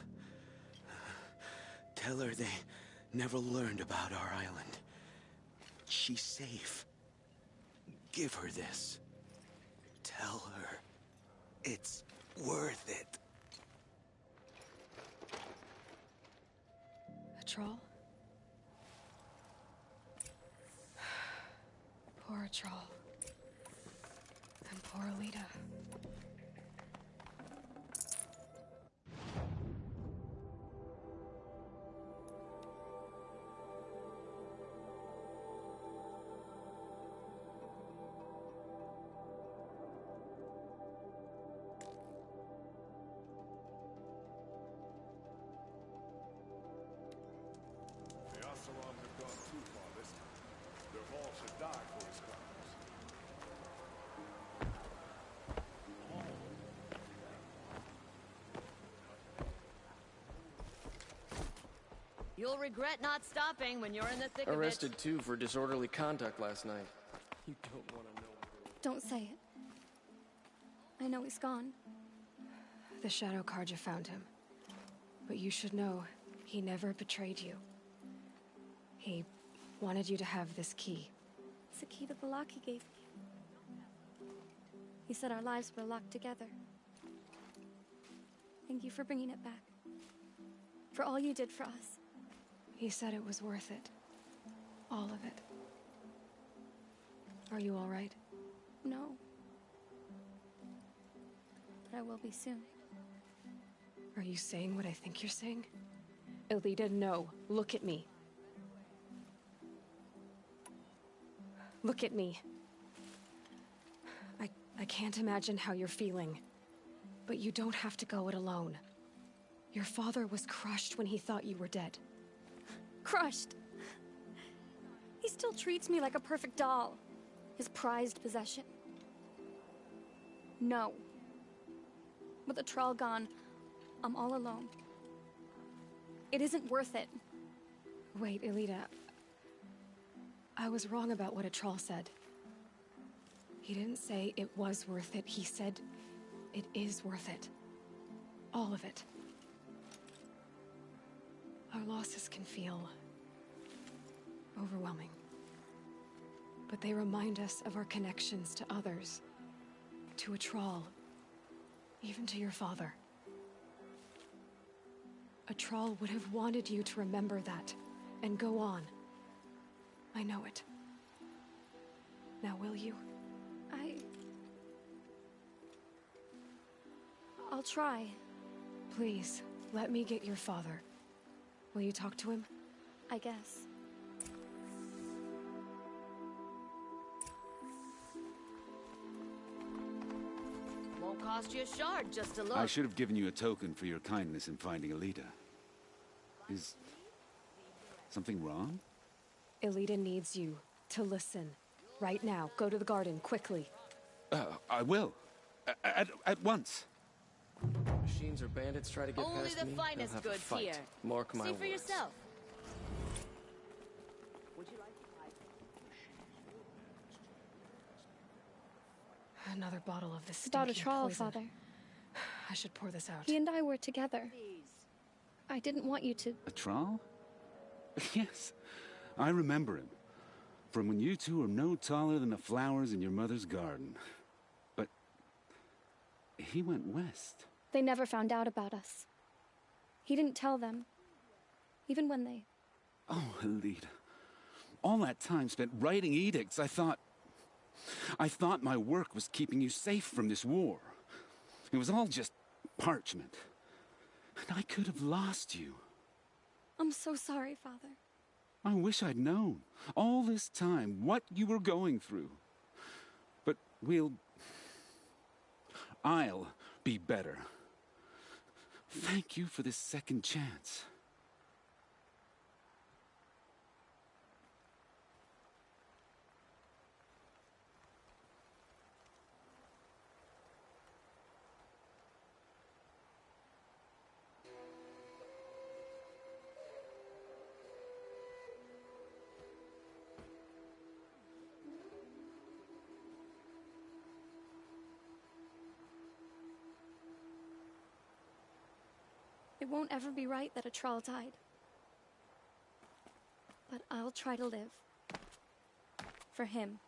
tell her they never learned about our island. She's safe. Give her this. Tell her it's worth it. A troll? Poor troll. And poor Alita. The Asaram have gone too far this time. Their all should die for his crimes. You'll regret not stopping when you're in the thick Arrested too for disorderly conduct last night. You don't want to know. Don't say it. I know he's gone. The Shadow Karja found him. But you should know, he never betrayed you. He wanted you to have this key. It's a key the Balaki gave me. He said our lives were locked together. Thank you for bringing it back. For all you did for us. He said it was worth it. All of it. Are you all right? No. But I will be soon. Are you saying what I think you're saying? Elita, no. Look at me. Look at me. I can't imagine how you're feeling. But you don't have to go it alone. Your father was crushed when he thought you were dead. Crushed. He still treats me like a perfect doll. His prized possession. No. With the Troll gone, I'm all alone. It isn't worth it. Wait, Elita. I was wrong about what a troll said. He didn't say it was worth it. He said it is worth it. All of it. Our losses can feel overwhelming. But they remind us of our connections to others, to a troll, even to your father. A troll would have wanted you to remember that and go on. I know it. Now will you? I'll try. Please, let me get your father. Will you talk to him? I guess. Won't cost you a shard just to look. I should have given you a token for your kindness in finding Alita. Is something wrong? Alita needs you to listen. Right now, go to the garden, quickly. I will. At once. Machines or bandits try to get Only past the me, finest they'll have a goods fight. here. Mark my See words. for yourself. Another bottle of this About a stinking trial, poison. Father. I should pour this out. He and I were together. I didn't want you to... A trial? Yes. I remember him. From when you two were no taller than the flowers in your mother's garden. But he went west. They never found out about us. He didn't tell them. Even when they... Oh, Alita. All that time spent writing edicts, I thought my work was keeping you safe from this war. It was all just parchment. And I could have lost you. I'm so sorry, Father. I wish I'd known, all this time, what you were going through. But I'll be better. Thank you for this second chance. It won't ever be right that a troll died. But I'll try to live. For him.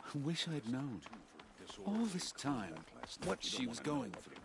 I wish I'd known, all this time, what she was going through.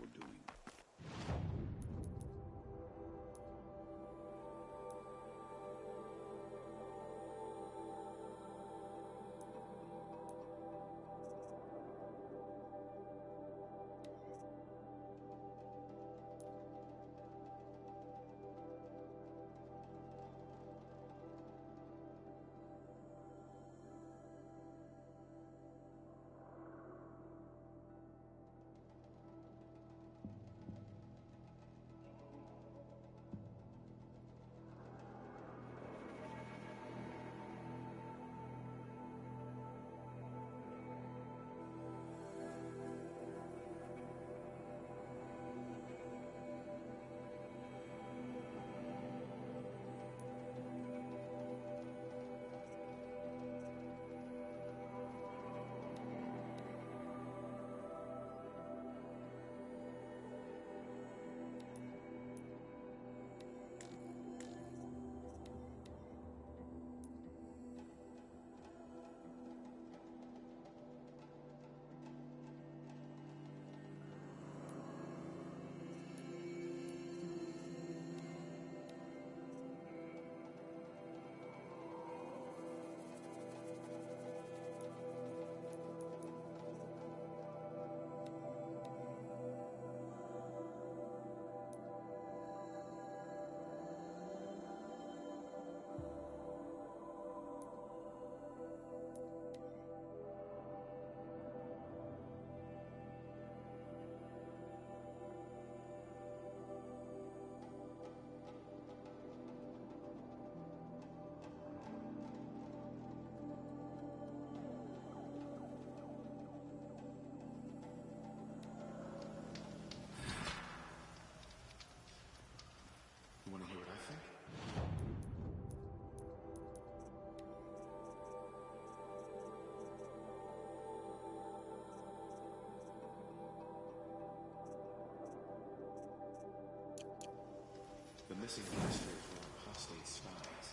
The missing masters were apostate spies.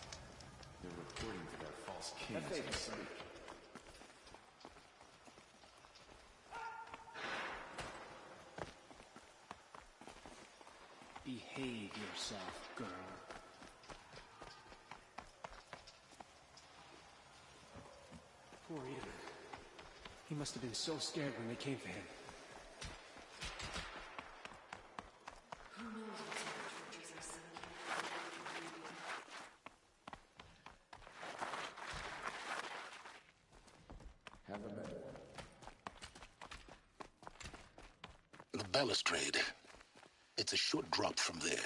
They're reporting to their false kings. Behave yourself, girl. Poor Ethan. He must have been so scared when they came for him. Who knows what sort of treasures balustrade. It's a short drop from there.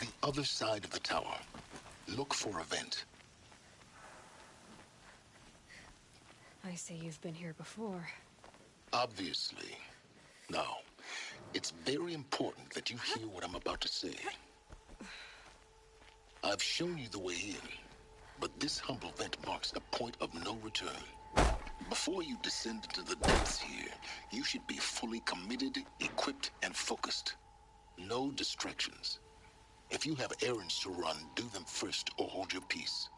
The other side of the tower. Look for a vent. I see you've been here before. Obviously. Now, it's very important that you hear what I'm about to say. I've shown you the way in, but this humble vent marks a point of no return. Before you descend into the depths here, you should be fully committed, equipped, and focused. No distractions. If you have errands to run, do them first or hold your peace.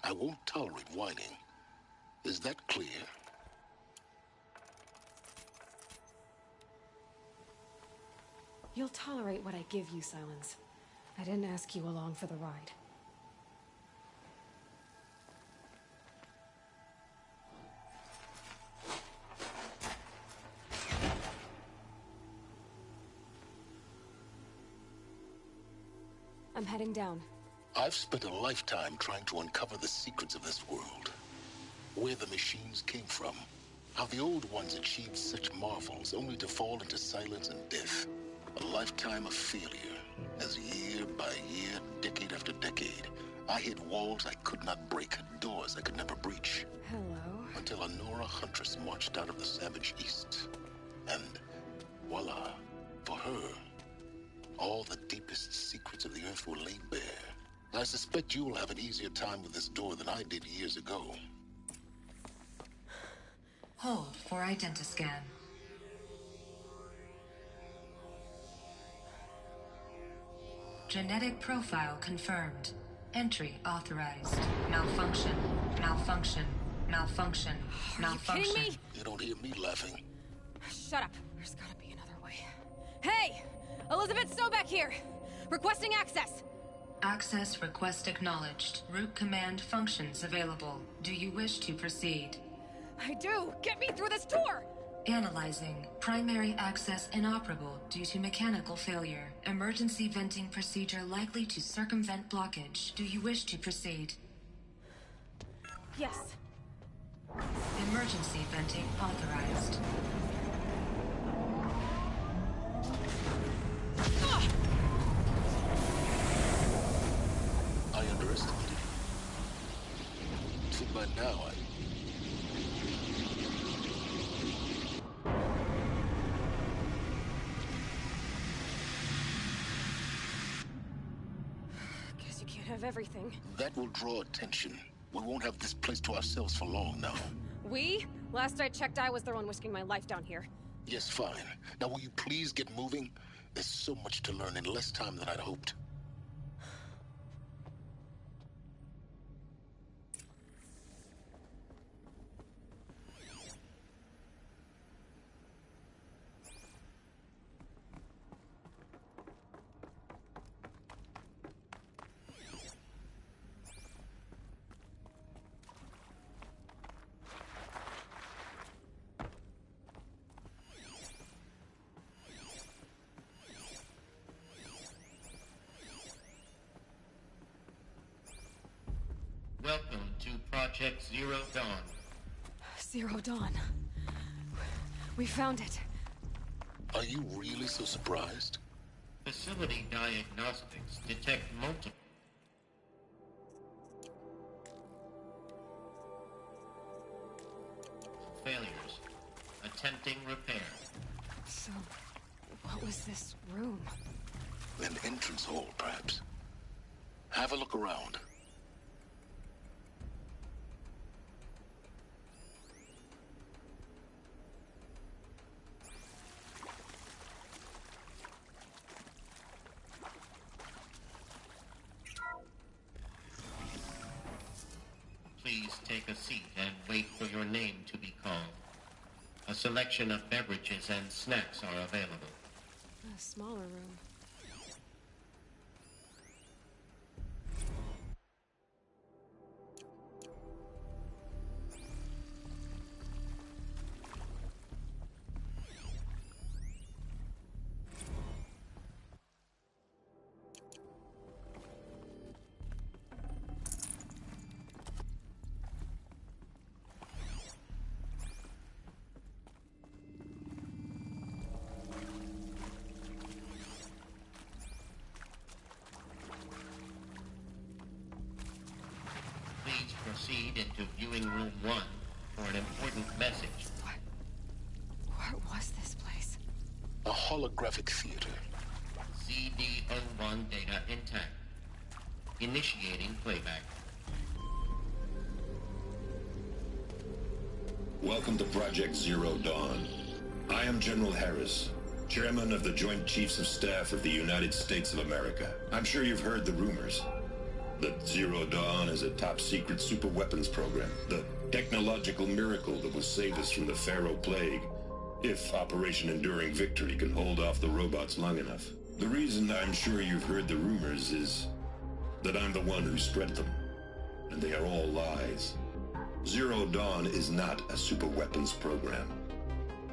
I won't tolerate whining. Is that clear? You'll tolerate what I give you, Silence. I didn't ask you along for the ride. I'm heading down. I've spent a lifetime trying to uncover the secrets of this world. Where the machines came from. How the old ones achieved such marvels only to fall into silence and death. A lifetime of failure. As year by year, decade after decade, I hit walls I could not break, doors I could never breach. Hello. Until a Nora huntress marched out of the savage east. And voila, for her, all the deepest secrets of the earth were laid bare. I suspect you will have an easier time with this door than I did years ago. Hold for identiscan. Genetic profile confirmed. Entry authorized. Malfunction. Malfunction. Malfunction. Malfunction. Are you kidding me? You don't hear me laughing. Shut up. There's gotta be another way. Hey! Elizabeth Sobek here! Requesting access! Access request acknowledged. Root command functions available. Do you wish to proceed? I do! Get me through this door! Analyzing. Primary access inoperable due to mechanical failure. Emergency venting procedure likely to circumvent blockage. Do you wish to proceed? Yes. Emergency venting authorized. I underestimated you. See, by now, Guess you can't have everything. that will draw attention. We won't have this place to ourselves for long now. We? Last I checked, I was the one risking my life down here. Yes, fine. Now will you please get moving? There's so much to learn in less time than I'd hoped. Welcome to Project Zero Dawn. Zero Dawn. We found it. Are you really so surprised? Facility diagnostics detect multiple failures. Attempting repair. So, what was this room? An entrance hall, perhaps. Have a look around. take a seat and wait for your name to be called. A selection of beverages and snacks are available. A smaller room. Please proceed into viewing room 1 for an important message. What was this place? A holographic theater. CD01 data intact. Initiating playback. Welcome to Project Zero Dawn. I am General Harris, Chairman of the Joint Chiefs of Staff of the United States of America. I'm sure you've heard the rumors that Zero Dawn is a top-secret super-weapons program, the technological miracle that will save us from the Pharaoh Plague, if Operation Enduring Victory can hold off the robots long enough. The reason I'm sure you've heard the rumors is that I'm the one who spread them, and they are all lies. Zero Dawn is not a super-weapons program,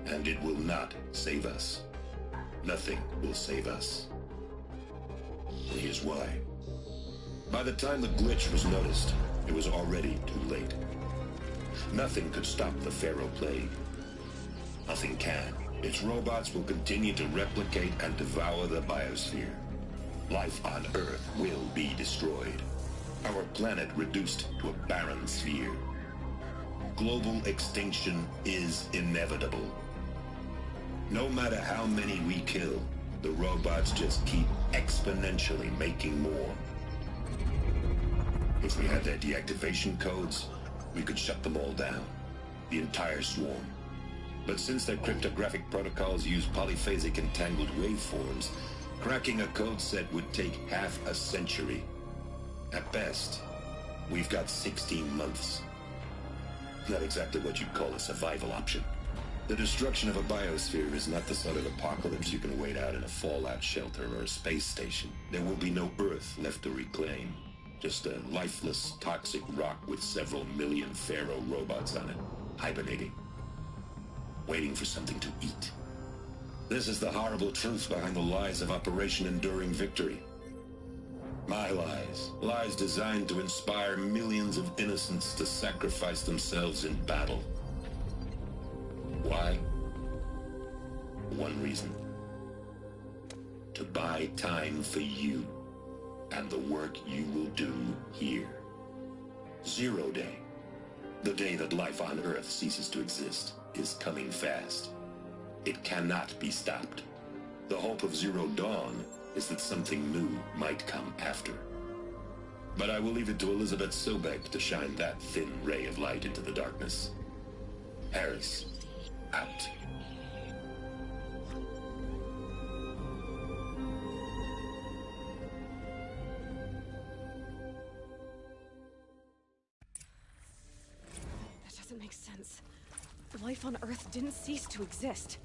and it will not save us. Nothing will save us. And here's why. By the time the glitch was noticed, it was already too late. Nothing could stop the Pharaoh Plague. Nothing can. Its robots will continue to replicate and devour the biosphere. Life on Earth will be destroyed. Our planet reduced to a barren sphere. Global extinction is inevitable. No matter how many we kill, the robots just keep exponentially making more. If we had their deactivation codes, we could shut them all down. The entire swarm. But since their cryptographic protocols use polyphasic entangled waveforms, cracking a code set would take half a century. At best, we've got 16 months. Not exactly what you'd call a survival option. The destruction of a biosphere is not the sort of apocalypse you can wait out in a fallout shelter or a space station. There will be no Earth left to reclaim. Just a lifeless, toxic rock with several million Pharaoh robots on it, hibernating, waiting for something to eat. This is the horrible truth behind the lies of Operation Enduring Victory. My lies. Lies designed to inspire millions of innocents to sacrifice themselves in battle. Why? One reason. To buy time for you and the work you will do here. Zero Day, the day that life on Earth ceases to exist, is coming fast. It cannot be stopped. The hope of Zero Dawn is that something new might come after. But I will leave it to Elizabeth Sobek to shine that thin ray of light into the darkness. Harris, out. That doesn't make sense. Life on Earth didn't cease to exist.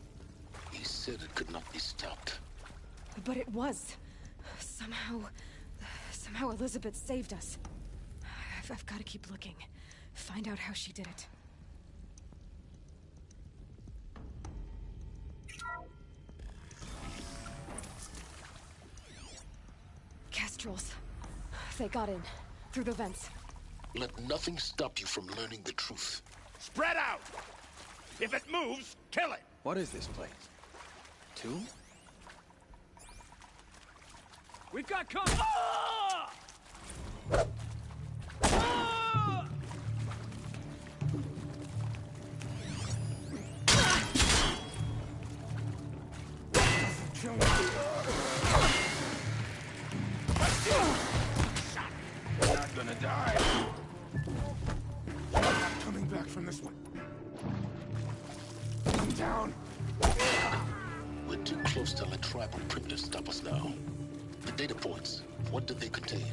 He said it could not be stopped. But it was. Somehow Elizabeth saved us. I've got to keep looking. Find out how she did it. Kestrels. They got in. Through the vents. Let nothing stop you from learning the truth. Spread out! If it moves, kill it! What is this place? Tomb? We've got company! Ah! Ah! Kill me. You're not gonna die. I'm not coming back from this one. Come down. We're too close to let tribal primitives stop us now. The data points, what do they contain?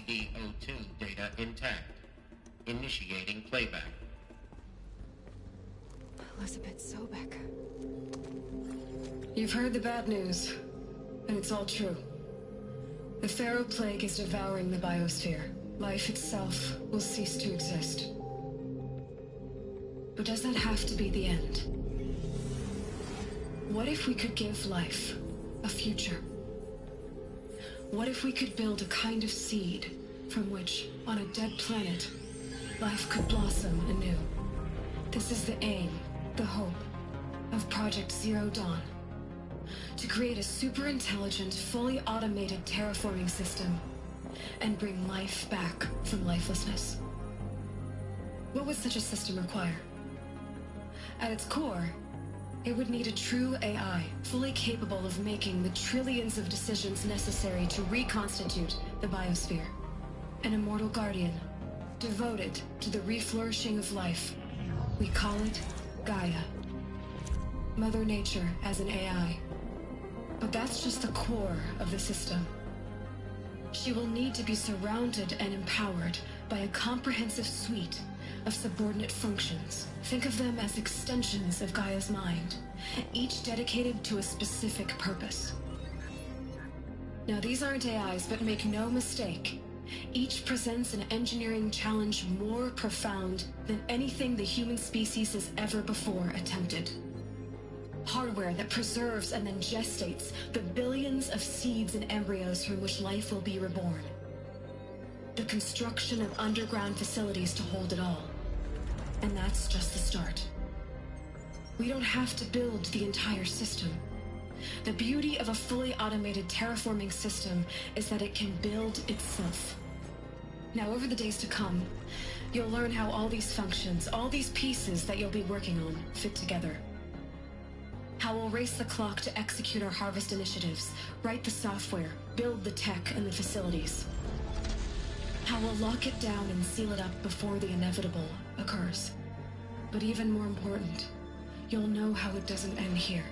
CD02 data intact. Initiating playback. Elizabeth Sobek. You've heard the bad news, and it's all true. The Pharaoh Plague is devouring the biosphere. Life itself will cease to exist. But does that have to be the end? What if we could give life a future? What if we could build a kind of seed from which, on a dead planet, life could blossom anew? This is the aim, the hope, of Project Zero Dawn. To create a super-intelligent, fully automated terraforming system and bring life back from lifelessness. What would such a system require? At its core, it would need a true AI, fully capable of making the trillions of decisions necessary to reconstitute the biosphere. An immortal guardian, devoted to the reflourishing of life. We call it Gaia. Mother Nature as an AI. But that's just the core of the system. She will need to be surrounded and empowered by a comprehensive suite of subordinate functions. Think of them as extensions of Gaia's mind, each dedicated to a specific purpose. Now, these aren't AIs, but make no mistake, each presents an engineering challenge more profound than anything the human species has ever before attempted. Hardware that preserves and then gestates the billions of seeds and embryos from which life will be reborn. The construction of underground facilities to hold it all. And that's just the start. We don't have to build the entire system. The beauty of a fully automated terraforming system is that it can build itself. Now, over the days to come, you'll learn how all these functions, all these pieces that you'll be working on, fit together. How we'll race the clock to execute our harvest initiatives, write the software, build the tech and the facilities. How we'll lock it down and seal it up before the inevitable occurs. But even more important, you'll know how it doesn't end here.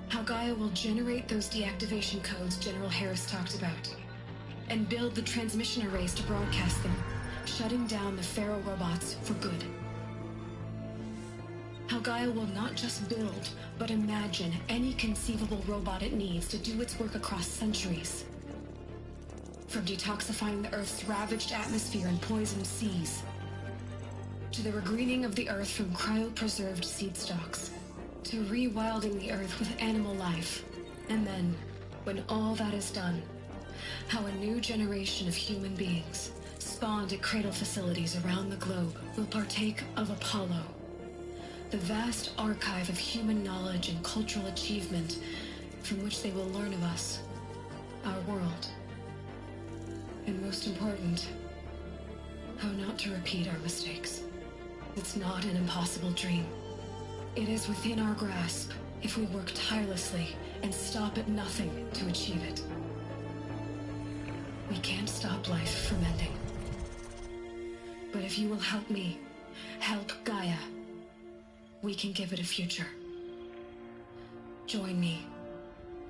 How Gaia will generate those deactivation codes General Harris talked about, and build the transmission arrays to broadcast them, shutting down the Pharaoh robots for good. How Gaia will not just build, but imagine any conceivable robot it needs to do its work across centuries. From detoxifying the Earth's ravaged atmosphere and poisoned seas, to the regreening of the Earth from cryopreserved seed stalks, to rewilding the Earth with animal life. And then, when all that is done, how a new generation of human beings, spawned at cradle facilities around the globe, will partake of Apollo, the vast archive of human knowledge and cultural achievement from which they will learn of us, our world. And most important, how not to repeat our mistakes. It's not an impossible dream. It is within our grasp if we work tirelessly and stop at nothing to achieve it. We can't stop life from ending. But if you will help me, help Gaia, we can give it a future. Join me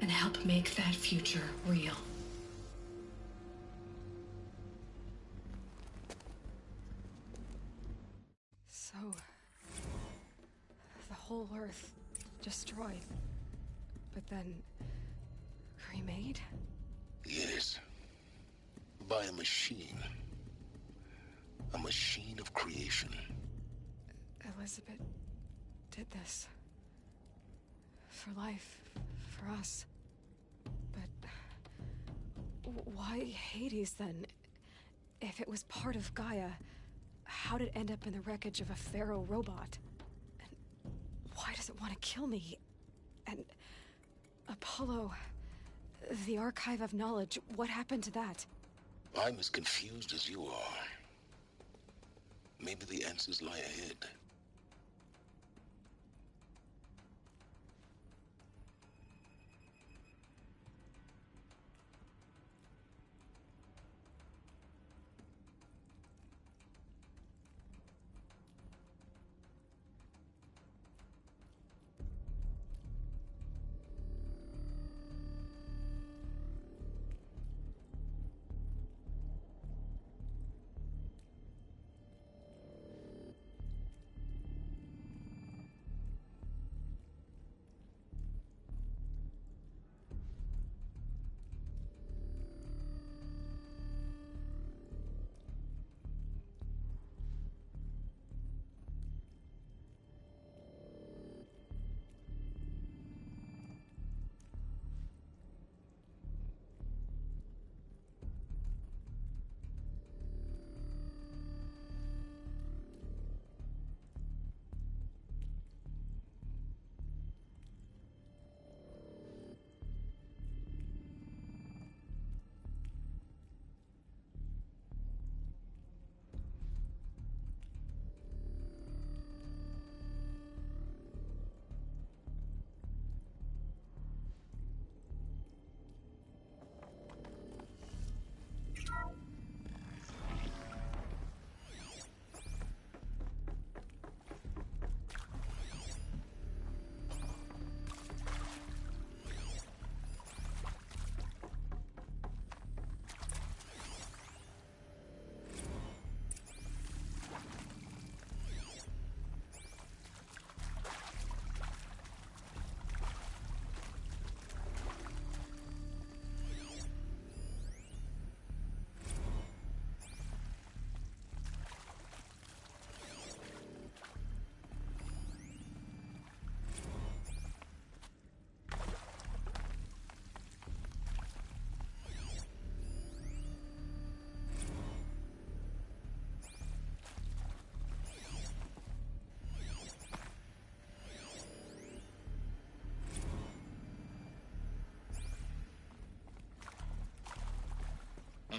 and help make that future real. So, the whole Earth destroyed, but then remade? Yes. By a machine. A machine of creation. Elizabeth did this. For life, for us. But why Hades then? If it was part of Gaia, how'd it end up in the wreckage of a Pharaoh robot? And why does it want to kill me? And Apollo, the archive of knowledge, what happened to that? I'm as confused as you are. Maybe the answers lie ahead.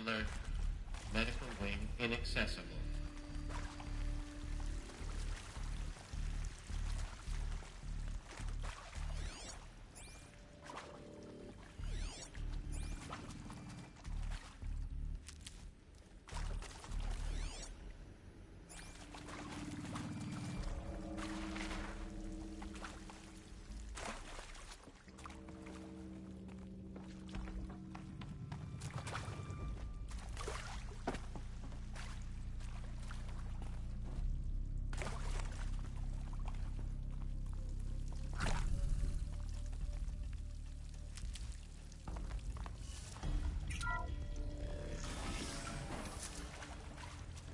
alert. Medical wing inaccessible.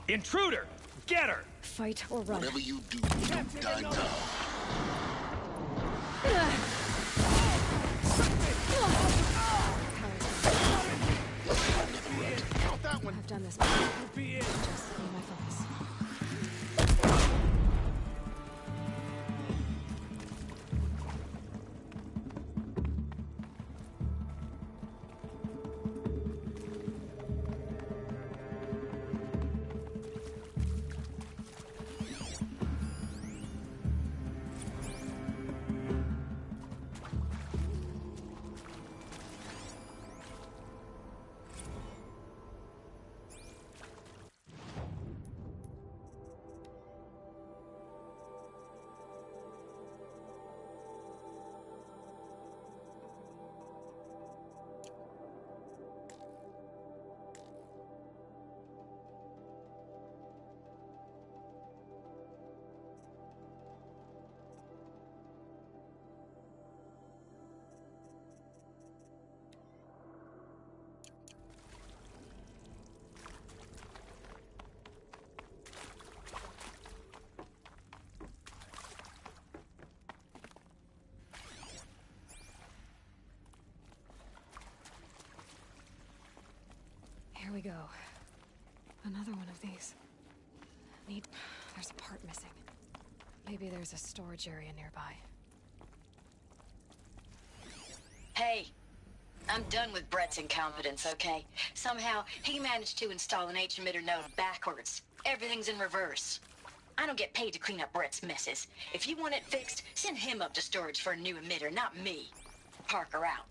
Intruder! Get her! Fight or run. Whatever you do, don't die now. Count that one. I've done this before. Just need my focus. Here we go. Another one of these. There's a part missing. Maybe there's a storage area nearby. Hey, I'm done with Brett's incompetence, okay? Somehow, he managed to install an H-emitter node backwards. Everything's in reverse. I don't get paid to clean up Brett's messes. If you want it fixed, send him up to storage for a new emitter, not me. Parker out.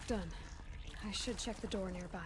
Done. I should check the door nearby.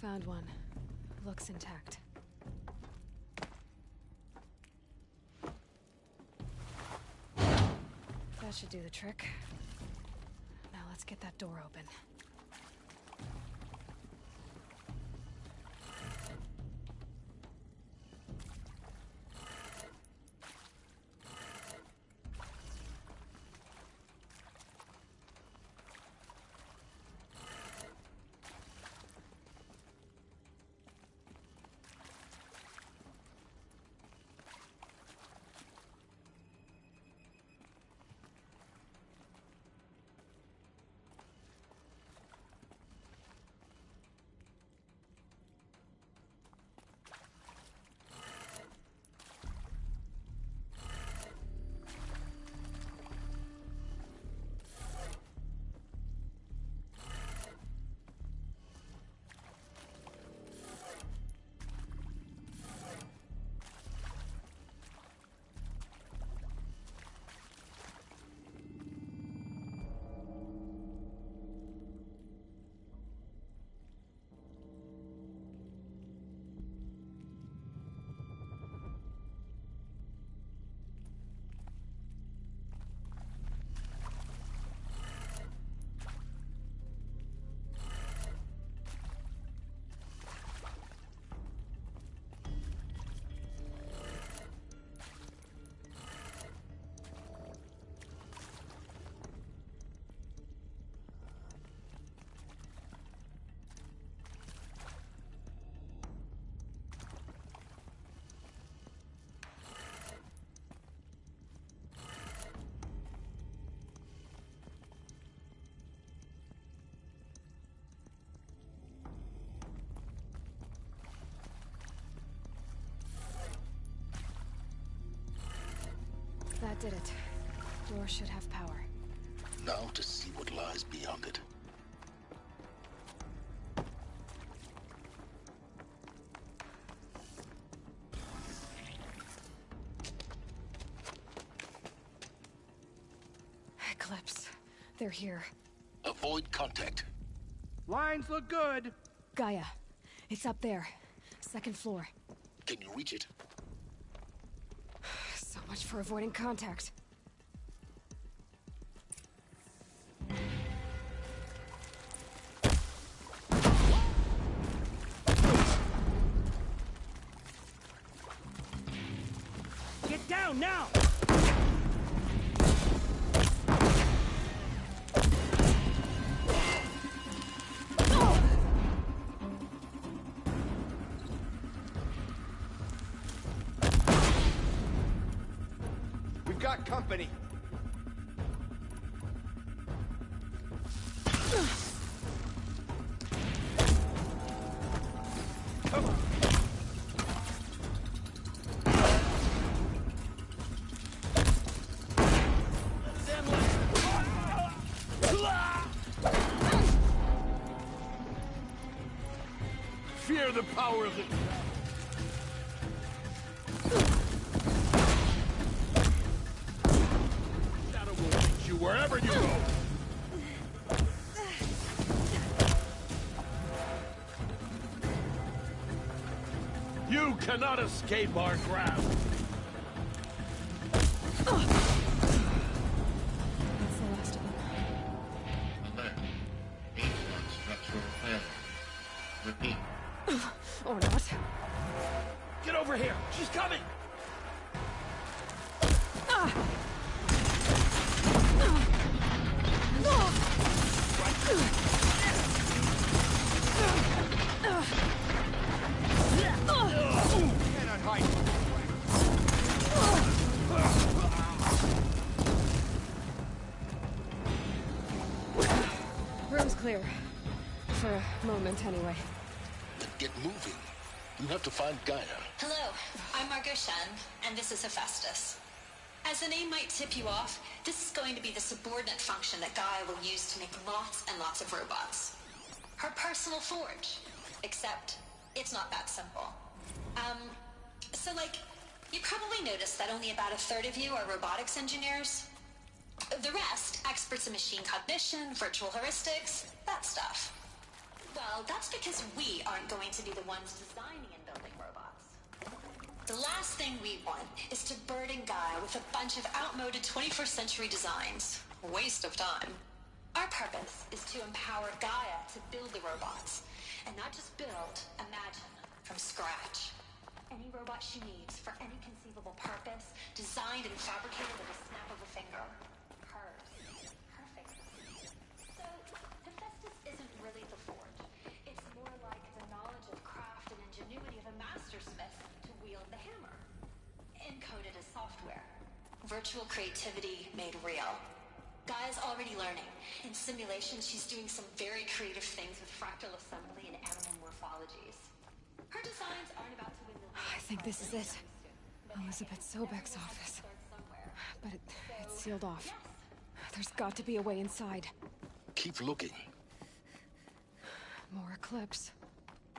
Found one. Looks intact. That should do the trick. Now let's get that door open. That did it. Door should have power. Now to see what lies beyond it. Eclipse. They're here. Avoid contact. Lines look good. Gaia. It's up there. Second floor. Can you reach it? So much for avoiding contact. Get down now! We've got company. Come on. Fear the power of the... Shadow will meet you wherever you go. You cannot escape our grasp. That's the last of them. Alert. H1 structural failure. Repeat. Or not. Get over here! She's coming! Cannot hide. Room's clear. For a moment, anyway. Then get moving. You have to find Gaia. Hello, I'm Margot Shen, and this is Hephaestus. As the name might tip you off, this is going to be the subordinate function that Gaia will use to make lots and lots of robots. Her personal forge. Except, it's not that simple. So you probably noticed that only about a third of you are robotics engineers. The rest, experts in machine cognition, virtual heuristics, that stuff. Well, that's because we aren't going to be the ones designing and building robots. The last thing we want is to burden Gaia with a bunch of outmoded 21st century designs. Waste of time. Our purpose is to empower Gaia to build the robots. And not just build, imagine, from scratch. Any robot she needs for any conceivable purpose, designed and fabricated with a snap of a finger. Hers. Perfect. So, Hephaestus isn't really the forge. It's more like the knowledge of craft and ingenuity of a mastersmith to wield the hammer. Encoded as software. Virtual creativity made real. Gaia's already learning. In simulations, she's doing some very creative things with fractal assembly and animal morphologies. Her designs aren't about to win the... I think this is it. Elizabeth Sobek's office. But it's sealed off. There's got to be a way inside. Keep looking. More Eclipse.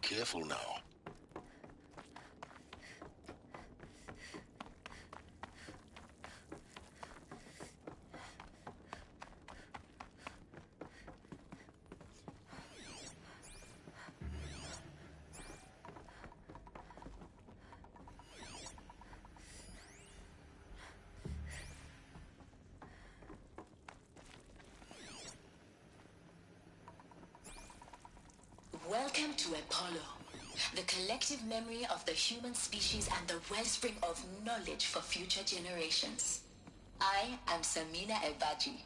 Careful now. Welcome to Apollo, the collective memory of the human species and the wellspring of knowledge for future generations. I am Samina Ebaji.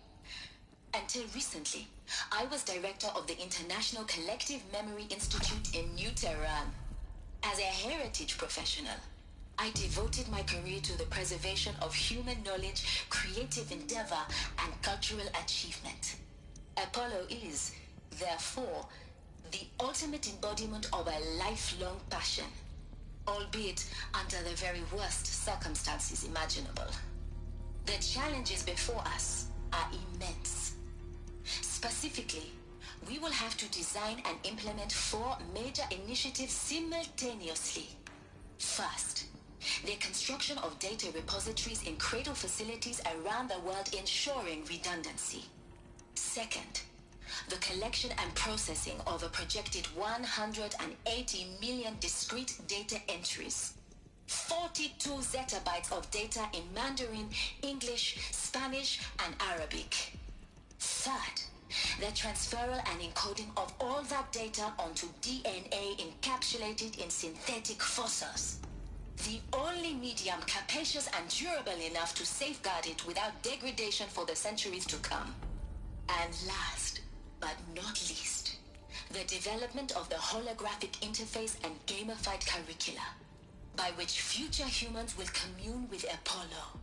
Until recently, I was director of the International Collective Memory Institute in New Tehran. As a heritage professional, I devoted my career to the preservation of human knowledge, creative endeavor, and cultural achievement. Apollo is, therefore, the ultimate embodiment of a lifelong passion, albeit under the very worst circumstances imaginable. The challenges before us are immense. Specifically, we will have to design and implement 4 major initiatives simultaneously. First, the construction of data repositories in cradle facilities around the world, ensuring redundancy. Second, the collection and processing of a projected 180 million discrete data entries. 42 zettabytes of data in Mandarin, English, Spanish, and Arabic. Third, the transferal and encoding of all that data onto DNA encapsulated in synthetic fossils. The only medium capacious and durable enough to safeguard it without degradation for the centuries to come. And last, but not least, the development of the holographic interface and gamified curricula, by which future humans will commune with Apollo,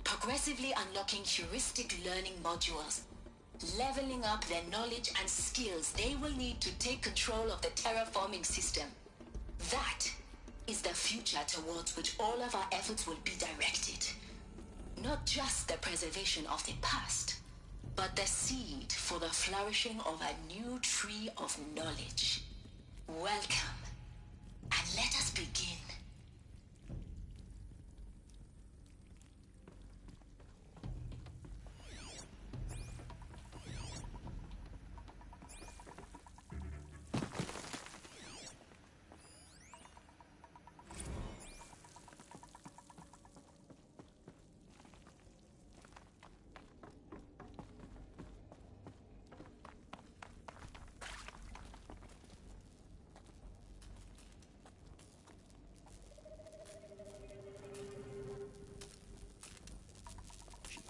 progressively unlocking heuristic learning modules, leveling up their knowledge and skills they will need to take control of the terraforming system. That is the future towards which all of our efforts will be directed. Not just the preservation of the past, but the seed for the flourishing of a new tree of knowledge. Welcome, and let us begin.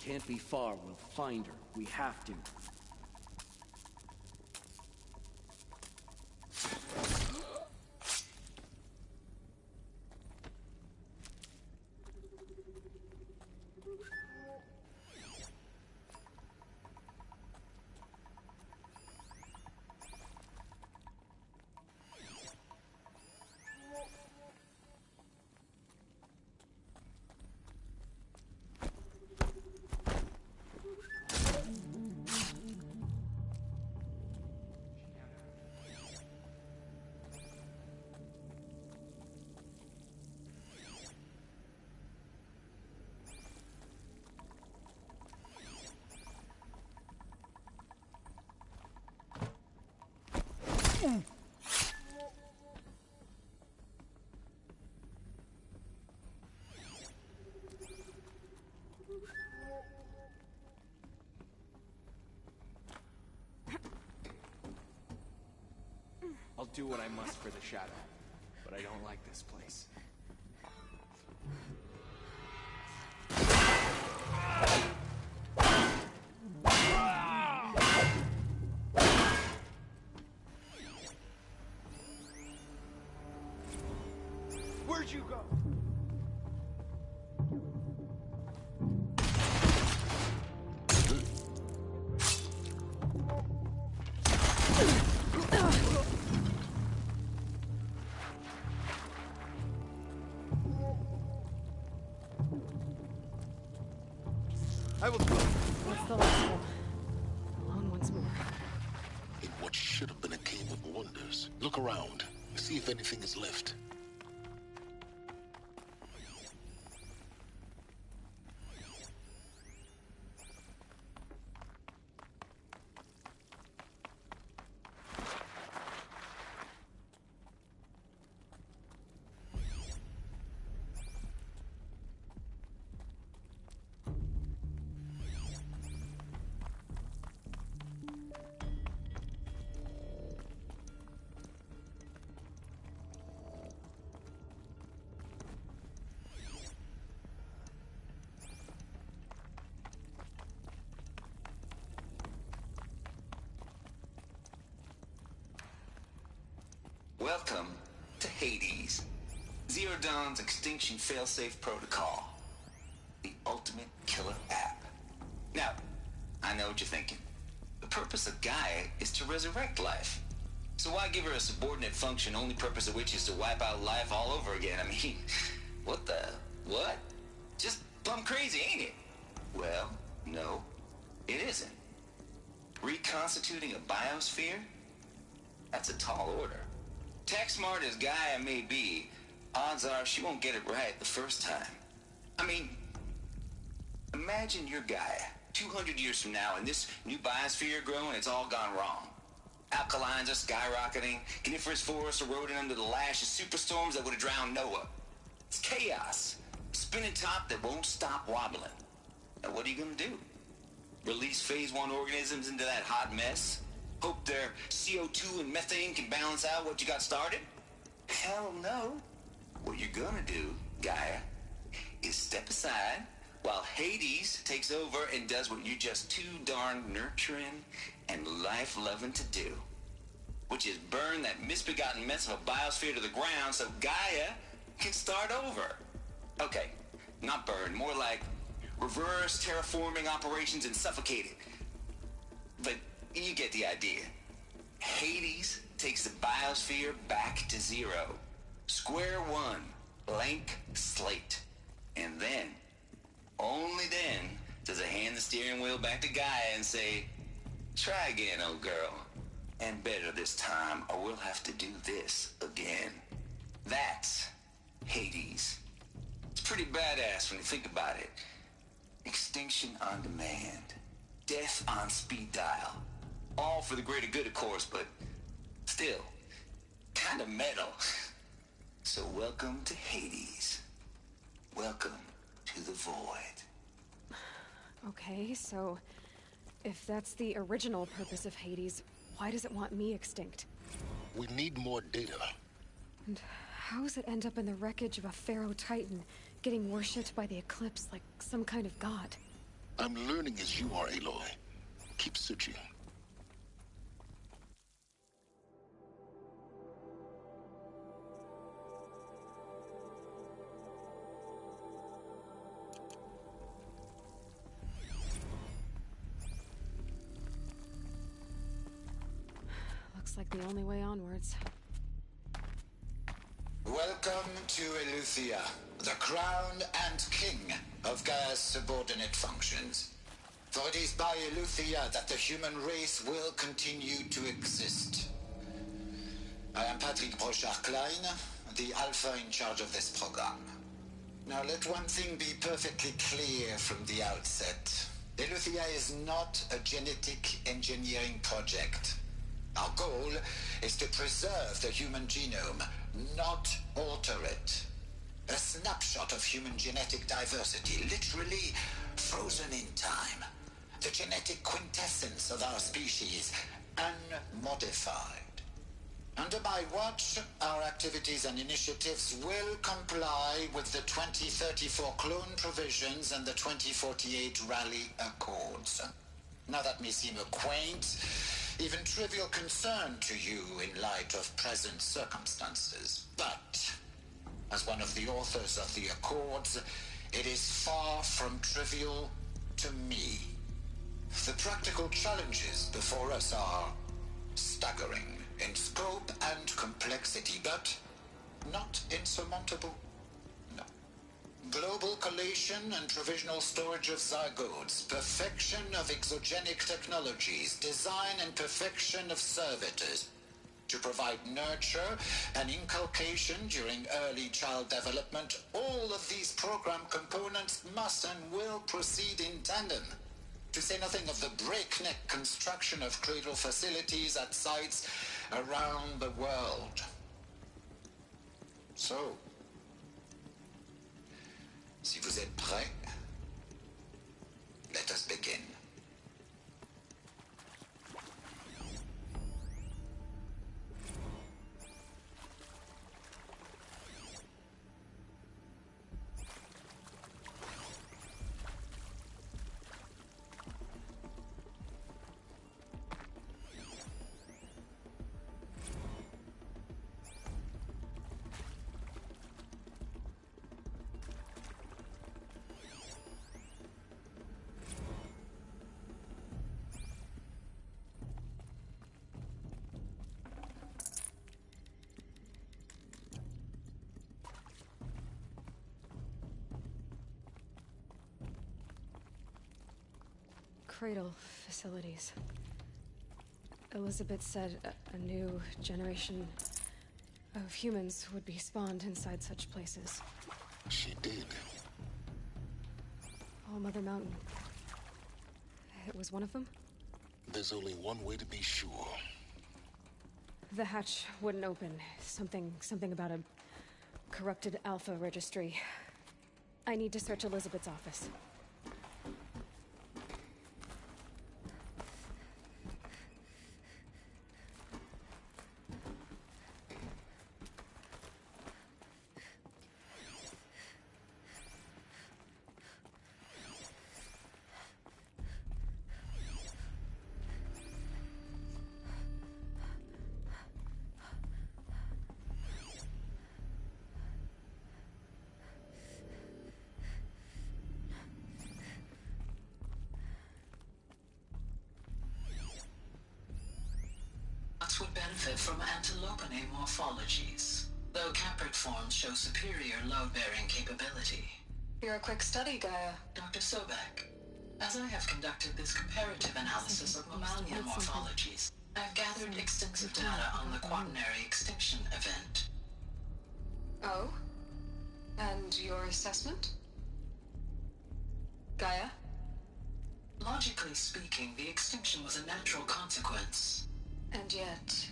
Can't be far, we'll find her. We have to. do what I must for the Shadow, but I don't like this place. Where'd you go? I will. What's the last one? Alone once more. In what should have been a cave of wonders. Look around. See if anything is left. Welcome to Hades, Zero Dawn's extinction failsafe protocol, the ultimate killer app. Now, I know what you're thinking. The purpose of Gaia is to resurrect life. So why give her a subordinate function, only purpose of which is to wipe out life all over again? I mean, what the... what? Just plumb crazy, ain't it? Well, no, it isn't. Reconstituting a biosphere? That's a tall order. Tech smart as Gaia may be, odds are she won't get it right the first time. I mean, imagine you're Gaia, 200 years from now, and this new biosphere growing, it's all gone wrong. Alkalines are skyrocketing, coniferous forests eroding under the lash of superstorms that would have drowned Noah. It's chaos, a spinning top that won't stop wobbling. Now what are you gonna do? Release phase 1 organisms into that hot mess? Hope their CO2 and methane can balance out what you got started? Hell no. What you're gonna do, Gaia, is step aside while Hades takes over and does what you're just too darn nurturing and life-loving to do, which is burn that misbegotten mess of a biosphere to the ground so Gaia can start over. Okay, not burn, more like reverse terraforming operations and suffocate it. But you get the idea. Hades takes the biosphere back to zero. Square one, blank slate. And then, only then, does it hand the steering wheel back to Gaia and say, try again, old girl. And better this time, or we'll have to do this again. That's Hades. It's pretty badass when you think about it. Extinction on demand. Death on speed dial. All for the greater good, of course, but still, kind of metal. So welcome to Hades. Welcome to the void. Okay, so if that's the original purpose of Hades, why does it want me extinct? We need more data. And how does it end up in the wreckage of a Pharaoh Titan, getting worshipped by the Eclipse like some kind of god? I'm learning as you are, Aloy. Keep searching. Looks like the only way onwards. Welcome to Eleuthia, the crown and king of Gaia's subordinate functions. For it is by Eleuthia that the human race will continue to exist. I am Patrick Brochard-Klein, the Alpha in charge of this program. Now let one thing be perfectly clear from the outset. Eleuthia is not a genetic engineering project. Our goal is to preserve the human genome, not alter it. A snapshot of human genetic diversity, literally frozen in time. The genetic quintessence of our species, unmodified. Under my watch, our activities and initiatives will comply with the 2034 clone provisions and the 2048 rally accords. Now that may seem a quaint, even trivial concern to you in light of present circumstances, but as one of the authors of the accords, it is far from trivial to me. The practical challenges before us are staggering in scope and complexity, but not insurmountable. No. Global collation and provisional storage of zygotes, perfection of exogenic technologies, design and perfection of servitors, to provide nurture and inculcation during early child development. All of these program components must and will proceed in tandem. To say nothing of the breakneck construction of cradle facilities at sites around the world. So, si vous êtes prêts, let us begin. Cradle facilities. Elizabeth said a new generation of humans would be spawned inside such places. She did. All Mother Mountain. It was one of them? There's only one way to be sure. The hatch wouldn't open. Something about a corrupted Alpha registry. I need to search Elizabeth's office. Would benefit from antilopinae morphologies, though caprid forms show superior load-bearing capability. You're a quick study, Gaia. Dr. Sobek, as I have conducted this comparative analysis of mammalian morphologies, I've gathered extensive data on the quaternary extinction event. Oh? And your assessment? Gaia? Logically speaking, the extinction was a natural consequence. And yet,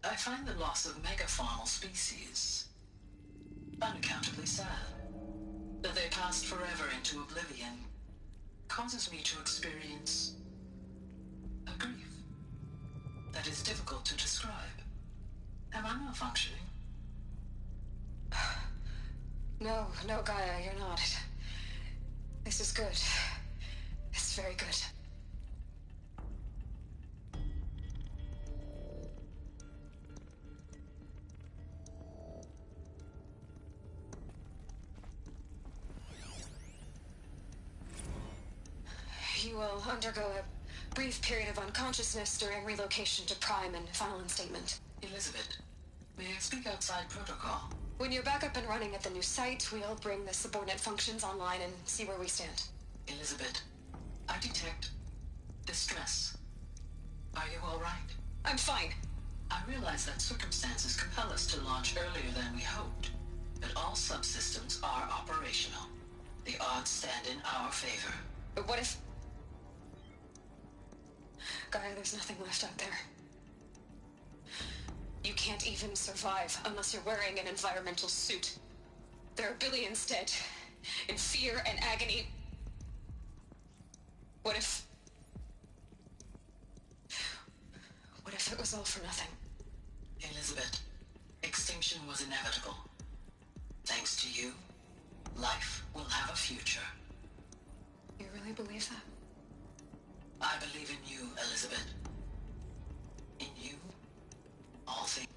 I find the loss of megafaunal species unaccountably sad. That they passed forever into oblivion causes me to experience a grief that is difficult to describe. Am I malfunctioning? No, Gaia, you're not. This is good. It's very good. You will undergo a brief period of unconsciousness during relocation to Prime and final instatement. Elizabeth, may I speak outside protocol? When you're back up and running at the new site, we'll bring the subordinate functions online and see where we stand. Elizabeth, I detect distress. Are you all right? I'm fine. I realize that circumstances compel us to launch earlier than we hoped, but all subsystems are operational. The odds stand in our favor. But what if... Gaia, there's nothing left out there. You can't even survive unless you're wearing an environmental suit. There are billions dead, in fear and agony. What if if it was all for nothing? Elizabeth, extinction was inevitable. Thanks to you, life will have a future. You really believe that? I believe in you, Elizabeth. In you, all things.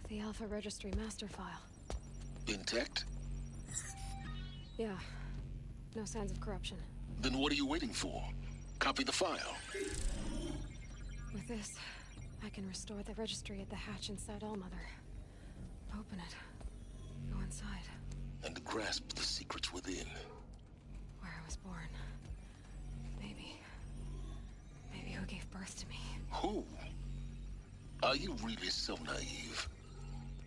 The Alpha Registry master file. Intact? Yeah. No signs of corruption. Then what are you waiting for? Copy the file. With this, I can restore the registry at the hatch inside Allmother. Open it. Go inside. And grasp the secrets within. Where I was born. Maybe who gave birth to me. Who? Are you really so naive?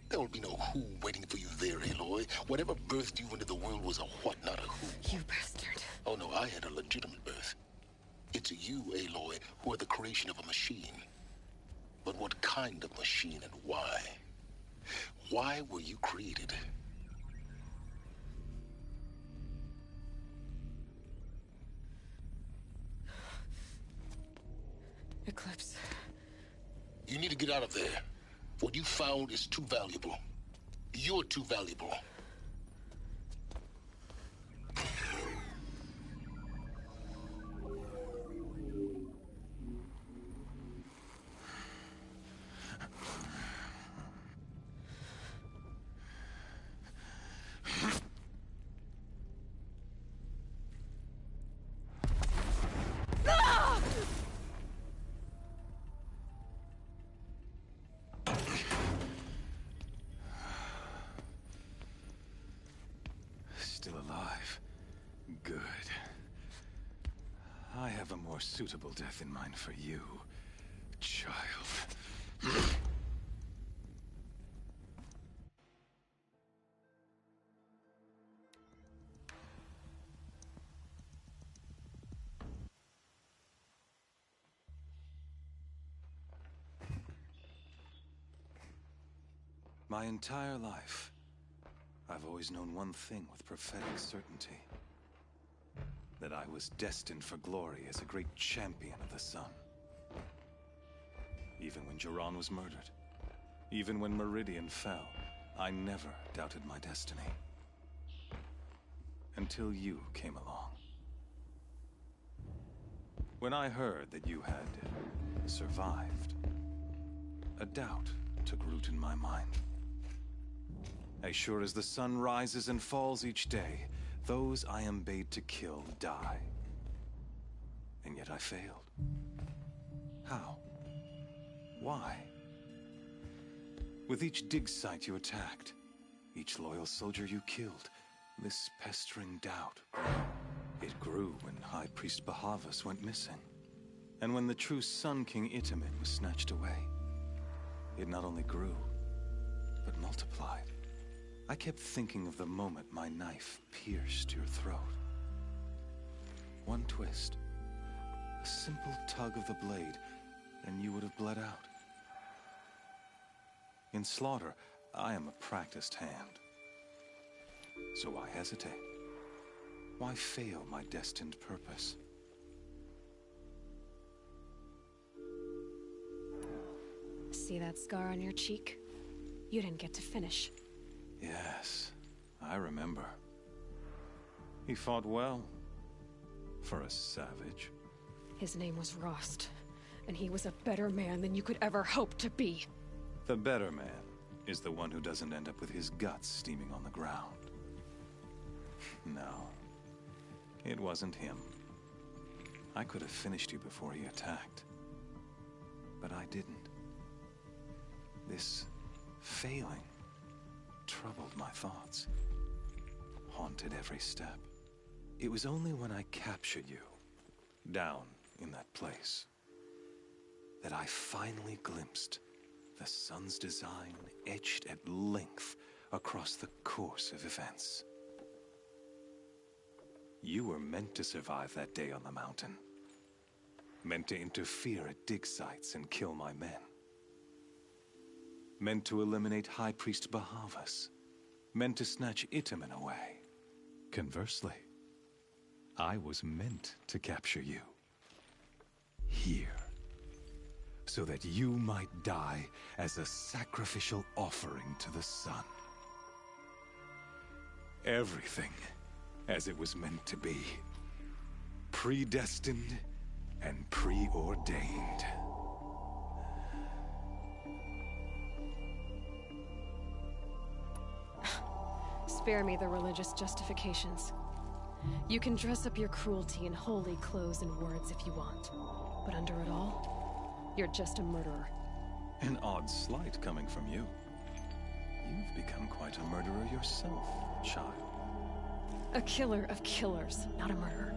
There will be no who waiting for you there, Aloy. Whatever birthed you into the world was a what, not a who. You bastard. Oh no, I had a legitimate birth. It's you, Aloy, who are the creation of a machine. But what kind of machine and why? Why were you created? Eclipse. You need to get out of there. What you found is too valuable. You're too valuable. Still alive. Good. I have a more suitable death in mind for you, child. My entire life, I've always known one thing with prophetic certainty. That I was destined for glory as a great champion of the sun. Even when Jiran was murdered, even when Meridian fell, I never doubted my destiny. Until you came along. When I heard that you had survived, a doubt took root in my mind. As sure as the sun rises and falls each day, those I am bade to kill die. And yet I failed. How? Why? With each dig site you attacked, each loyal soldier you killed, this pestering doubt grew. It grew when High Priest Bahavas went missing. And when the true Sun King Itamen was snatched away. It not only grew, but multiplied. I kept thinking of the moment my knife pierced your throat. One twist, a simple tug of the blade, and you would have bled out. In slaughter, I am a practiced hand. So why hesitate? Why fail my destined purpose? See that scar on your cheek? You didn't get to finish. Yes, I remember. He fought well. For a savage. His name was Rost, and he was a better man than you could ever hope to be. The better man is the one who doesn't end up with his guts steaming on the ground. No, it wasn't him. I could have finished you before he attacked. But I didn't. This Failing troubled my thoughts, haunted every step. It was only when I captured you, down in that place, that I finally glimpsed the sun's design etched at length across the course of events. You were meant to survive that day on the mountain. Meant to interfere at dig sites and kill my men. Meant to eliminate High Priest Bahavas. Meant to snatch Itamen away. Conversely, I was meant to capture you. Here. So that you might die as a sacrificial offering to the sun. Everything as it was meant to be. Predestined and preordained. Spare me the religious justifications. You can dress up your cruelty in holy clothes and words if you want. But under it all, you're just a murderer. An odd slight coming from you. You've become quite a murderer yourself, child. A killer of killers, not a murderer.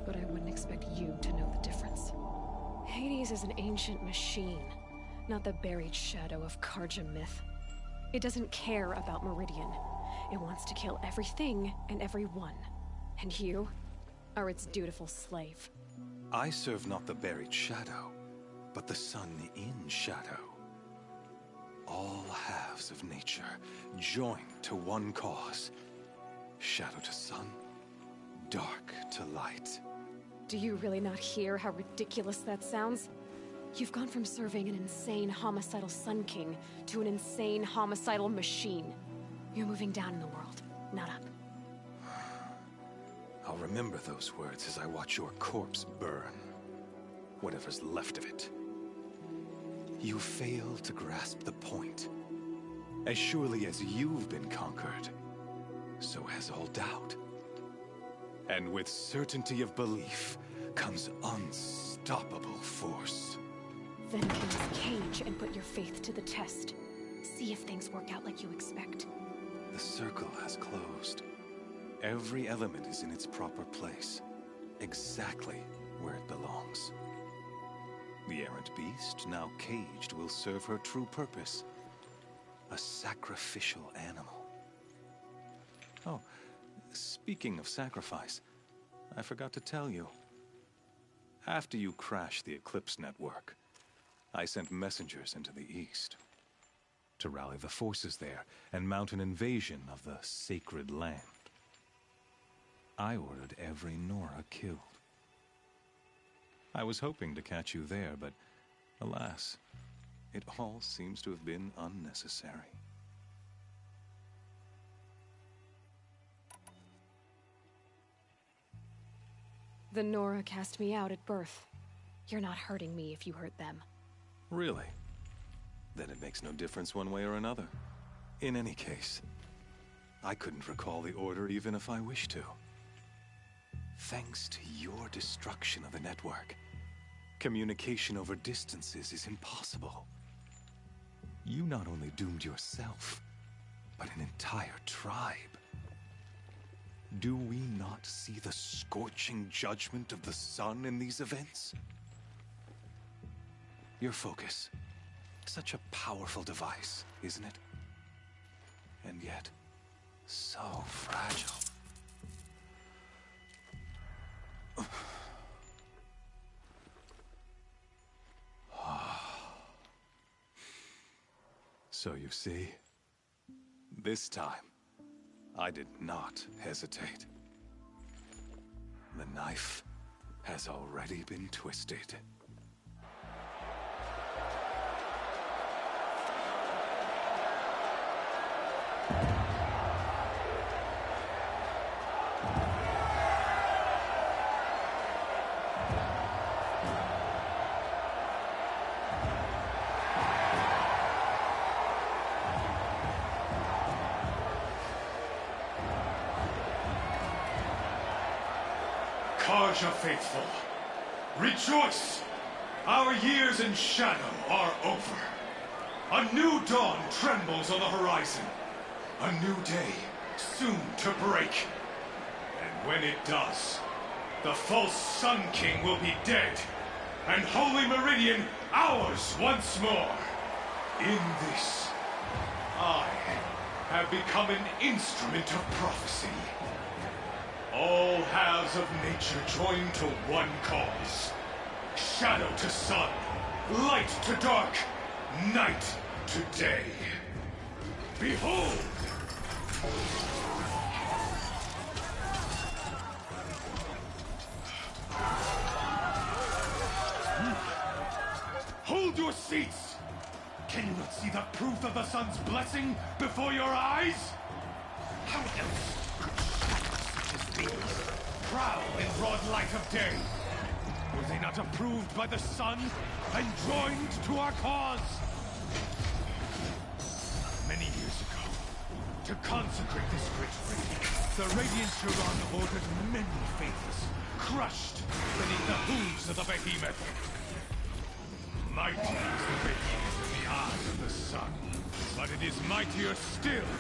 But I wouldn't expect you to know the difference. Hades is an ancient machine, not the buried shadow of Karja myth. It doesn't care about Meridian. It wants to kill everything and everyone. And you are its dutiful slave. I serve not the buried shadow, but the sun in shadow. All halves of nature joined to one cause. Shadow to sun, dark to light. Do you really not hear how ridiculous that sounds? You've gone from serving an insane homicidal Sun King to an insane homicidal machine. You're moving down in the world, not up. I'll remember those words as I watch your corpse burn. Whatever's left of it. You fail to grasp the point. As surely as you've been conquered, so has all doubt. And with certainty of belief comes unstoppable force. Then cleanse cage and put your faith to the test. See if things work out like you expect. The circle has closed. Every element is in its proper place, exactly where it belongs. The errant beast, now caged, will serve her true purpose. A sacrificial animal. Oh, speaking of sacrifice, I forgot to tell you. After you crashed the Eclipse network, I sent messengers into the east to rally the forces there and mount an invasion of the sacred land. I ordered every Nora killed. I was hoping to catch you there, but alas, it all seems to have been unnecessary. The Nora cast me out at birth. You're not hurting me if you hurt them. Really? Then it makes no difference one way or another. In any case, I couldn't recall the order even if I wished to. Thanks to your destruction of the network, communication over distances is impossible. You not only doomed yourself, but an entire tribe. Do we not see the scorching judgment of the sun in these events? Your focus. Such a powerful device, isn't it? And yet, so fragile. So you see, this time, I did not hesitate. The knife has already been twisted. Karja faithful, rejoice! Our years in shadow are over. A new dawn trembles on the horizon. A new day, soon to break. And when it does, the false Sun King will be dead, and Holy Meridian ours once more. In this, I have become an instrument of prophecy. All halves of nature join to one cause. Shadow to sun, light to dark, night to day. Behold! Hold your seats! Can you not see the proof of the sun's blessing before your eyes? How else could shadows such as these prowl in broad light of day? Were they not approved by the sun and joined to our cause? Many years ago, to consecrate this great ring, the Radiant Turan ordered many faiths, crushed beneath the hooves of the behemoth. Mighty is the behemoth in the eyes of the sun, but it is mightier still,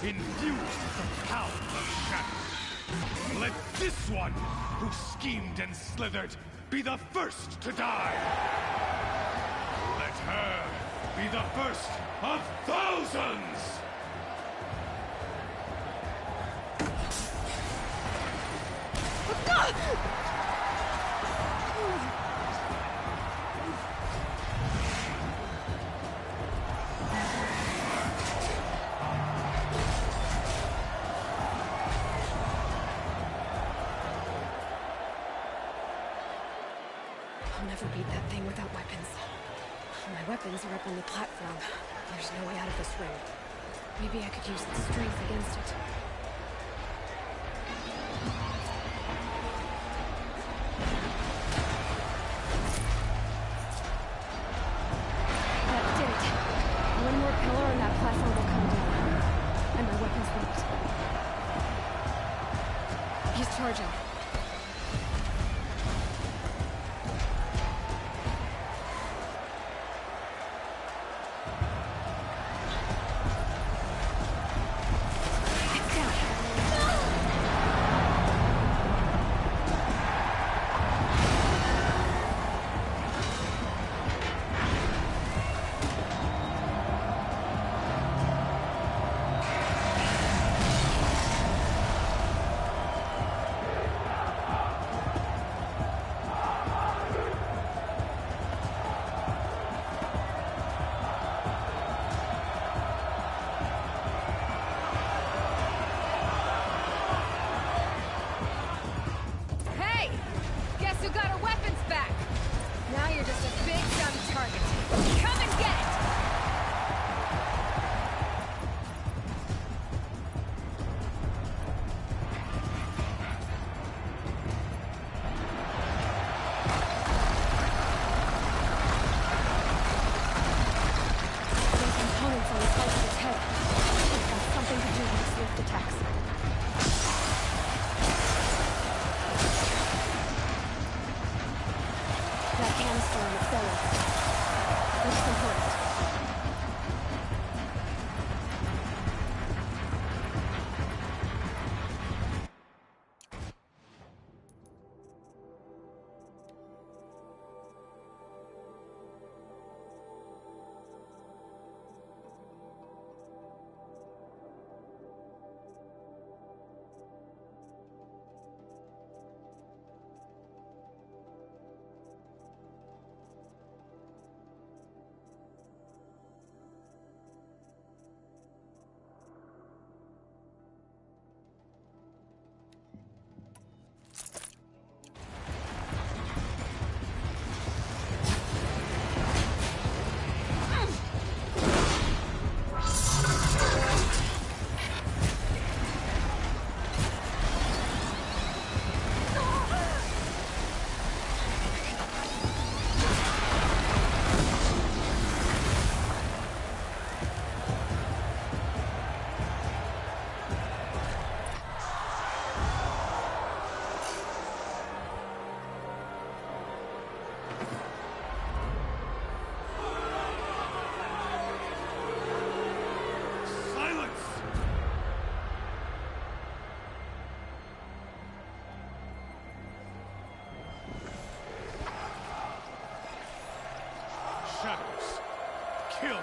infused with the power of shadow. Let this one, who schemed and slithered, be the first to die. Let her be the first of thousands! I'll never beat that thing without weapons. My weapons are up on the platform. There's no way out of this ring. Maybe I could use its strength against it. That did it. One more pillar and that platform will come down. And my weapons won't. He's charging.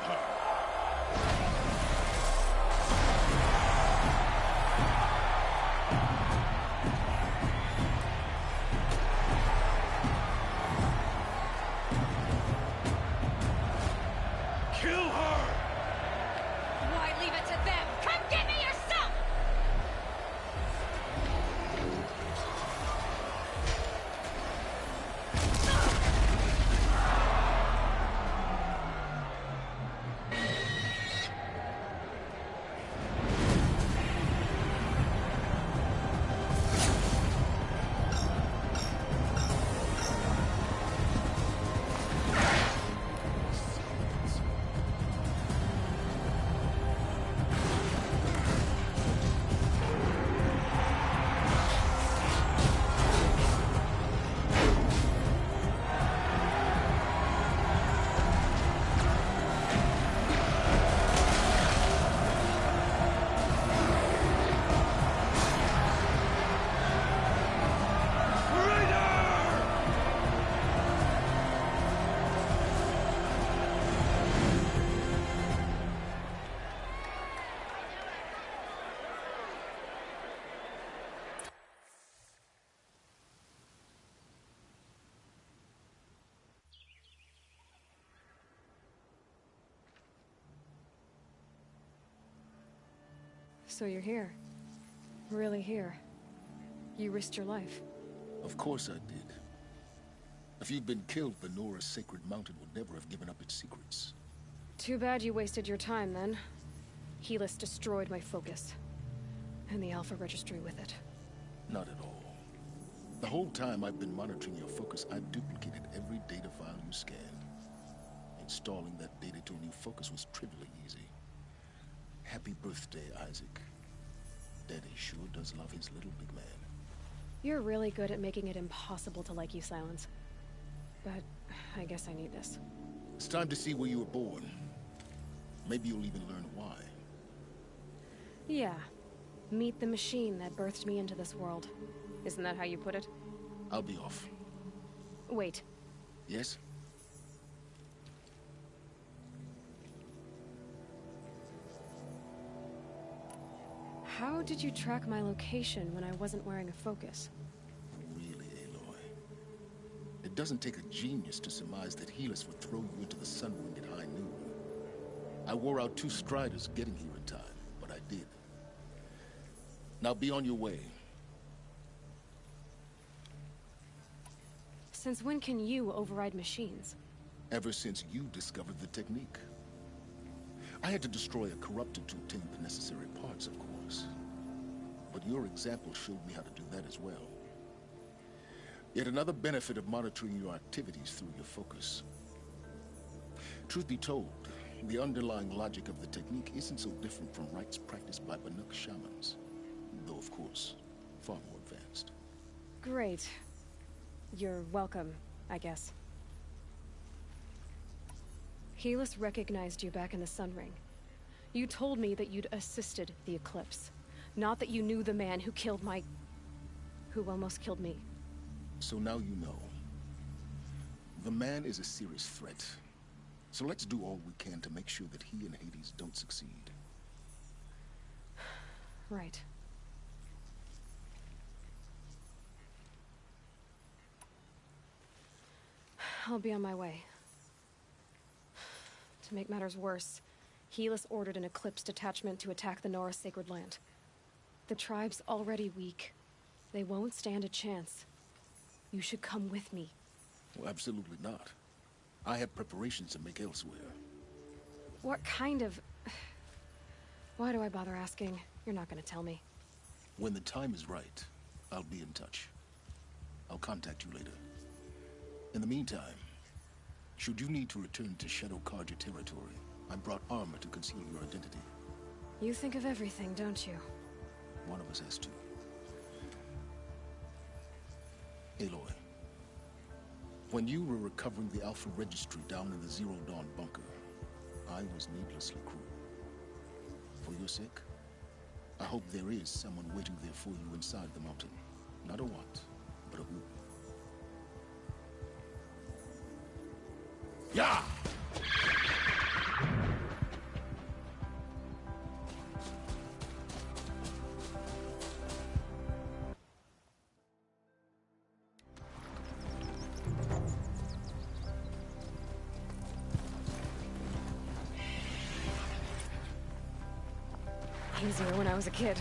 her! Kill her! Why leave it to them? Come get me yourself! So you're here. Really here. You risked your life. Of course I did. If you'd been killed, the Nora's sacred mountain would never have given up its secrets. Too bad you wasted your time, then. Helis destroyed my focus. And the Alpha Registry with it. Not at all. The whole time I've been monitoring your focus, I've duplicated every data file you scanned. Installing that data to a new focus was trivially easy. Happy birthday, Isaac. Daddy sure does love his little big man. You're really good at making it impossible to like you, Silence. But I guess I need this. It's time to see where you were born. Maybe you'll even learn why. Yeah. Meet the machine that birthed me into this world. Isn't that how you put it? I'll be off. Wait. Yes? How did you track my location when I wasn't wearing a focus? Really, Aloy? It doesn't take a genius to surmise that Helis would throw you into the sun ring at high noon. I wore out 2 striders getting here in time, but I did. Now be on your way. Since when can you override machines? Ever since you discovered the technique. I had to destroy a corrupted to obtain the necessary parts, of course. But your example showed me how to do that as well. Yet another benefit of monitoring your activities through your focus. Truth be told, the underlying logic of the technique isn't so different from rites practiced by Banuk shamans. Though, of course, far more advanced. Great. You're welcome, I guess. Helis recognized you back in the Sun Ring. You told me that you'd assisted the Eclipse. Not that you knew the man who killed my... who almost killed me. So now you know. The man is a serious threat. So let's do all we can to make sure that he and Hades don't succeed. Right. I'll be on my way. To make matters worse, Helis ordered an Eclipse detachment to attack the Nora Sacred Land. The tribe's already weak. They won't stand a chance. You should come with me. Well, absolutely not. I have preparations to make elsewhere. What kind of... Why do I bother asking? You're not gonna tell me. When the time is right, I'll be in touch. I'll contact you later. In the meantime, should you need to return to Shadow Carja territory, I brought armor to conceal your identity. You think of everything, don't you? One of us has to. Aloy, when you were recovering the Alpha Registry down in the Zero Dawn bunker, I was needlessly cruel. For your sake, I hope there is someone waiting there for you inside the mountain. Not a what, but a who. Yeah! easier when I was a kid.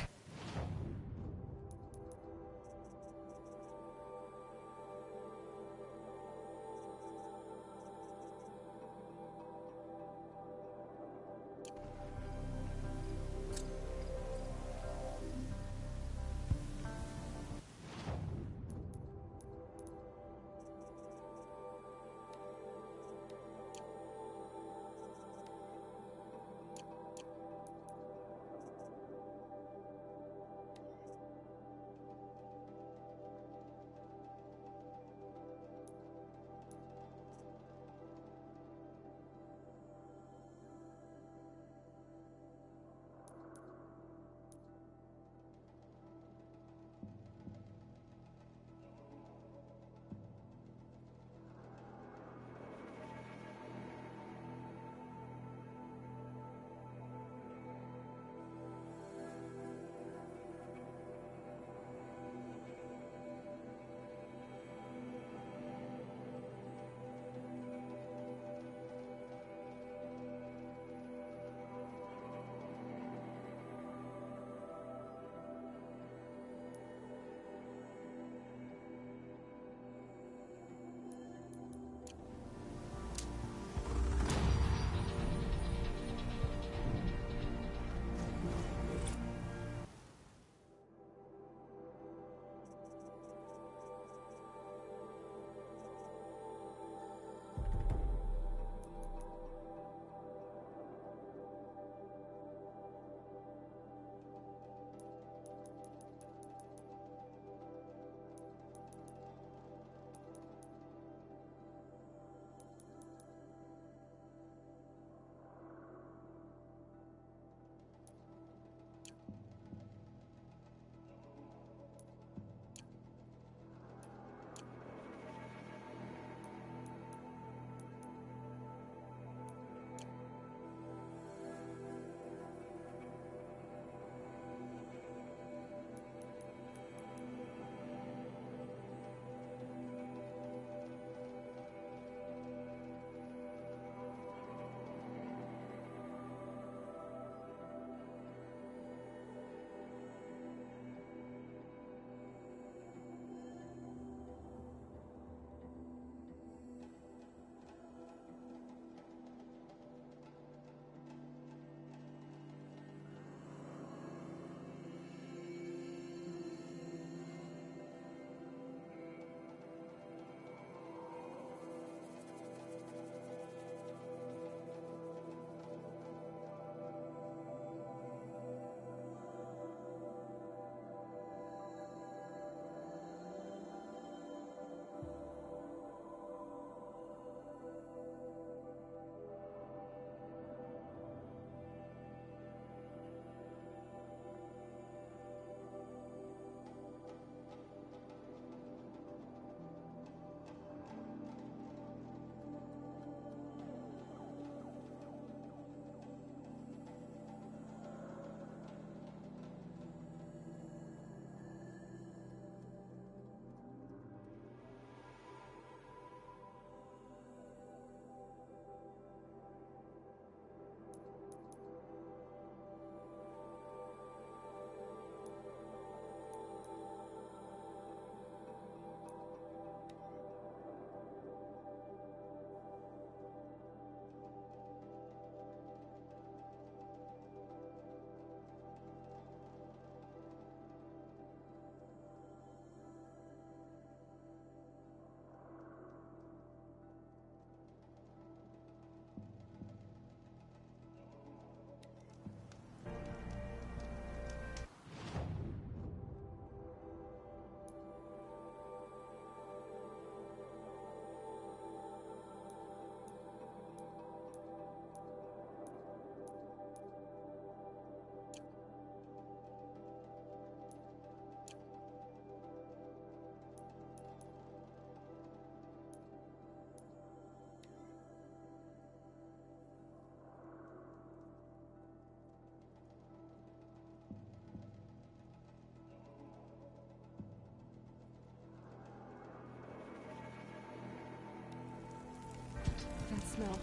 That smell.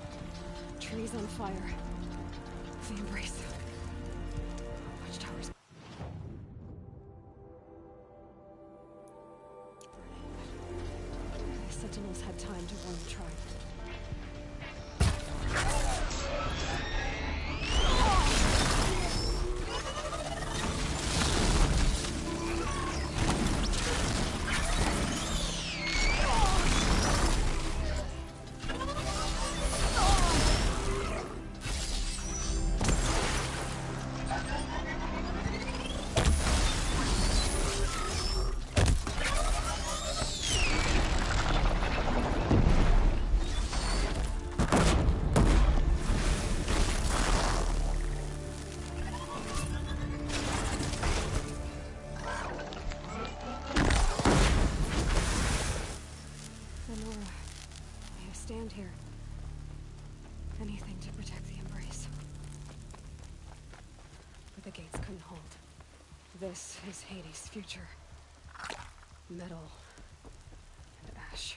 Trees on fire. The embrace. Watchtower had time to warn the tribe. Stand here. Anything to protect the Embrace. But the gates couldn't hold. This is Hades' future. Metal and ash.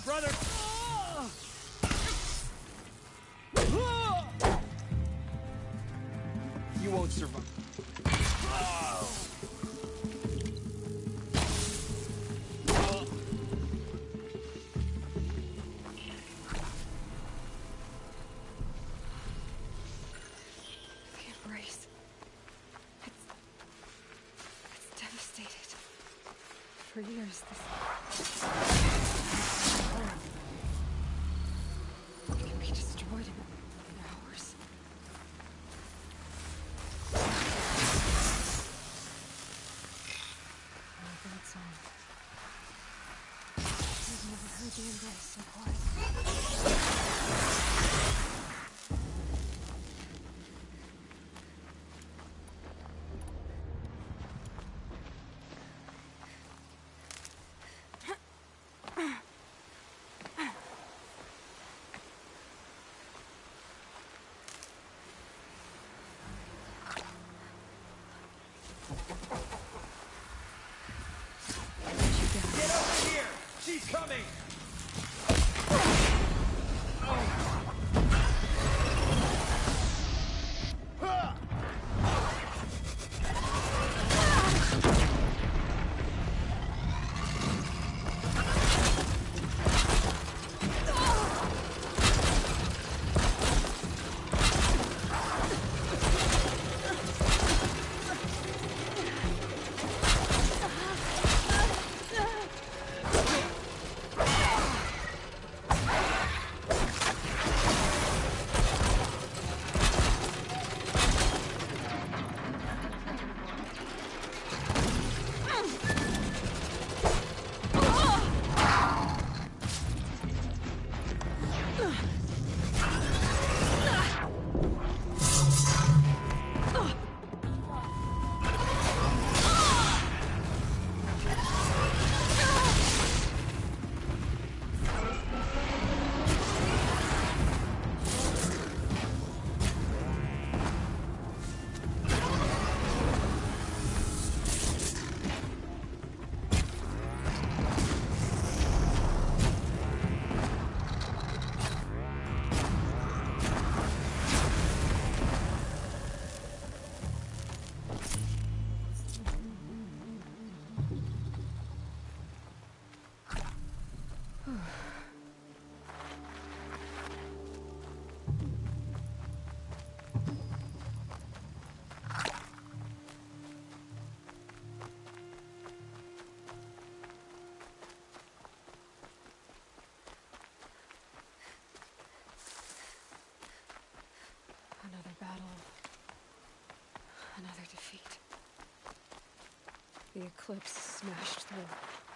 brother! You won't survive. for years. This can be destroyed in hours. My bird song. I've never heard the embrace so quiet. Get over here! She's coming! Another battle. Another defeat. The eclipse smashed through.